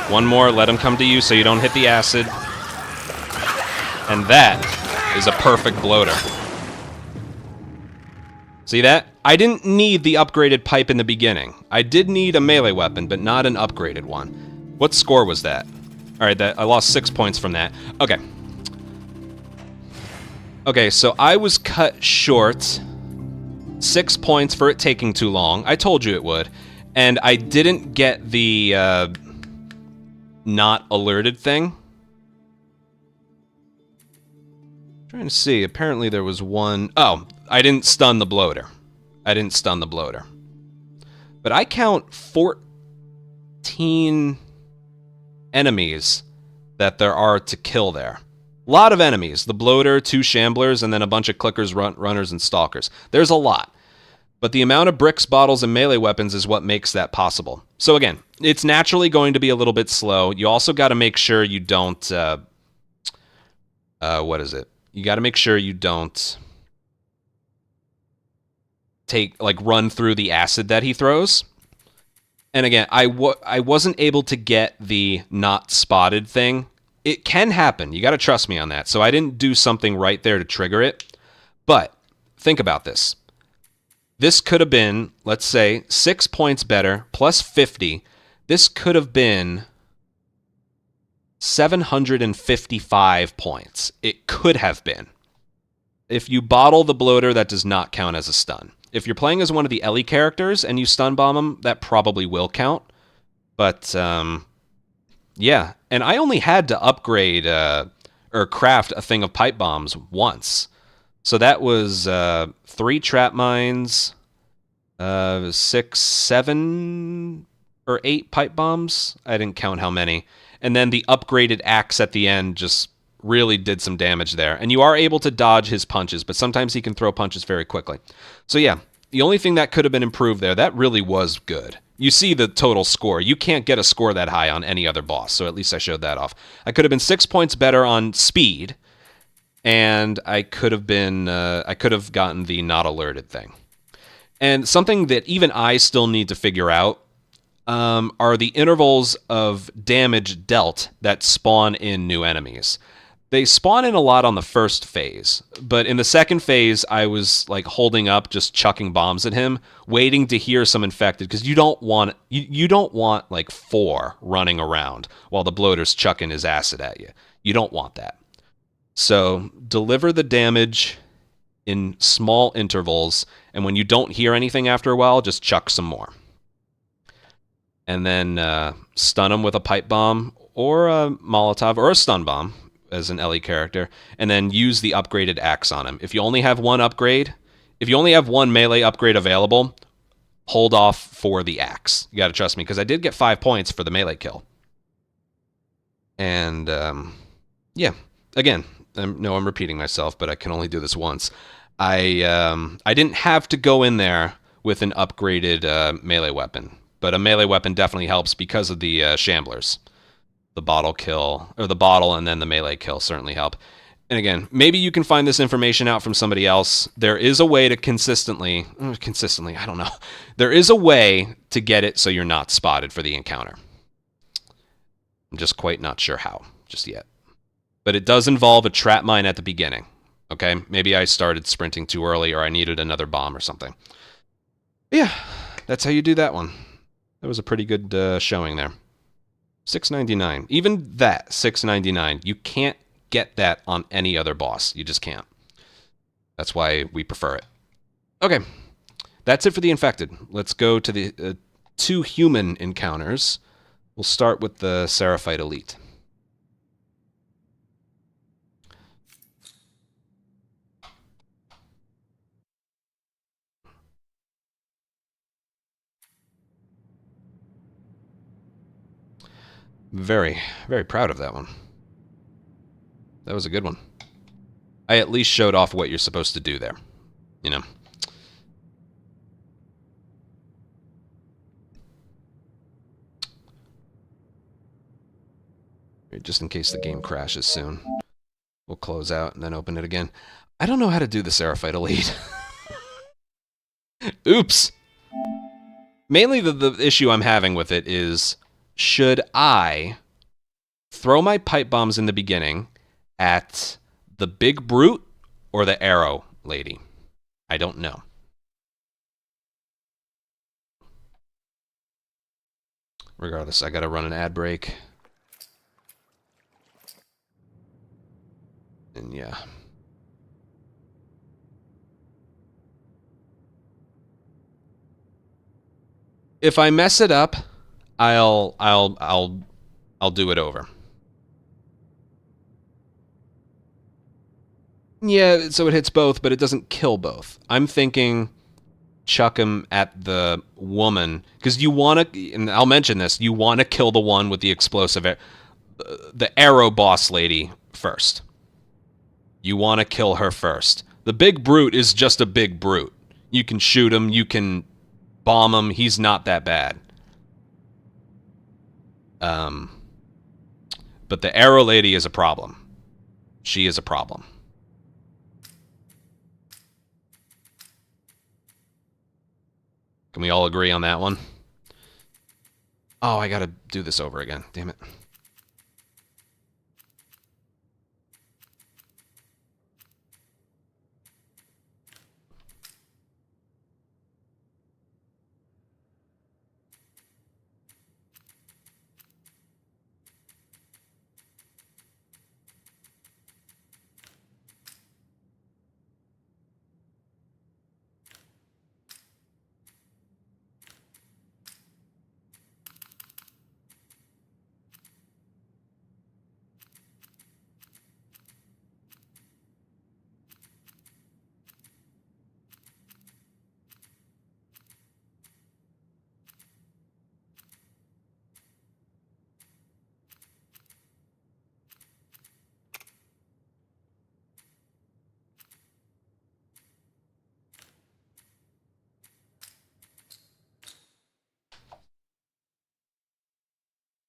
One more, let him come to you so you don't hit the acid. And that is a perfect bloater. See that? I didn't need the upgraded pipe in the beginning. I did need a melee weapon, but not an upgraded one. What score was that? Alright, I lost 6 points from that. Okay. Okay, so I was cut short. 6 points for it taking too long. I told you it would. And I didn't get the not alerted thing. Trying to see. Apparently there was one. Oh, I didn't stun the bloater. I didn't stun the bloater. But I count 14 enemies that there are to kill there. A lot of enemies. The bloater, 2 shamblers, and then a bunch of clickers, runners, and stalkers. There's a lot. But the amount of bricks, bottles, and melee weapons is what makes that possible. So again, it's naturally going to be a little bit slow. You also got to make sure you don't... what is it? You got to make sure you don't run through the acid that he throws. And again, I wasn't able to get the not spotted thing. It can happen. You got to trust me on that. So I didn't do something right there to trigger it. But think about this. This could have been, let's say, 6 points better, plus 50. This could have been 755 points. It could have been. If you bottle the bloater, that does not count as a stun. If you're playing as one of the Ellie characters and you stun bomb them, that probably will count. But, yeah. And I only had to upgrade or craft a thing of pipe bombs once. So that was 3 trap mines, 6, 7, or 8 pipe bombs. I didn't count how many. And then the upgraded axe at the end just really did some damage there. And you are able to dodge his punches, but sometimes he can throw punches very quickly. So yeah, the only thing that could have been improved there, that really was good. You see the total score. You can't get a score that high on any other boss, so at least I showed that off. I could have been 6 points better on speed, and I could have gotten the not alerted thing. And something that even I still need to figure out are the intervals of damage dealt that spawn in new enemies. They spawn in a lot on the first phase, but in the second phase, I was like holding up, just chucking bombs at him, waiting to hear some infected, because you don't want like 4 running around while the bloater's chucking his acid at you. You don't want that. So deliver the damage in small intervals, and when you don't hear anything after a while, just chuck some more. And then stun him with a pipe bomb or a Molotov or a stun bomb as an Ellie character, and then use the upgraded axe on him. If you only have one upgrade, if you only have one melee upgrade available, hold off for the axe. You got to trust me, because I did get 5 points for the melee kill. And yeah, again, I'm repeating myself, but I can only do this once. I didn't have to go in there with an upgraded melee weapon, but a melee weapon definitely helps because of the shamblers. The bottle kill, or the bottle and then the melee kill certainly help. And again, maybe you can find this information out from somebody else. There is a way to consistently, I don't know. There is a way to get it so you're not spotted for the encounter. I'm just quite not sure how, just yet. But it does involve a trap mine at the beginning. Okay, maybe I started sprinting too early, or I needed another bomb or something. But yeah, that's how you do that one. That was a pretty good showing there. $6.99. Even that, $6.99. You can't get that on any other boss. You just can't. That's why we prefer it. Okay, that's it for the infected. Let's go to the 2 human encounters. We'll start with the Seraphite Elite. Very, very proud of that one. That was a good one. I at least showed off what you're supposed to do there. You know? Just in case the game crashes soon. We'll close out and then open it again. I don't know how to do the Seraphite Elite. Oops! Mainly the issue I'm having with it is, should I throw my pipe bombs in the beginning at the big brute or the arrow lady? I don't know. Regardless, I gotta run an ad break. And yeah. If I mess it up, I'll do it over. Yeah, so it hits both, but it doesn't kill both. I'm thinking chuck him at the woman, because you want to, and I'll mention this, you want to kill the one with the explosive, the arrow boss lady first. You want to kill her first. The big brute is just a big brute. You can shoot him, you can bomb him, he's not that bad. But the arrow lady is a problem. She is a problem. Can we all agree on that one? Oh, I gotta do this over again. Damn it.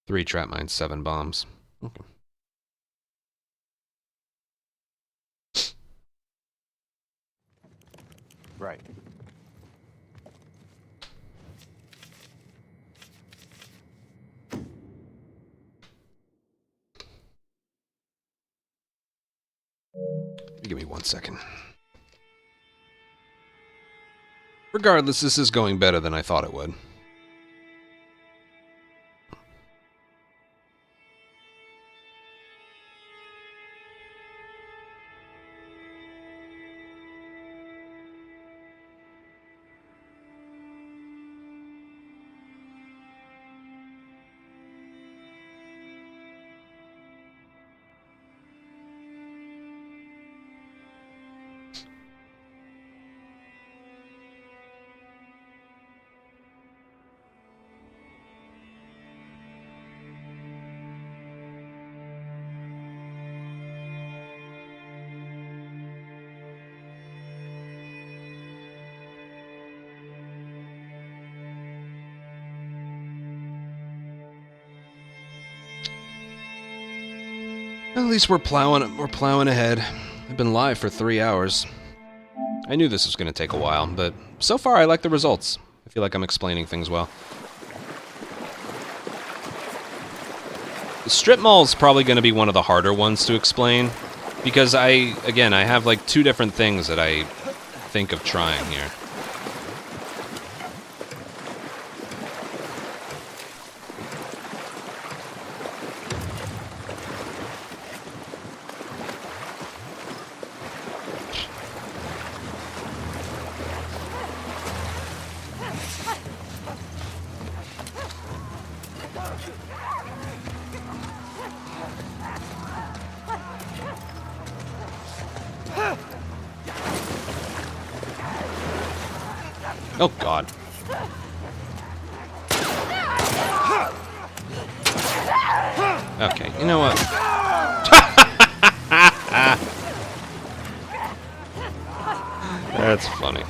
Three trap mines, 7 bombs. Okay. Right. Give me 1 second. Regardless, this is going better than I thought it would. At least we're plowing ahead. I've been live for 3 hours. I knew this was going to take a while, but so far I like the results. I feel like I'm explaining things well. The strip mall is probably going to be one of the harder ones to explain, because I have like 2 different things that I think of trying here. Oh, God. Okay, you know what? That's funny.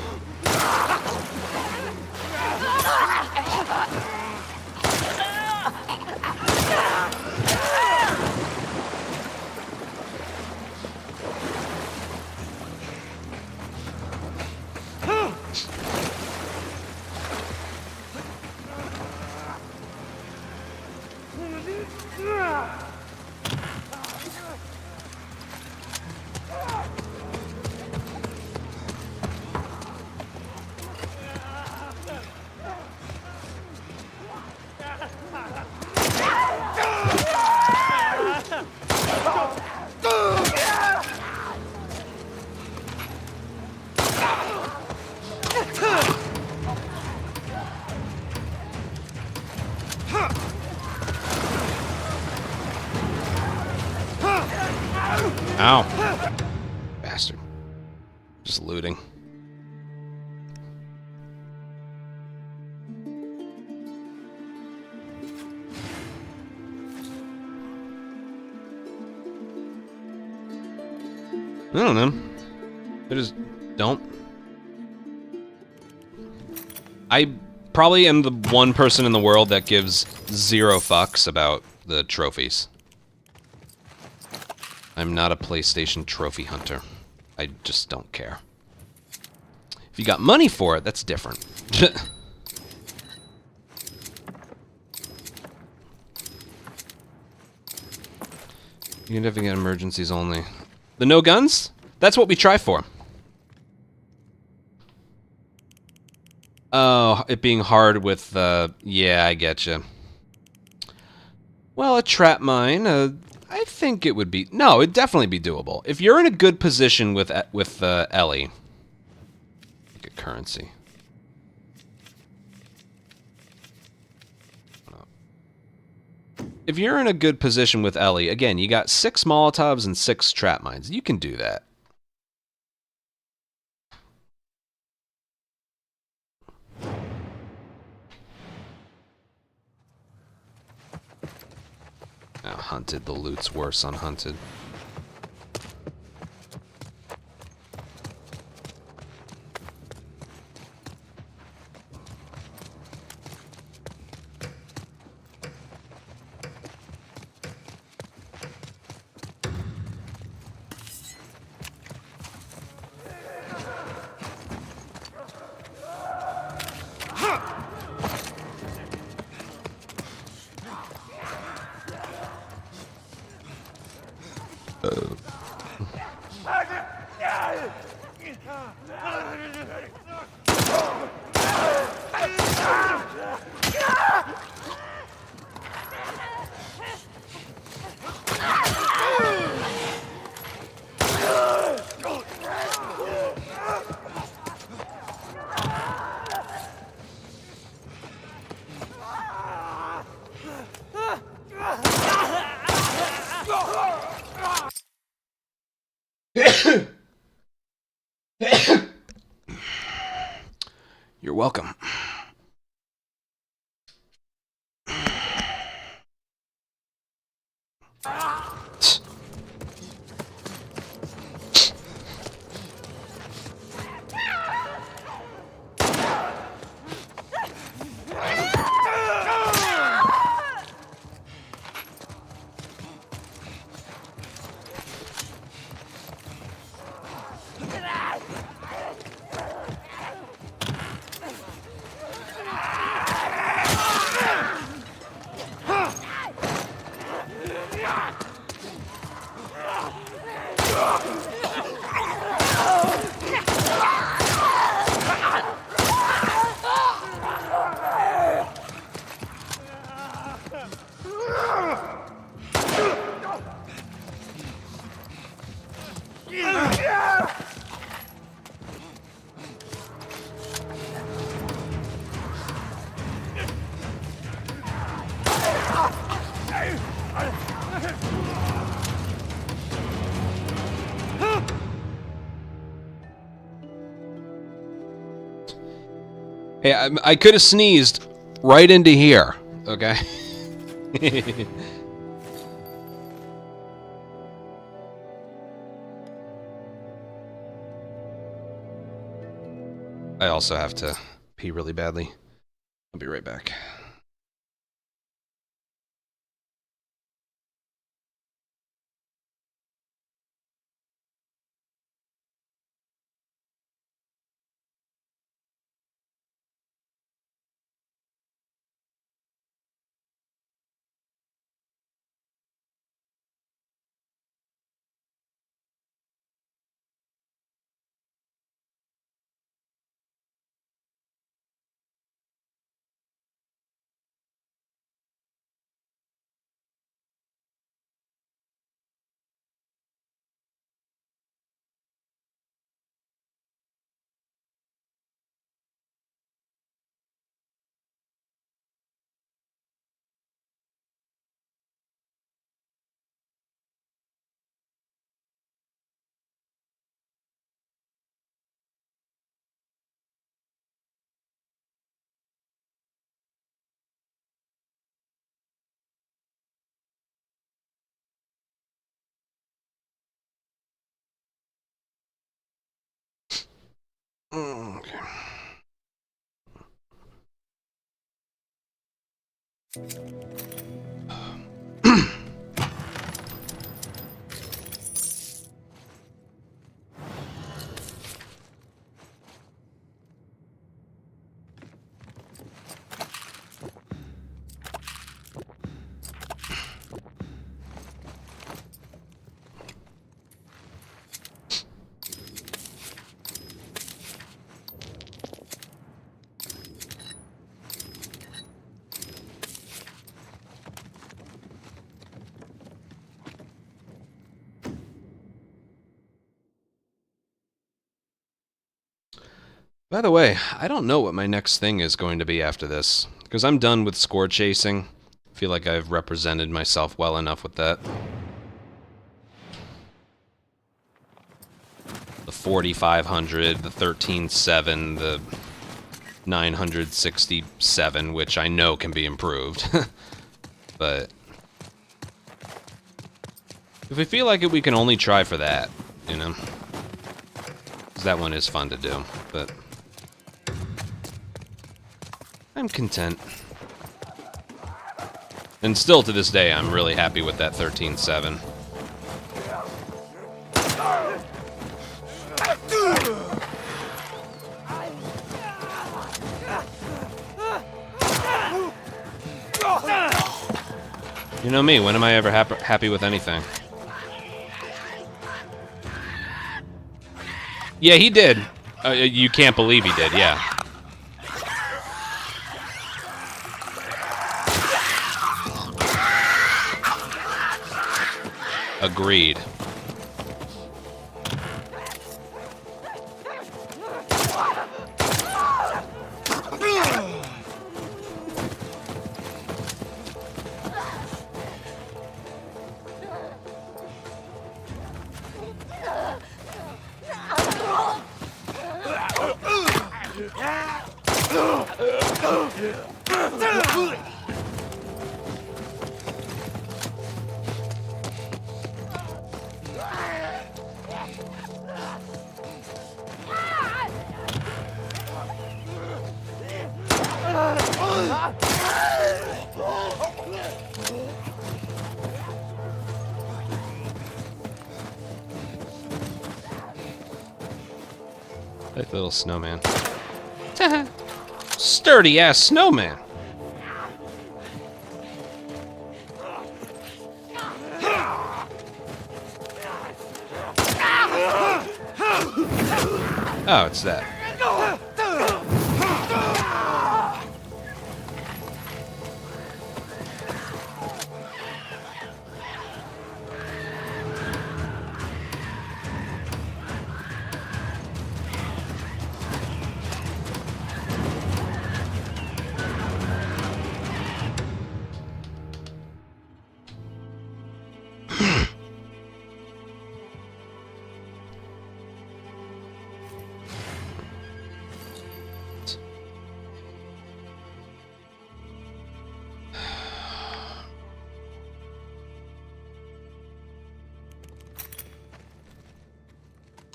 Ow. Bastard. Just looting. I don't know. I just don't. I probably am the one person in the world that gives 0 fucks about the trophies. I'm not a PlayStation trophy hunter. I just don't care. If you got money for it, that's different. You can definitely get emergencies only. The no guns? That's what we try for. Oh, it being hard with, yeah, I getcha. Well, a trap mine, I think it would be... No, it'd definitely be doable. If you're in a good position with Ellie... Look at currency. If you're in a good position with Ellie, again, you got 6 Molotovs and 6 trap mines. You can do that. Now, hunted. The loot's worse on hunted. You're welcome. Hey, I could have sneezed right into here, okay? I also have to pee really badly. I'll be right back. Okay. By the way, I don't know what my next thing is going to be after this, because I'm done with score chasing. I feel like I've represented myself well enough with that. The 4,500, the 13.7, the 967, which I know can be improved. But if we feel like it, we can only try for that, you know? 'Cause that one is fun to do, but I'm content. And still to this day, I'm really happy with that 13.7. You know me, when am I ever happy with anything? Yeah, he did. You can't believe he did, yeah. Agreed. Like little snowman. Sturdy ass snowman. Oh, it's that.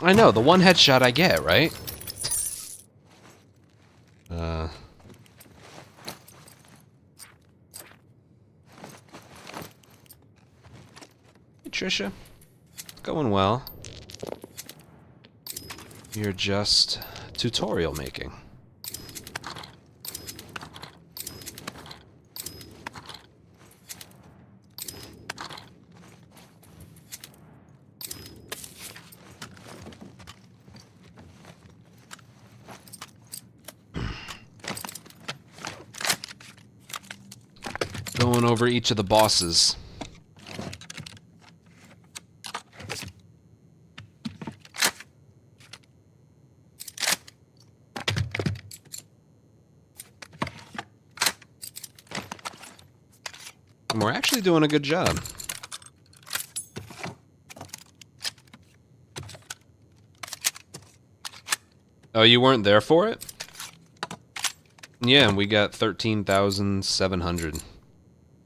I know, the one headshot I get, right? Patricia? It's going well. You're just tutorial making. Going over each of the bosses. And we're actually doing a good job. Oh, you weren't there for it? Yeah, we got 13,700.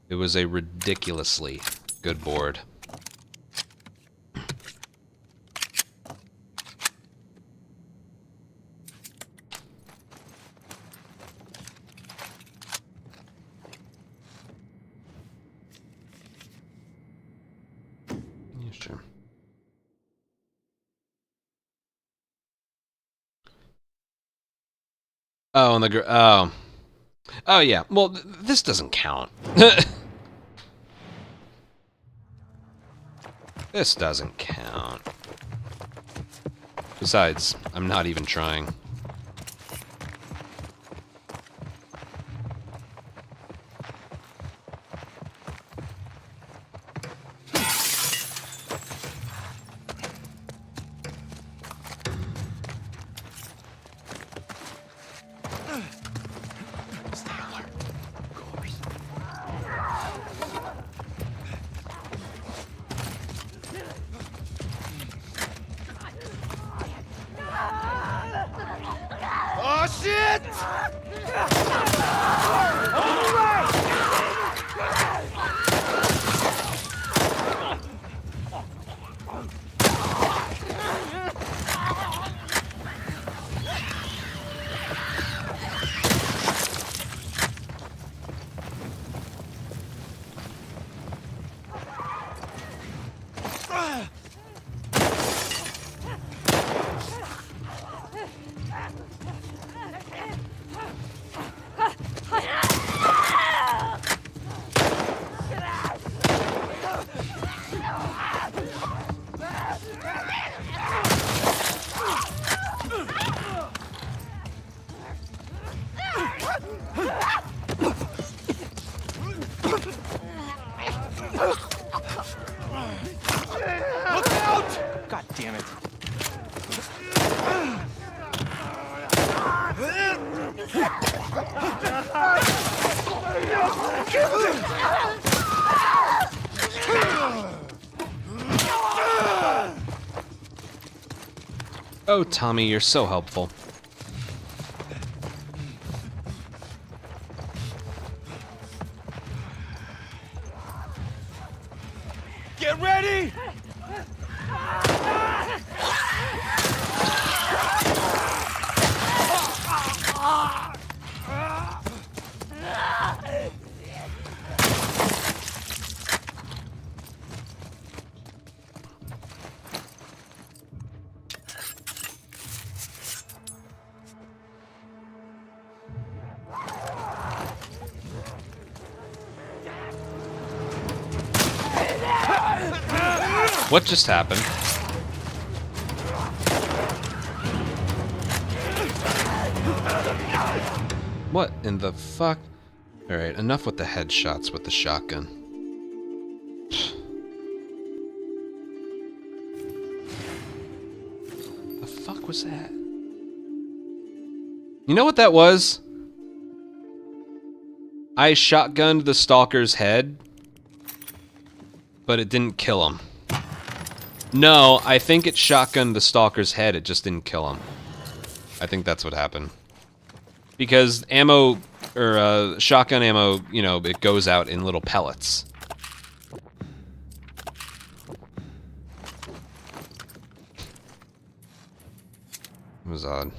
It was a ridiculously good board. Yeah, sure. Oh, and the oh. Oh yeah. Well, this doesn't count. This doesn't count. Besides, I'm not even trying. Oh shit! God damn it. Oh, Tommy, you're so helpful. Get ready! What just happened? What in the fuck? Alright, enough with the headshots with the shotgun. The fuck was that? You know what that was? I shotgunned the stalker's head, but it didn't kill him. No, I think it shotgunned the stalker's head, it just didn't kill him. I think that's what happened. Because ammo, or shotgun ammo, you know, it goes out in little pellets. It was odd.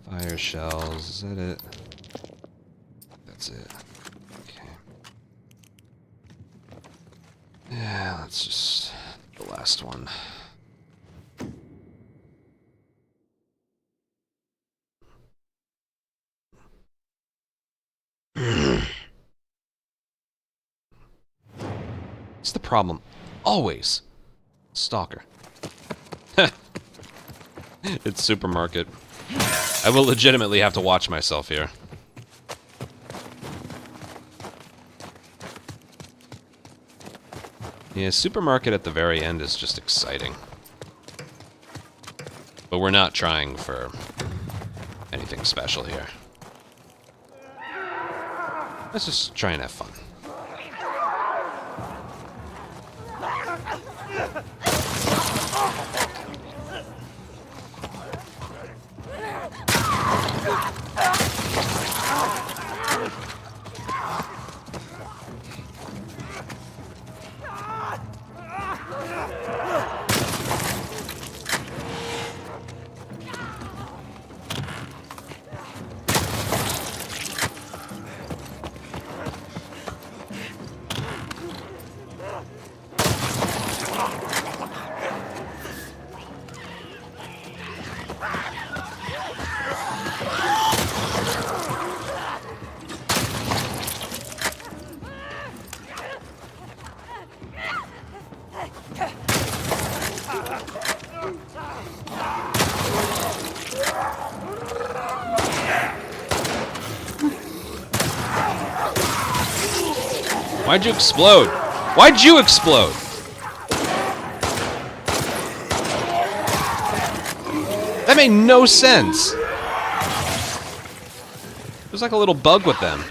Fire shells, is that it? That's it. Okay. Yeah. That's just the last one. It's the problem. Always. Stalker. It's supermarket. I will legitimately have to watch myself here. Yeah, supermarket at the very end is just exciting. But we're not trying for anything special here. Let's just try and have fun. Why'd you explode? Why'd you explode? That made no sense. There's like a little bug with them.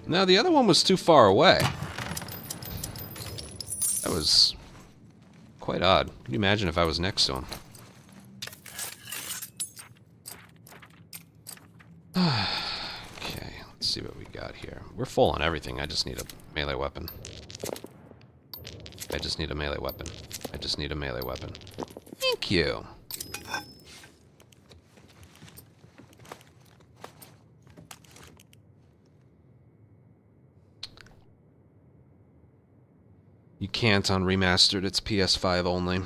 No, the other one was too far away. That was quite odd. Can you imagine if I was next to him? Okay, let's see what we got here. We're full on everything. I just need a melee weapon. I just need a melee weapon. I just need a melee weapon. Thank you. You can't on Remastered, it's PS5 only.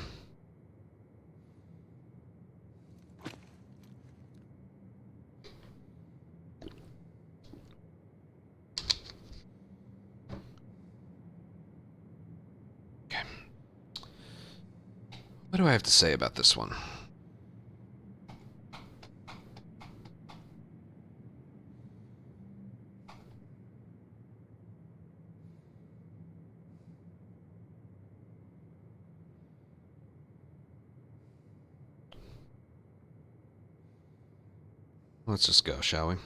Okay. What do I have to say about this one? Let's just go, shall we?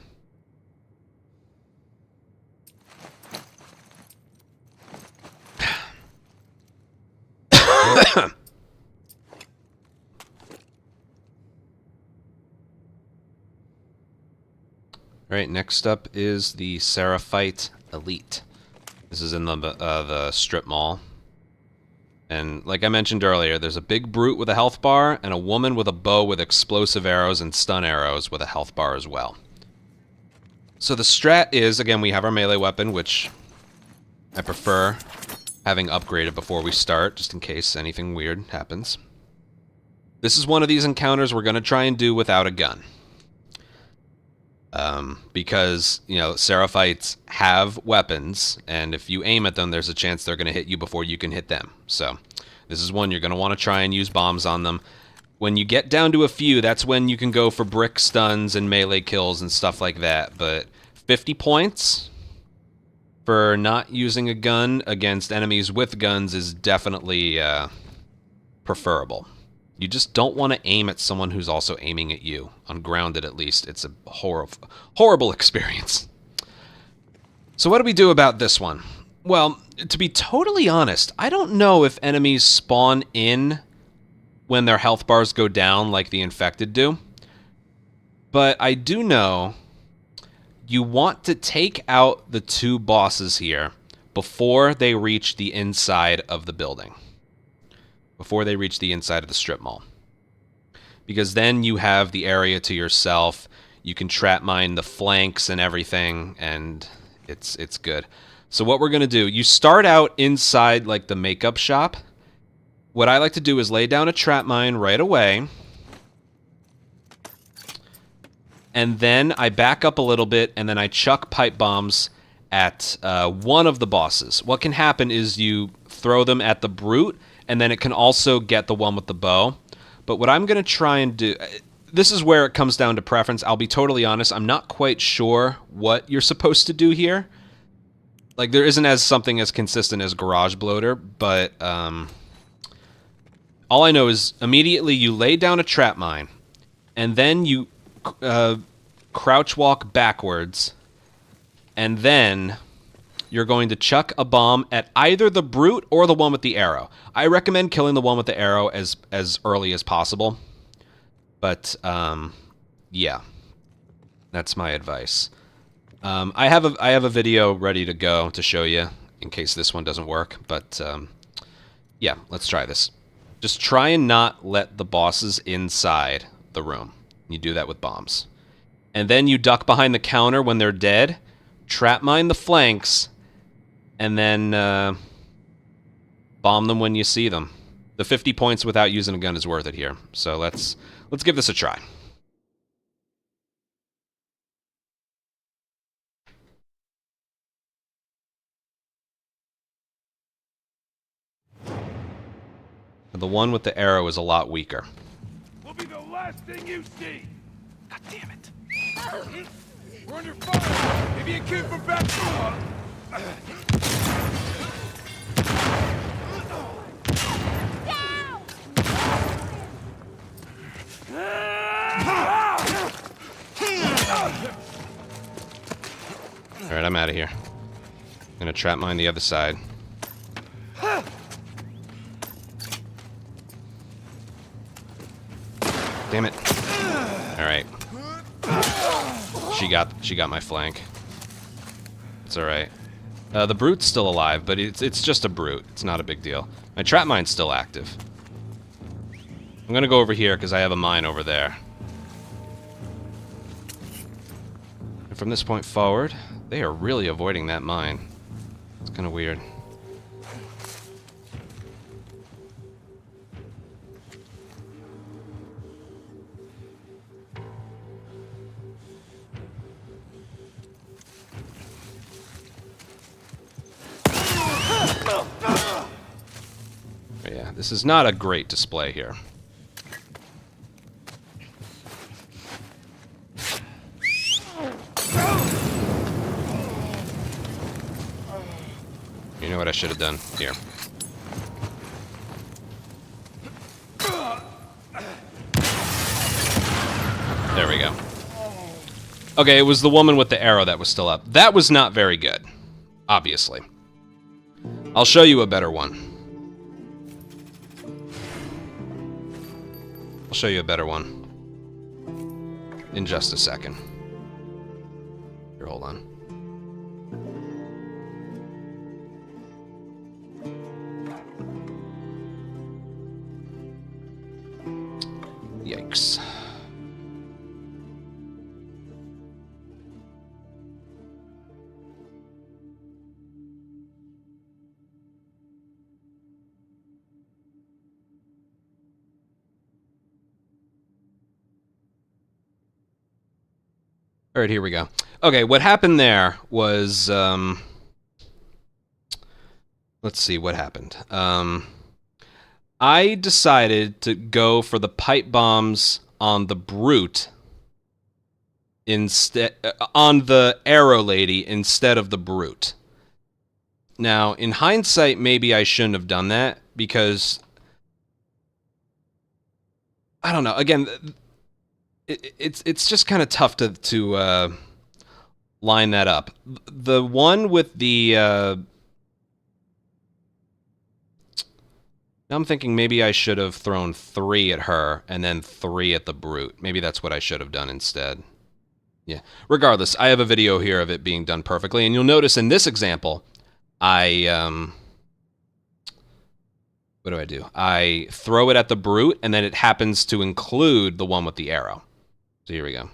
Alright, next up is the Seraphite Elite. This is in the strip mall. And like I mentioned earlier, there's a big brute with a health bar and a woman with a bow with explosive arrows and stun arrows with a health bar as well. So the strat is, again, we have our melee weapon, which I prefer having upgraded before we start, just in case anything weird happens. This is one of these encounters we're going to try and do without a gun. Because, you know, Seraphites have weapons, and if you aim at them, there's a chance they're going to hit you before you can hit them. So, this is one you're going to want to try and use bombs on them. When you get down to a few, that's when you can go for brick stuns and melee kills and stuff like that. But 50 points for not using a gun against enemies with guns is definitely preferable. You just don't want to aim at someone who's also aiming at you. Ungrounded, at least. It's a horrible experience. So what do we do about this one? Well, to be totally honest, I don't know if enemies spawn in when their health bars go down like the infected do. But I do know you want to take out the two bosses here before they reach the inside of the building. Before they reach the inside of the strip mall. Because then you have the area to yourself. You can trap mine the flanks and everything, and it's good. So what we're going to do, you start out inside like the makeup shop. What I like to do is lay down a trap mine right away. And then I back up a little bit, and then I chuck pipe bombs at one of the bosses. What can happen is you throw them at the brute, and then it can also get the one with the bow. But what I'm going to try and do... This is where it comes down to preference. I'll be totally honest. I'm not quite sure what you're supposed to do here. Like, there isn't something as consistent as Garage Bloater, but all I know is immediately you lay down a trap mine, and then you crouch walk backwards, and then you're going to chuck a bomb at either the brute or the one with the arrow. I recommend killing the one with the arrow as early as possible. But, yeah. That's my advice. I have a video ready to go to show you in case this one doesn't work. But, yeah, let's try this. Just try and not let the bosses inside the room. You do that with bombs. And then you duck behind the counter when they're dead, trap mine the flanks, and then bomb them when you see them. The 50 points without using a gun is worth it here. So let's give this a try. The one with the arrow is a lot weaker. We'll be the last thing you see. God damn it. We're under fire. Maybe a kid from back door. Alright, I'm out of here. I'm gonna trap mine the other side. Damn it. Alright. She got my flank. It's alright. The brute's still alive, but it's just a brute. It's not a big deal. My trap mine's still active. I'm gonna go over here because I have a mine over there. And from this point forward, they are really avoiding that mine. It's kind of weird. But yeah, this is not a great display here. You know what I should have done? Here. There we go. Okay, it was the woman with the arrow that was still up. That was not very good, obviously. I'll show you a better one. I'll show you a better one in just a second. Here, hold on. Yikes. All right, here we go. Okay, what happened there was, let's see what happened. I decided to go for the pipe bombs on the brute instead, on the arrow lady instead of the brute. Now, in hindsight, maybe I shouldn't have done that because I don't know. Again, it's just kind of tough to line that up. The one with the now I'm thinking maybe I should have thrown 3 at her and then 3 at the brute. Maybe that's what I should have done instead. Yeah. Regardless, I have a video here of it being done perfectly, and you'll notice in this example, what do I do? I throw it at the brute, and then it happens to include the one with the arrow. So here we go.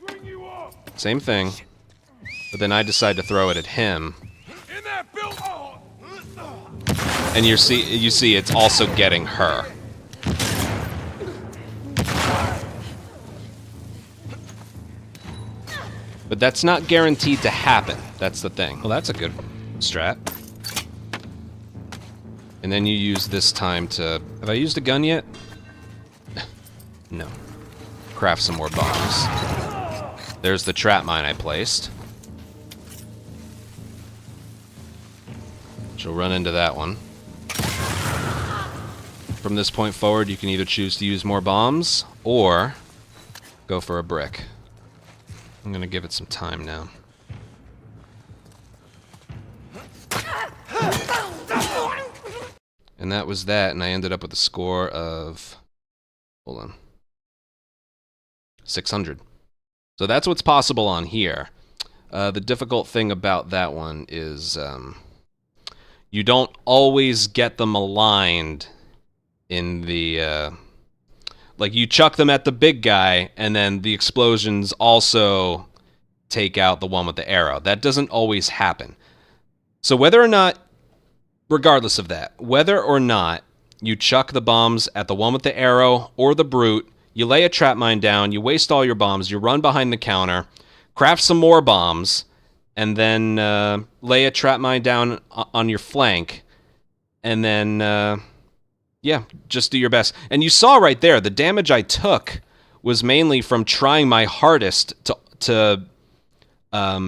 Bring you up. Same thing, but then I decide to throw it at him, In that build. Oh. and you see it's also getting her. But that's not guaranteed to happen. That's the thing. Well, that's a good strat. And then you use this time to... Have I used a gun yet? No. Craft some more bombs. There's the trap mine I placed. She'll run into that one. From this point forward, you can either choose to use more bombs or go for a brick. I'm gonna give it some time now. And that was that, and I ended up with a score of... Hold on. 600. So that's what's possible on here. The difficult thing about that one is you don't always get them aligned in the... like, you chuck them at the big guy, and then the explosions also take out the one with the arrow. That doesn't always happen. So whether or not, regardless of that, whether or not you chuck the bombs at the one with the arrow or the brute, you lay a trap mine down, you waste all your bombs, you run behind the counter, craft some more bombs, and then lay a trap mine down on your flank, and then... yeah, just do your best. And you saw right there, the damage I took was mainly from trying my hardest to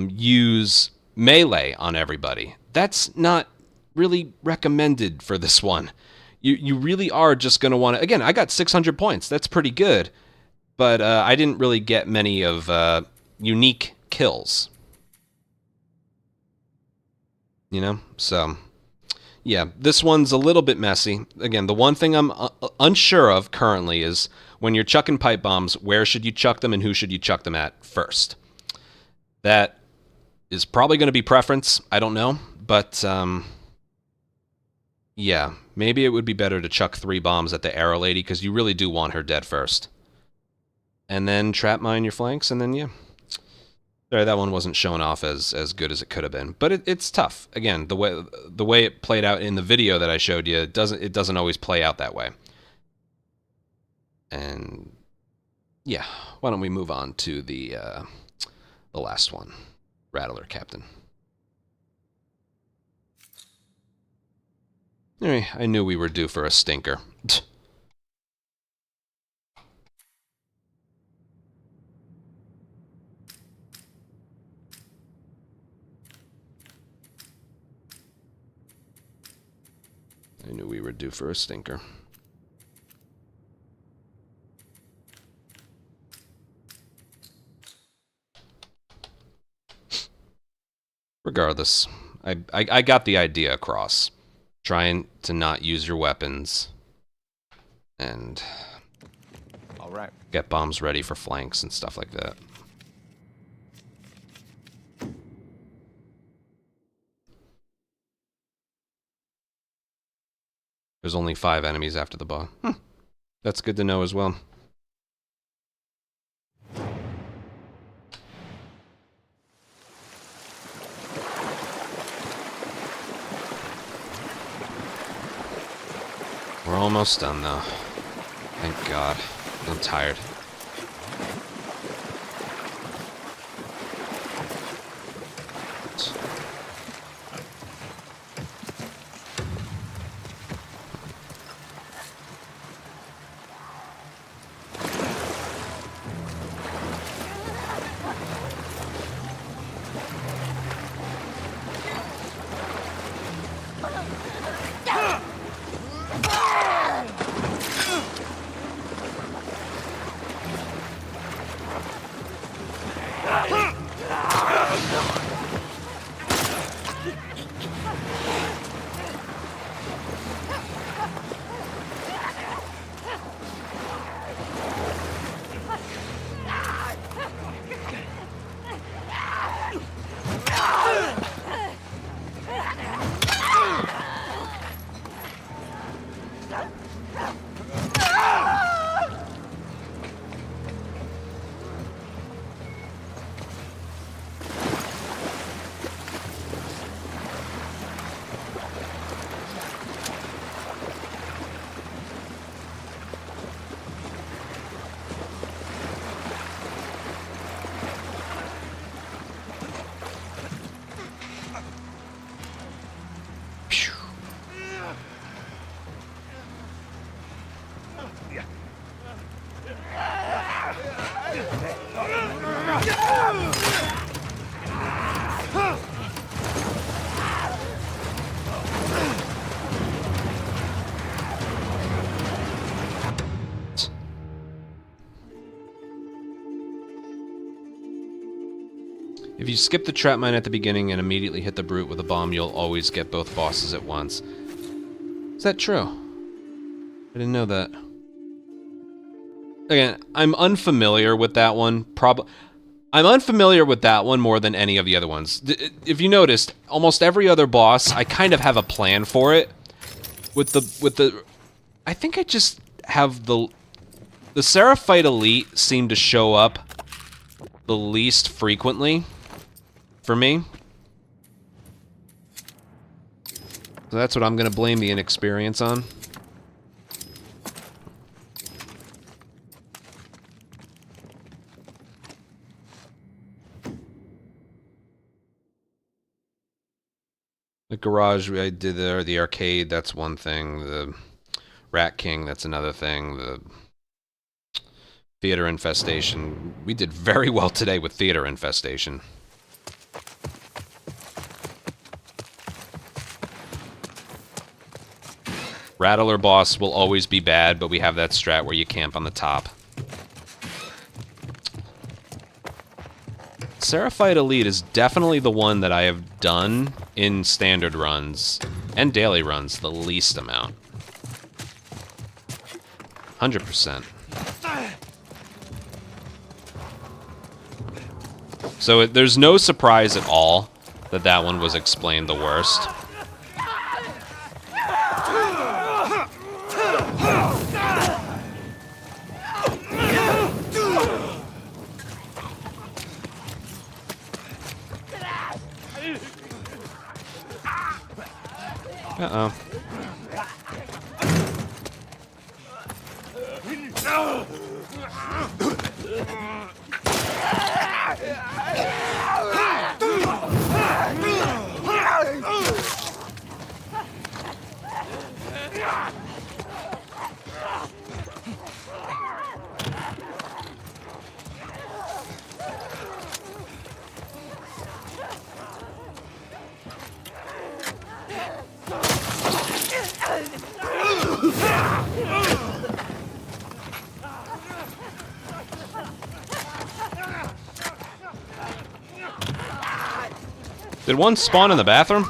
use melee on everybody. That's not really recommended for this one. You really are just going to want to... Again, I got 600 points. That's pretty good. But I didn't really get many of unique kills. You know? So... yeah, this one's a little bit messy. Again, the one thing I'm unsure of currently is when you're chucking pipe bombs, where should you chuck them and who should you chuck them at first? That is probably going to be preference. I don't know. But, yeah, maybe it would be better to chuck 3 bombs at the arrow lady because you really do want her dead first. And then trap mine your flanks, and then, yeah. Sorry, that one wasn't shown off as good as it could have been, but it's tough. Again, the way it played out in the video that I showed you, it doesn't always play out that way. And yeah, why don't we move on to the last one, Rattler Captain. Anyway, I knew we were due for a stinker. I knew we were due for a stinker. Regardless, I got the idea across. Trying to not use your weapons. And right. Get bombs ready for flanks and stuff like that. There's only 5 enemies after the bomb. That's good to know as well. We're almost done, though. Thank God. I'm tired. If you skip the trap mine at the beginning and immediately hit the brute with a bomb, you'll always get both bosses at once. Is that true? I didn't know that. Again, I'm unfamiliar with that one. I'm unfamiliar with that one more than any of the other ones. If you noticed, almost every other boss, I kind of have a plan for it. I think I just have the Seraphite Elite seem to show up the least frequently for me. So that's what I'm gonna blame the inexperience on. The garage I did there, the arcade, that's one thing. The Rat King, that's another thing. The Theater Infestation. We did very well today with Theater Infestation. Rattler boss will always be bad, but we have that strat where you camp on the top. Seraphite Elite is definitely the one that I have done in standard runs and daily runs the least amount. 100%. So there's no surprise at all that that one was explained the worst. Uh-oh. Did one spawn in the bathroom?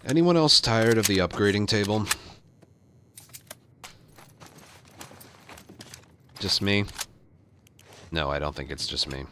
Anyone else tired of the upgrading table? Just me? No, I don't think it's just me.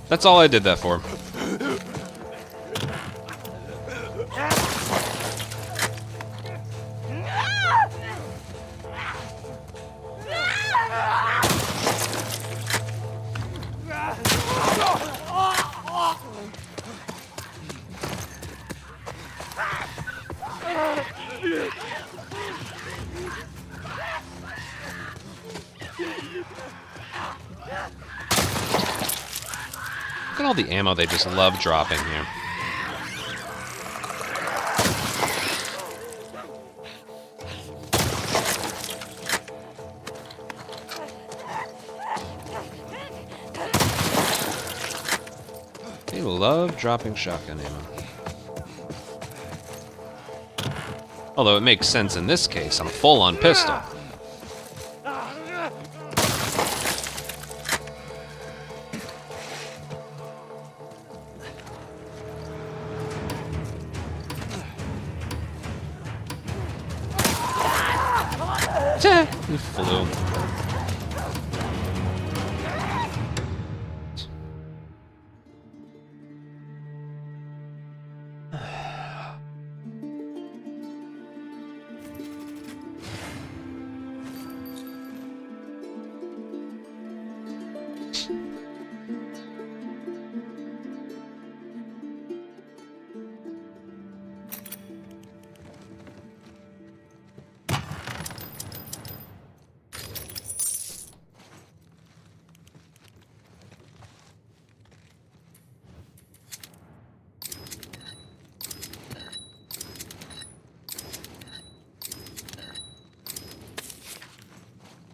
That's all I did that for. Look at all the ammo they just love dropping here. They love dropping shotgun ammo. Although it makes sense in this case, I'm full on pistol. You flew.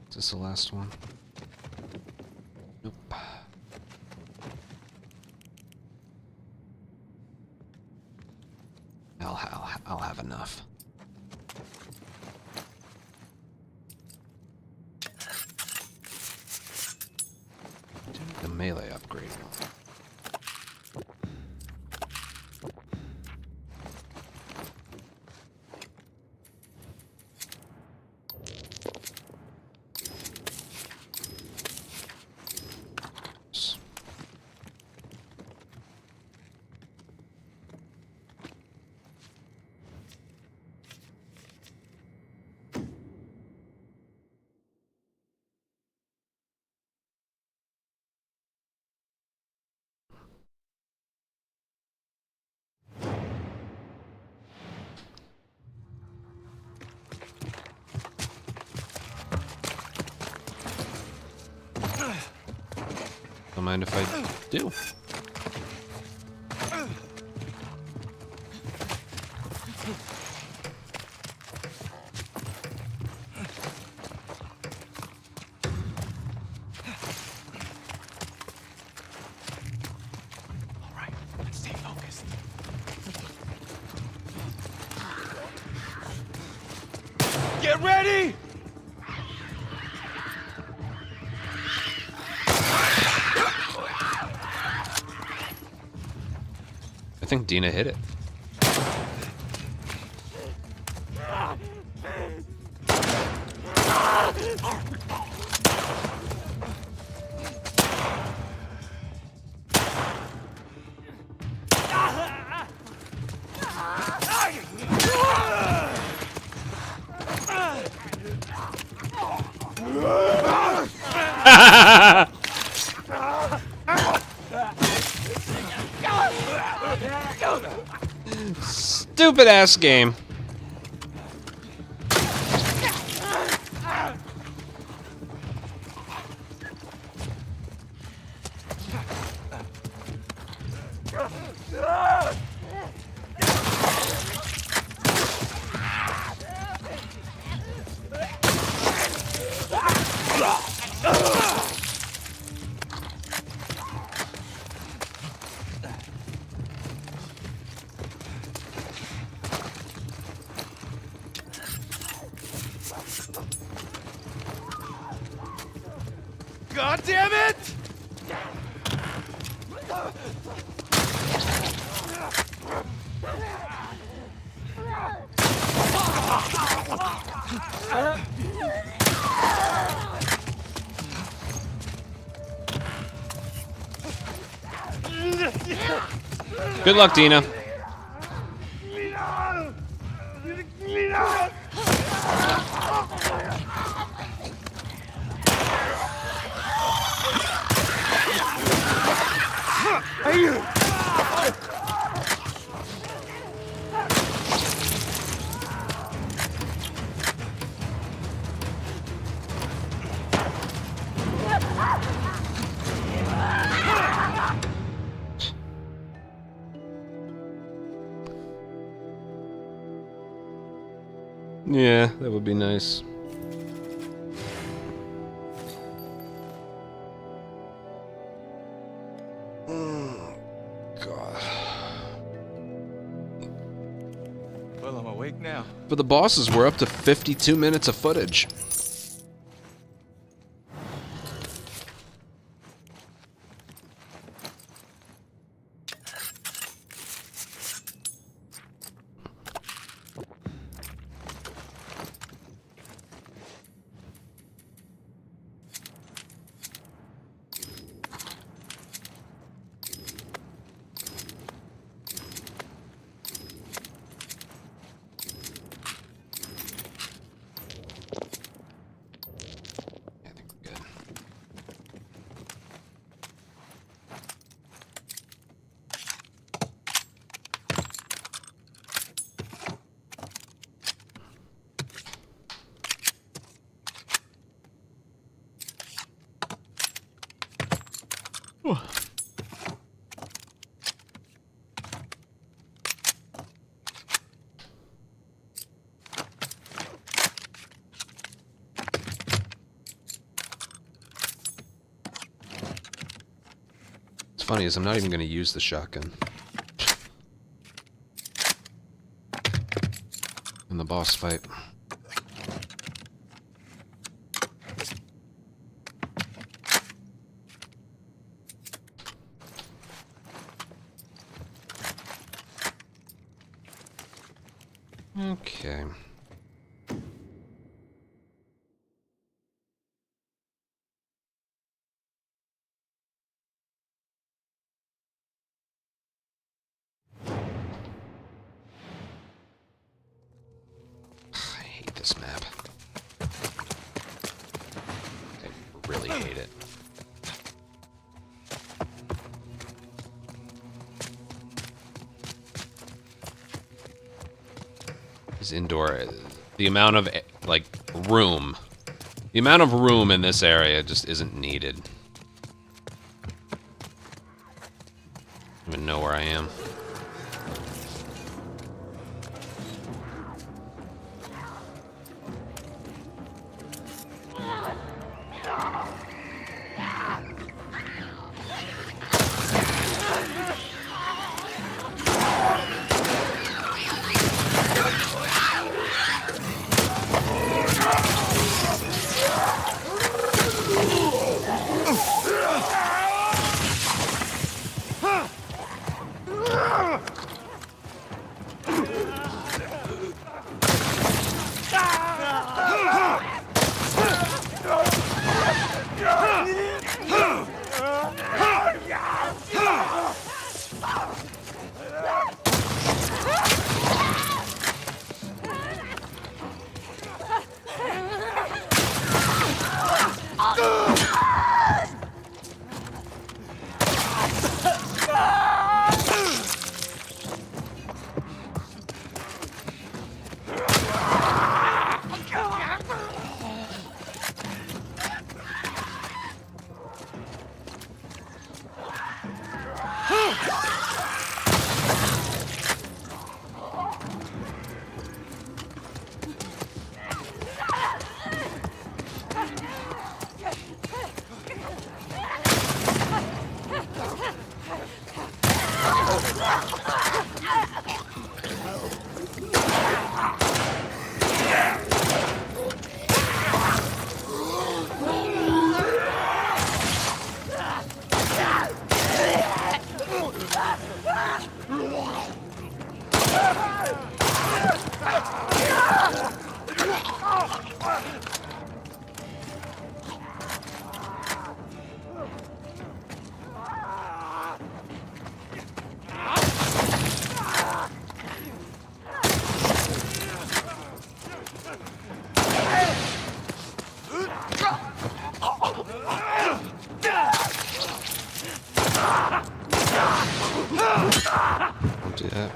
Is this the last one? Nope. I'll have enough. The melee upgrade. Don't mind if I do. All right, let's stay focused. Get ready! think Dina hit it. Stupid ass game. God damn it! Good luck, Dina. Yeah, that would be nice. God. Well, I'm awake now. For the bosses, we're up to 52 minutes of footage. What's funny is I'm not even going to use the shotgun in the boss fight. Okay. I hate this map. I really hate it. This indoor, the amount of like room, the amount of room in this area just isn't needed. I don't even know where I am. Don't do that.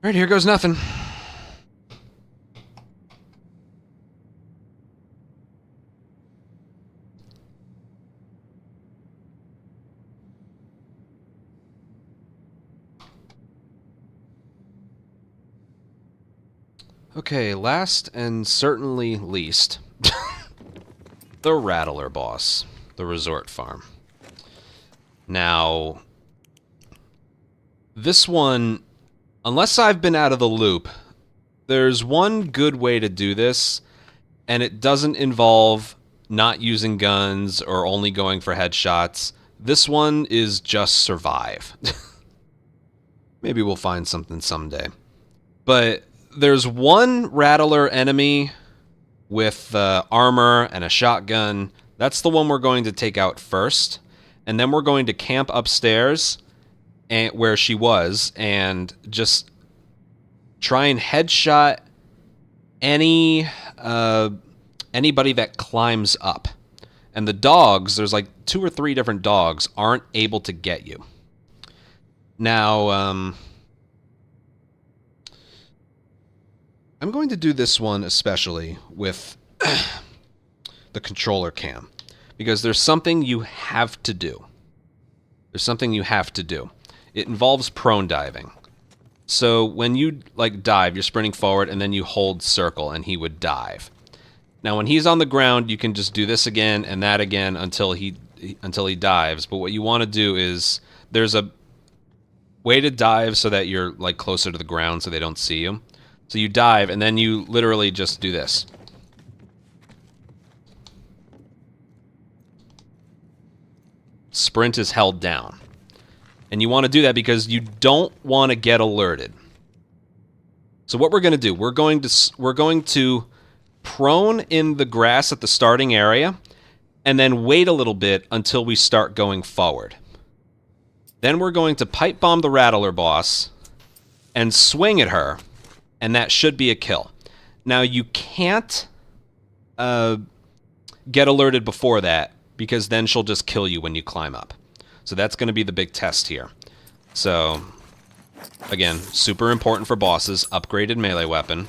All right, here goes nothing. Okay, last and certainly least, the Rattler boss, the resort farm. Now, this one, unless I've been out of the loop, there's one good way to do this, and it doesn't involve not using guns or only going for headshots. This one is just survive. Maybe we'll find something someday. But there's one Rattler enemy with armor and a shotgun. That's the one we're going to take out first. And then we're going to camp upstairs where she was and just try and headshot anybody that climbs up. And the dogs, there's like 2 or 3 different dogs, aren't able to get you. Now, I'm going to do this one especially with the controller cam, because there's something you have to do. There's something you have to do. It involves prone diving. So when you like dive, you're sprinting forward and then you hold circle and he would dive. Now when he's on the ground, you can just do this again and that again until he dives. But what you want to do is there's a way to dive so that you're like closer to the ground so they don't see you. So you dive, and then you literally just do this. Sprint is held down. And you want to do that because you don't want to get alerted. So what we're going to do, we're going to prone in the grass at the starting area, and then wait a little bit until we start going forward. Then we're going to pipe bomb the Rattler boss, and swing at her, and that should be a kill. Now, you can't get alerted before that, because then she'll just kill you when you climb up. So that's going to be the big test here. So, again, super important for bosses. Upgraded melee weapon.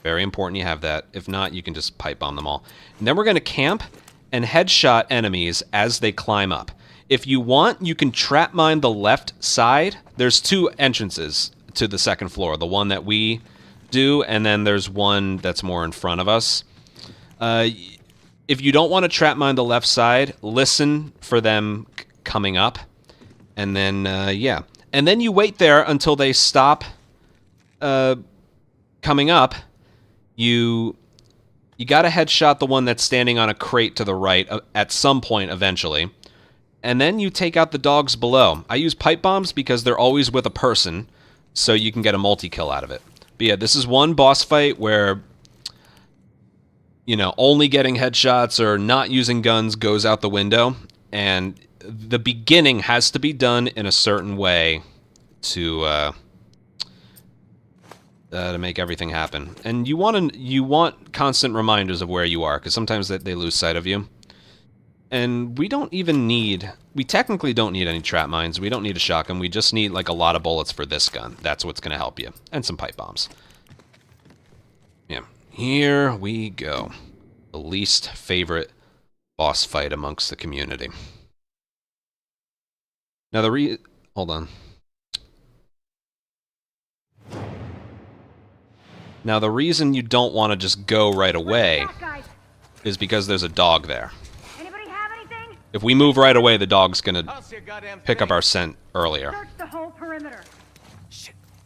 Very important you have that. If not, you can just pipe bomb them all. And then we're going to camp and headshot enemies as they climb up. If you want, you can trap mine the left side. There's 2 entrances to the second floor. The one that we do, and then there's one that's more in front of us. If you don't want to trap mine the left side, listen for them coming up, and then yeah, and then you wait there until they stop coming up. You You got to headshot the one that's standing on a crate to the right at some point eventually. And then you take out the dogs below. I use pipe bombs because they're always with a person, so you can get a multi-kill out of it. But yeah, this is one boss fight where, you know, only getting headshots or not using guns goes out the window, and the beginning has to be done in a certain way to make everything happen. And you want constant reminders of where you are, because sometimes they lose sight of you. And we technically don't need any trap mines. We don't need a shotgun. We just need like a lot of bullets for this gun. That's what's going to help you. And some pipe bombs. Yeah, here we go. The least favorite boss fight amongst the community. Now hold on. Now the reason you don't want to just go right away is because there's a dog there. Anybody have anything? If we move right away, the dog's gonna pick up our scent earlier. Search the whole perimeter.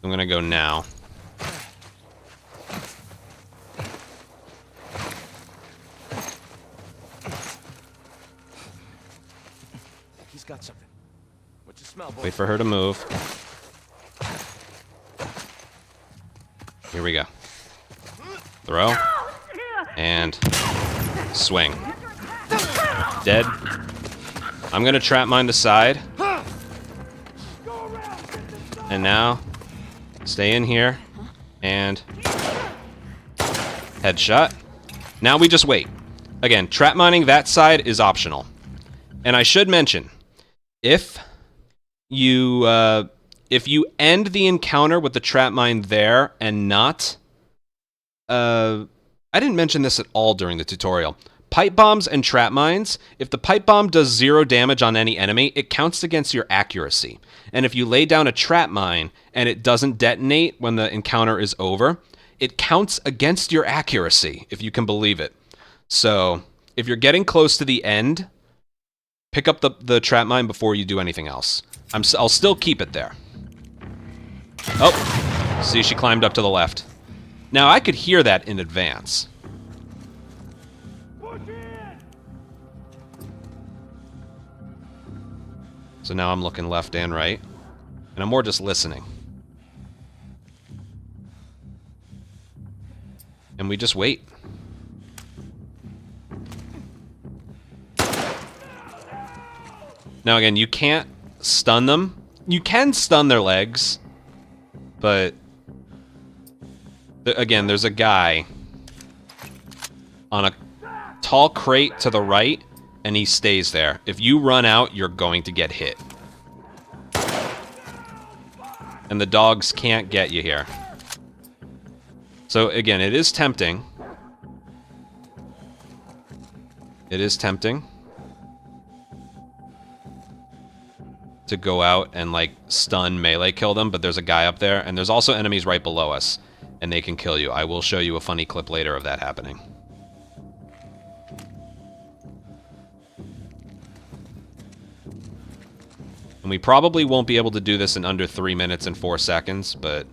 I'm gonna go now. He's got something. What you smell, boy? Wait for her to move. Here we go. Throw. And swing. Dead. I'm gonna trap mine the side. And now, stay in here. And headshot. Now we just wait. Again, trap mining that side is optional. And I should mention, if you end the encounter with the trap mine there and not... I didn't mention this at all during the tutorial. Pipe bombs and trap mines, if the pipe bomb does 0 damage on any enemy, it counts against your accuracy. And if you lay down a trap mine and it doesn't detonate when the encounter is over, it counts against your accuracy, if you can believe it. So, if you're getting close to the end, pick up the trap mine before you do anything else. I'll still keep it there. Oh, see, she climbed up to the left. Now, I could hear that in advance. So now I'm looking left and right, and I'm more just listening. And we just wait. Now again, you can't stun them. You can stun their legs, but again, there's a guy on a tall crate to the right, and he stays there. If you run out, you're going to get hit. And the dogs can't get you here. So again, it is tempting. It is tempting to go out and like stun melee kill them, but there's a guy up there, and there's also enemies right below us, and they can kill you. I will show you a funny clip later of that happening. And we probably won't be able to do this in under 3 minutes and 4 seconds, but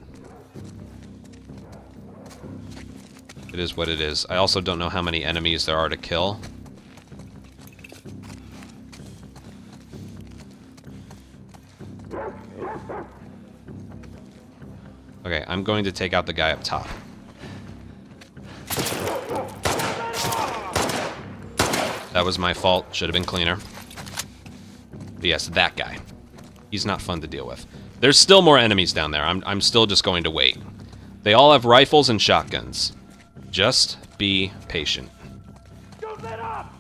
it is what it is. I also don't know how many enemies there are to kill. Okay, I'm going to take out the guy up top. That was my fault. Should have been cleaner. But yes, that guy. He's not fun to deal with. There's still more enemies down there. I'm still just going to wait. They all have rifles and shotguns. Just be patient. Don't let up!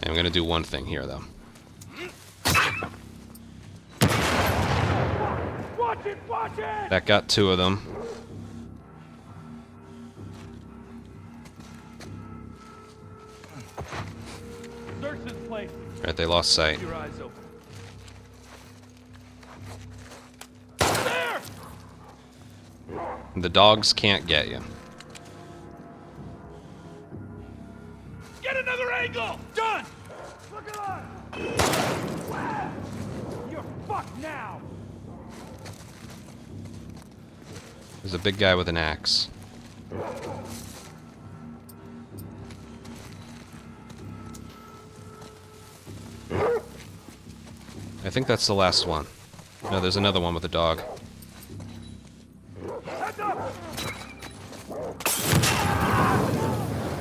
I'm going to do one thing here, though. Watch it! Watch it! That got 2 of them. Search this place. Alright, they lost sight. Keep your eyes open. There! The dogs can't get you. Get another angle! Done! Look alive! You're fucked now! There's a big guy with an axe. I think that's the last one. No, there's another one with a dog.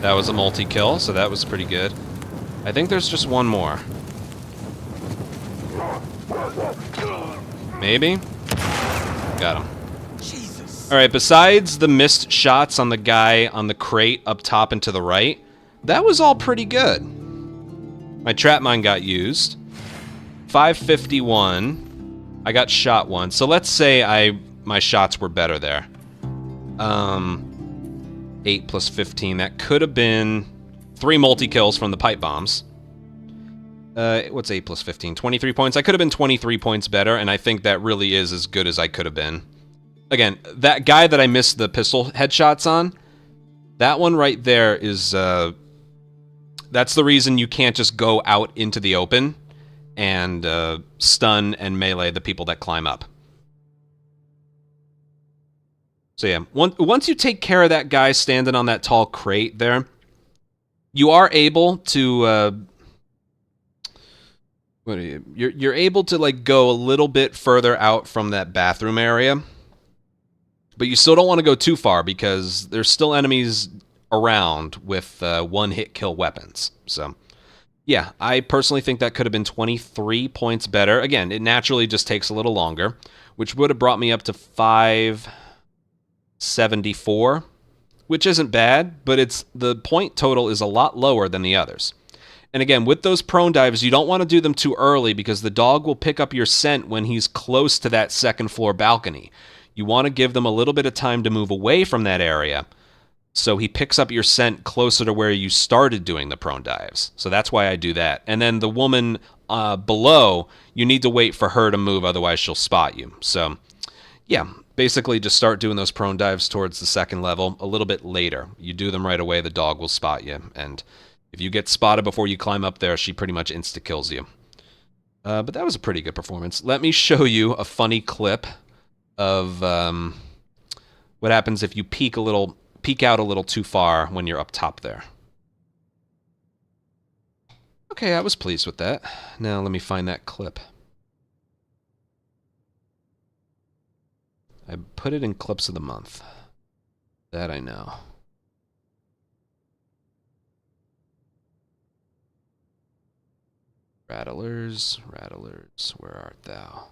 That was a multi-kill, so that was pretty good. I think there's just one more. Maybe? Got him. Alright, besides the missed shots on the guy on the crate up top and to the right, that was all pretty good. My trap mine got used. 551. I got shot once. So let's say my shots were better there. 8 plus 15. That could have been 3 multi-kills from the pipe bombs. What's 8 plus 15? 23 points. I could have been 23 points better, and I think that really is as good as I could have been. Again, that guy that I missed the pistol headshots on, that one right there is, that's the reason you can't just go out into the open and stun and melee the people that climb up. So yeah, once you take care of that guy standing on that tall crate there, you are able to, you're able to like go a little bit further out from that bathroom area. But you still don't want to go too far because there's still enemies around with one-hit kill weapons. So, yeah, I personally think that could have been 23 points better. Again, it naturally just takes a little longer, which would have brought me up to 574, which isn't bad, but the point total is a lot lower than the others. And again, with those prone dives, you don't want to do them too early because the dog will pick up your scent when he's close to that second floor balcony. You want to give them a little bit of time to move away from that area so he picks up your scent closer to where you started doing the prone dives. So that's why I do that. And then the woman below, you need to wait for her to move, otherwise she'll spot you. So, yeah, basically just start doing those prone dives towards the second level a little bit later. You do them right away, the dog will spot you. And if you get spotted before you climb up there, she pretty much insta-kills you. But that was a pretty good performance. Let me show you a funny clip of what happens if you peek out a little too far when you're up top there. Okay, I was pleased with that. Now let me find that clip. I put it in clips of the month. That I know. Rattlers, rattlers, where art thou?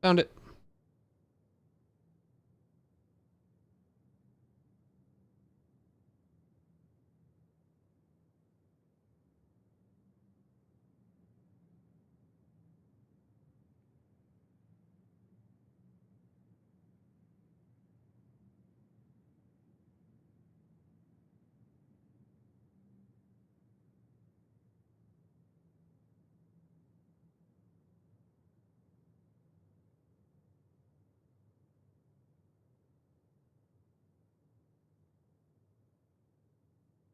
Found it.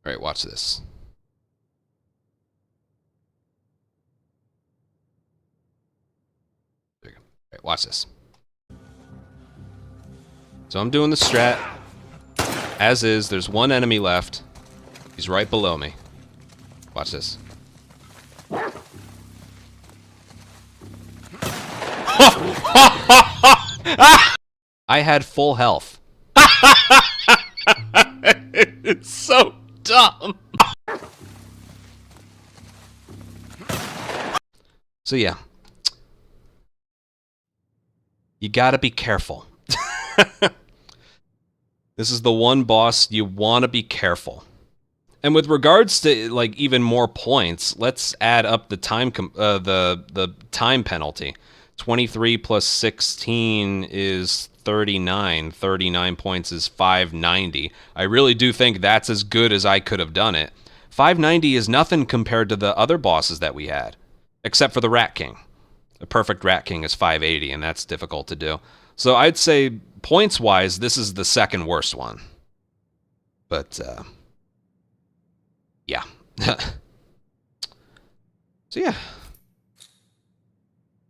All right, watch this. There you go. All right, watch this. So I'm doing the strat. As is, there's one enemy left. He's right below me. Watch this. I had full health. It's so dumb. So yeah. You gotta be careful. This is the one boss you want to be careful. And with regards to like even more points, let's add up the time the time penalty. 23 plus 16 is 39. 39 points is 590. I really do think that's as good as I could have done it. 590 is nothing compared to the other bosses that we had, except for the Rat King. The perfect Rat King is 580, and that's difficult to do. So I'd say, points-wise, this is the second worst one. But, yeah. So, yeah.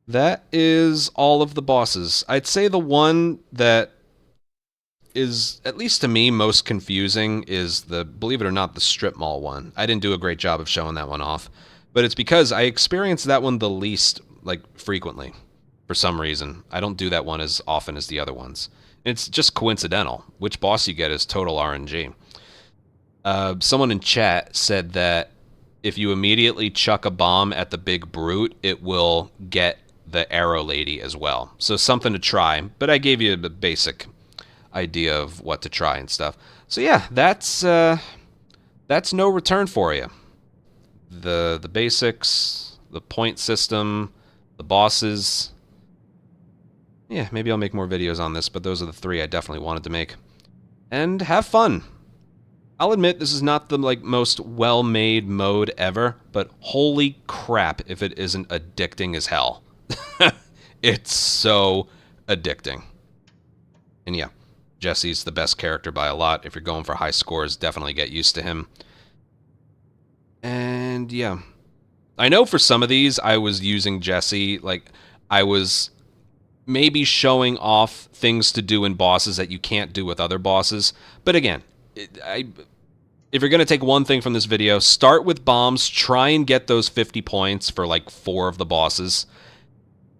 That is all of the bosses. I'd say the one that is, at least to me, most confusing is the, believe it or not, the strip mall one. I didn't do a great job of showing that one off. But it's because I experienced that one the least, like, frequently. For some reason. I don't do that one as often as the other ones. It's just coincidental. Which boss you get is total RNG. Someone in chat said that if you immediately chuck a bomb at the big brute, it will get the arrow lady as well. So something to try, but I gave you a basic idea of what to try and stuff. So yeah, that's no return for you. The basics, the point system, the bosses. Yeah, maybe I'll make more videos on this, but those are the three I definitely wanted to make. And have fun. I'll admit this is not the most well-made mode ever, but holy crap if it isn't addicting as hell. It's so addicting. And yeah, Jesse's the best character by a lot. If you're going for high scores, definitely get used to him. And yeah, I know for some of these I was using Jesse, I was maybe showing off things to do in bosses that you can't do with other bosses. But again, if you're going to take one thing from this video, start with bombs, try and get those 50 points for 4 of the bosses.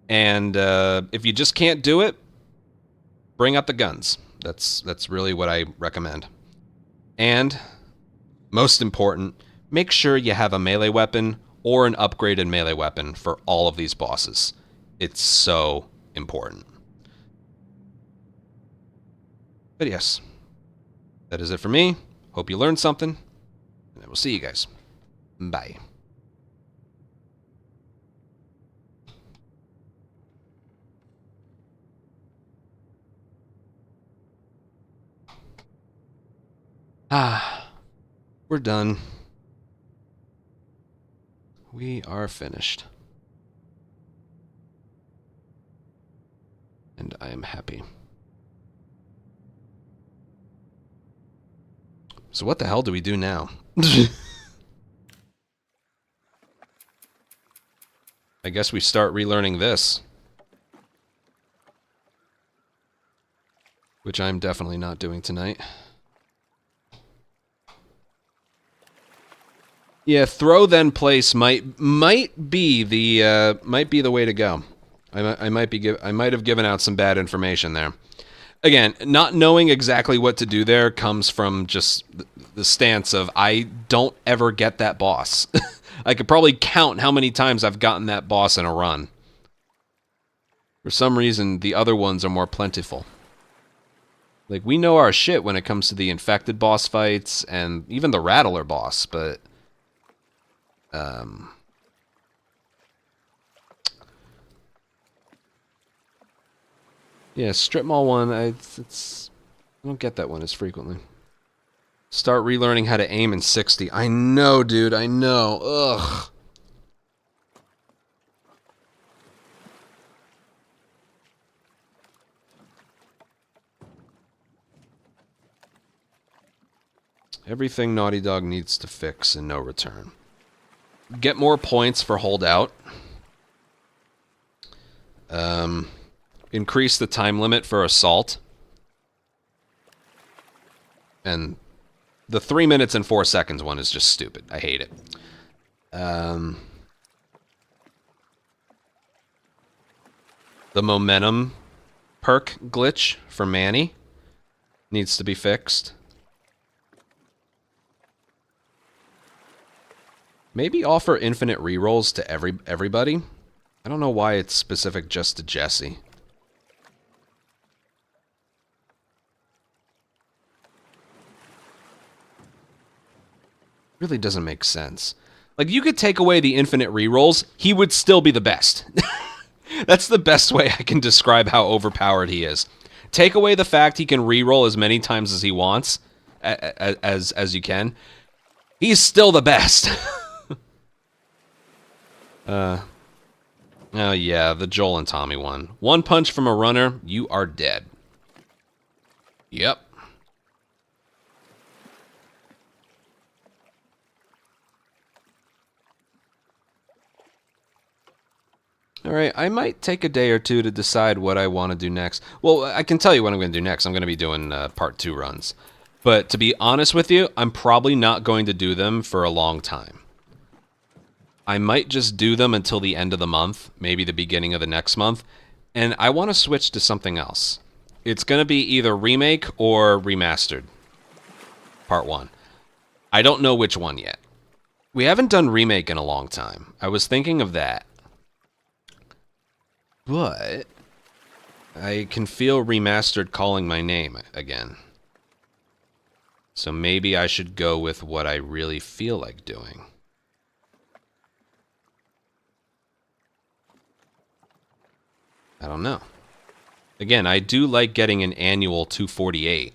And if you just can't do it, bring out the guns. That's really what I recommend. And most important, make sure you have a melee weapon or an upgraded melee weapon for all of these bosses. It's so important. But yes, that is it for me. Hope you learned something, and I will see you guys. Bye. We're done. We are finished. And I am happy. So what the hell do we do now? I guess we start relearning this. Which I'm definitely not doing tonight. Yeah, throw then place might be the way to go. I might have given out some bad information there. Again, not knowing exactly what to do there comes from just the stance of I don't ever get that boss. I could probably count how many times I've gotten that boss in a run. For some reason, the other ones are more plentiful. We know our shit when it comes to the infected boss fights and even the Rattler boss, but yeah, strip mall one, I don't get that one as frequently. Start relearning how to aim in 60. I know, dude, I know. Ugh. Everything Naughty Dog needs to fix and no return. Get more points for holdout. Increase the time limit for assault. And the 3 minutes and 4 seconds one is just stupid. I hate it. The momentum perk glitch for Manny needs to be fixed. Maybe offer infinite rerolls to everybody. I don't know why it's specific just to Jesse. Really doesn't make sense. You could take away the infinite rerolls, he would still be the best. That's the best way I can describe how overpowered he is. Take away the fact he can reroll as many times as he wants, as you can. He's still the best. Oh yeah, the Joel and Tommy one. One punch from a runner, you are dead. Yep. Alright, I might take a day or two to decide what I want to do next. Well, I can tell you what I'm going to do next. I'm going to be doing part 2 runs. But to be honest with you, I'm probably not going to do them for a long time. I might just do them until the end of the month, maybe the beginning of the next month, and I want to switch to something else. It's going to be either remake or remastered. Part 1. I don't know which one yet. We haven't done remake in a long time. I was thinking of that. But I can feel remastered calling my name again. So maybe I should go with what I really feel like doing. I don't know. Again, I do like getting an annual 248.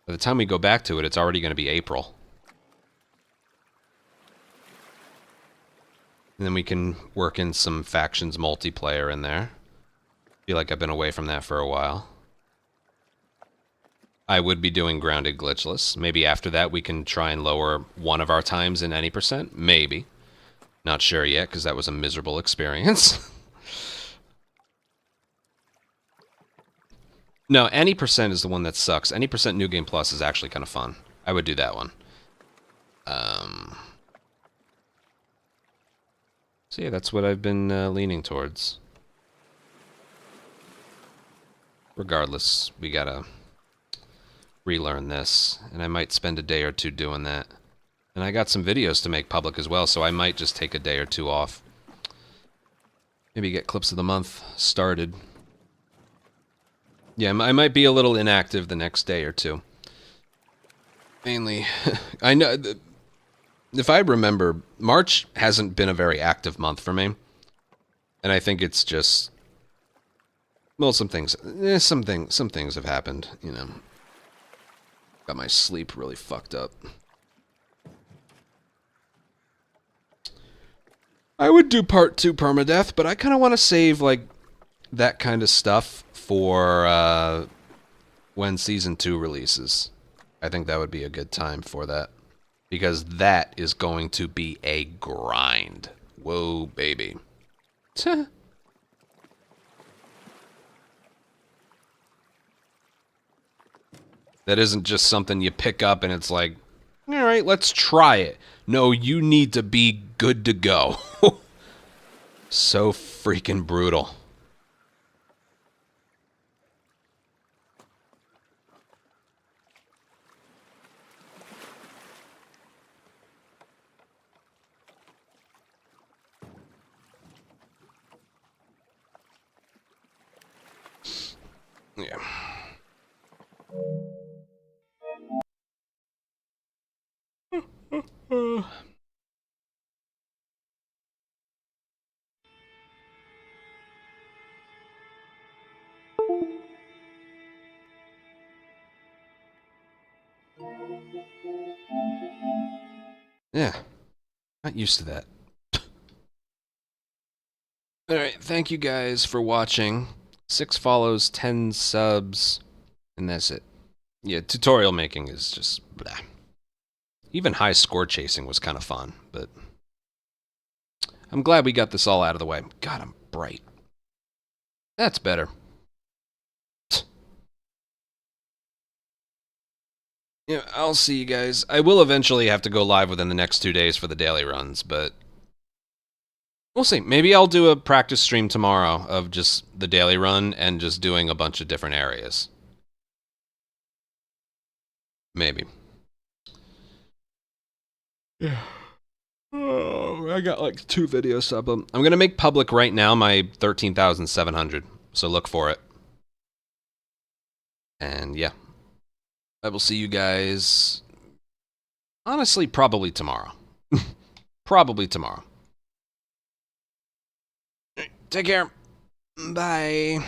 By the time we go back to it, it's already going to be April. And then we can work in some factions multiplayer in there. Feel like I've been away from that for a while. I would be doing grounded glitchless. Maybe after that we can try and lower one of our times in any percent. Maybe. Not sure yet, because that was a miserable experience. No, any percent is the one that sucks. Any percent New Game Plus is actually kind of fun. I would do that one. So yeah, that's what I've been leaning towards. Regardless, we gotta relearn this, and I might spend a day or two doing that. And I got some videos to make public as well, so I might just take a day or two off. Maybe get clips of the month started. Yeah, I might be a little inactive the next day or two. Mainly, I know... If I remember, March hasn't been a very active month for me. And I think it's just... Well, some things have happened, you know. Got my sleep really fucked up. I would do part 2 permadeath, but I kind of want to save, like, that kind of stuff for when Season 2 releases. I think that would be a good time for that. Because that is going to be a grind. Whoa, baby. That isn't just something you pick up and it's like, alright, let's try it. No, you need to be good to go. So freaking brutal. Yeah. Yeah. Not used to that. Alright, thank you guys for watching. 6 follows, 10 subs, and that's it. Yeah, tutorial making is just blah. Even high score chasing was kind of fun, but I'm glad we got this all out of the way. God, I'm bright. That's better. Yeah, I'll see you guys. I will eventually have to go live within the next 2 days for the daily runs, but we'll see. Maybe I'll do a practice stream tomorrow of just the daily run and just doing a bunch of different areas. Maybe. Yeah. Oh, I got like 2 videos up. I'm going to make public right now my 13,700, so look for it. And yeah. I will see you guys, honestly, probably tomorrow. Probably tomorrow. Take care. Bye.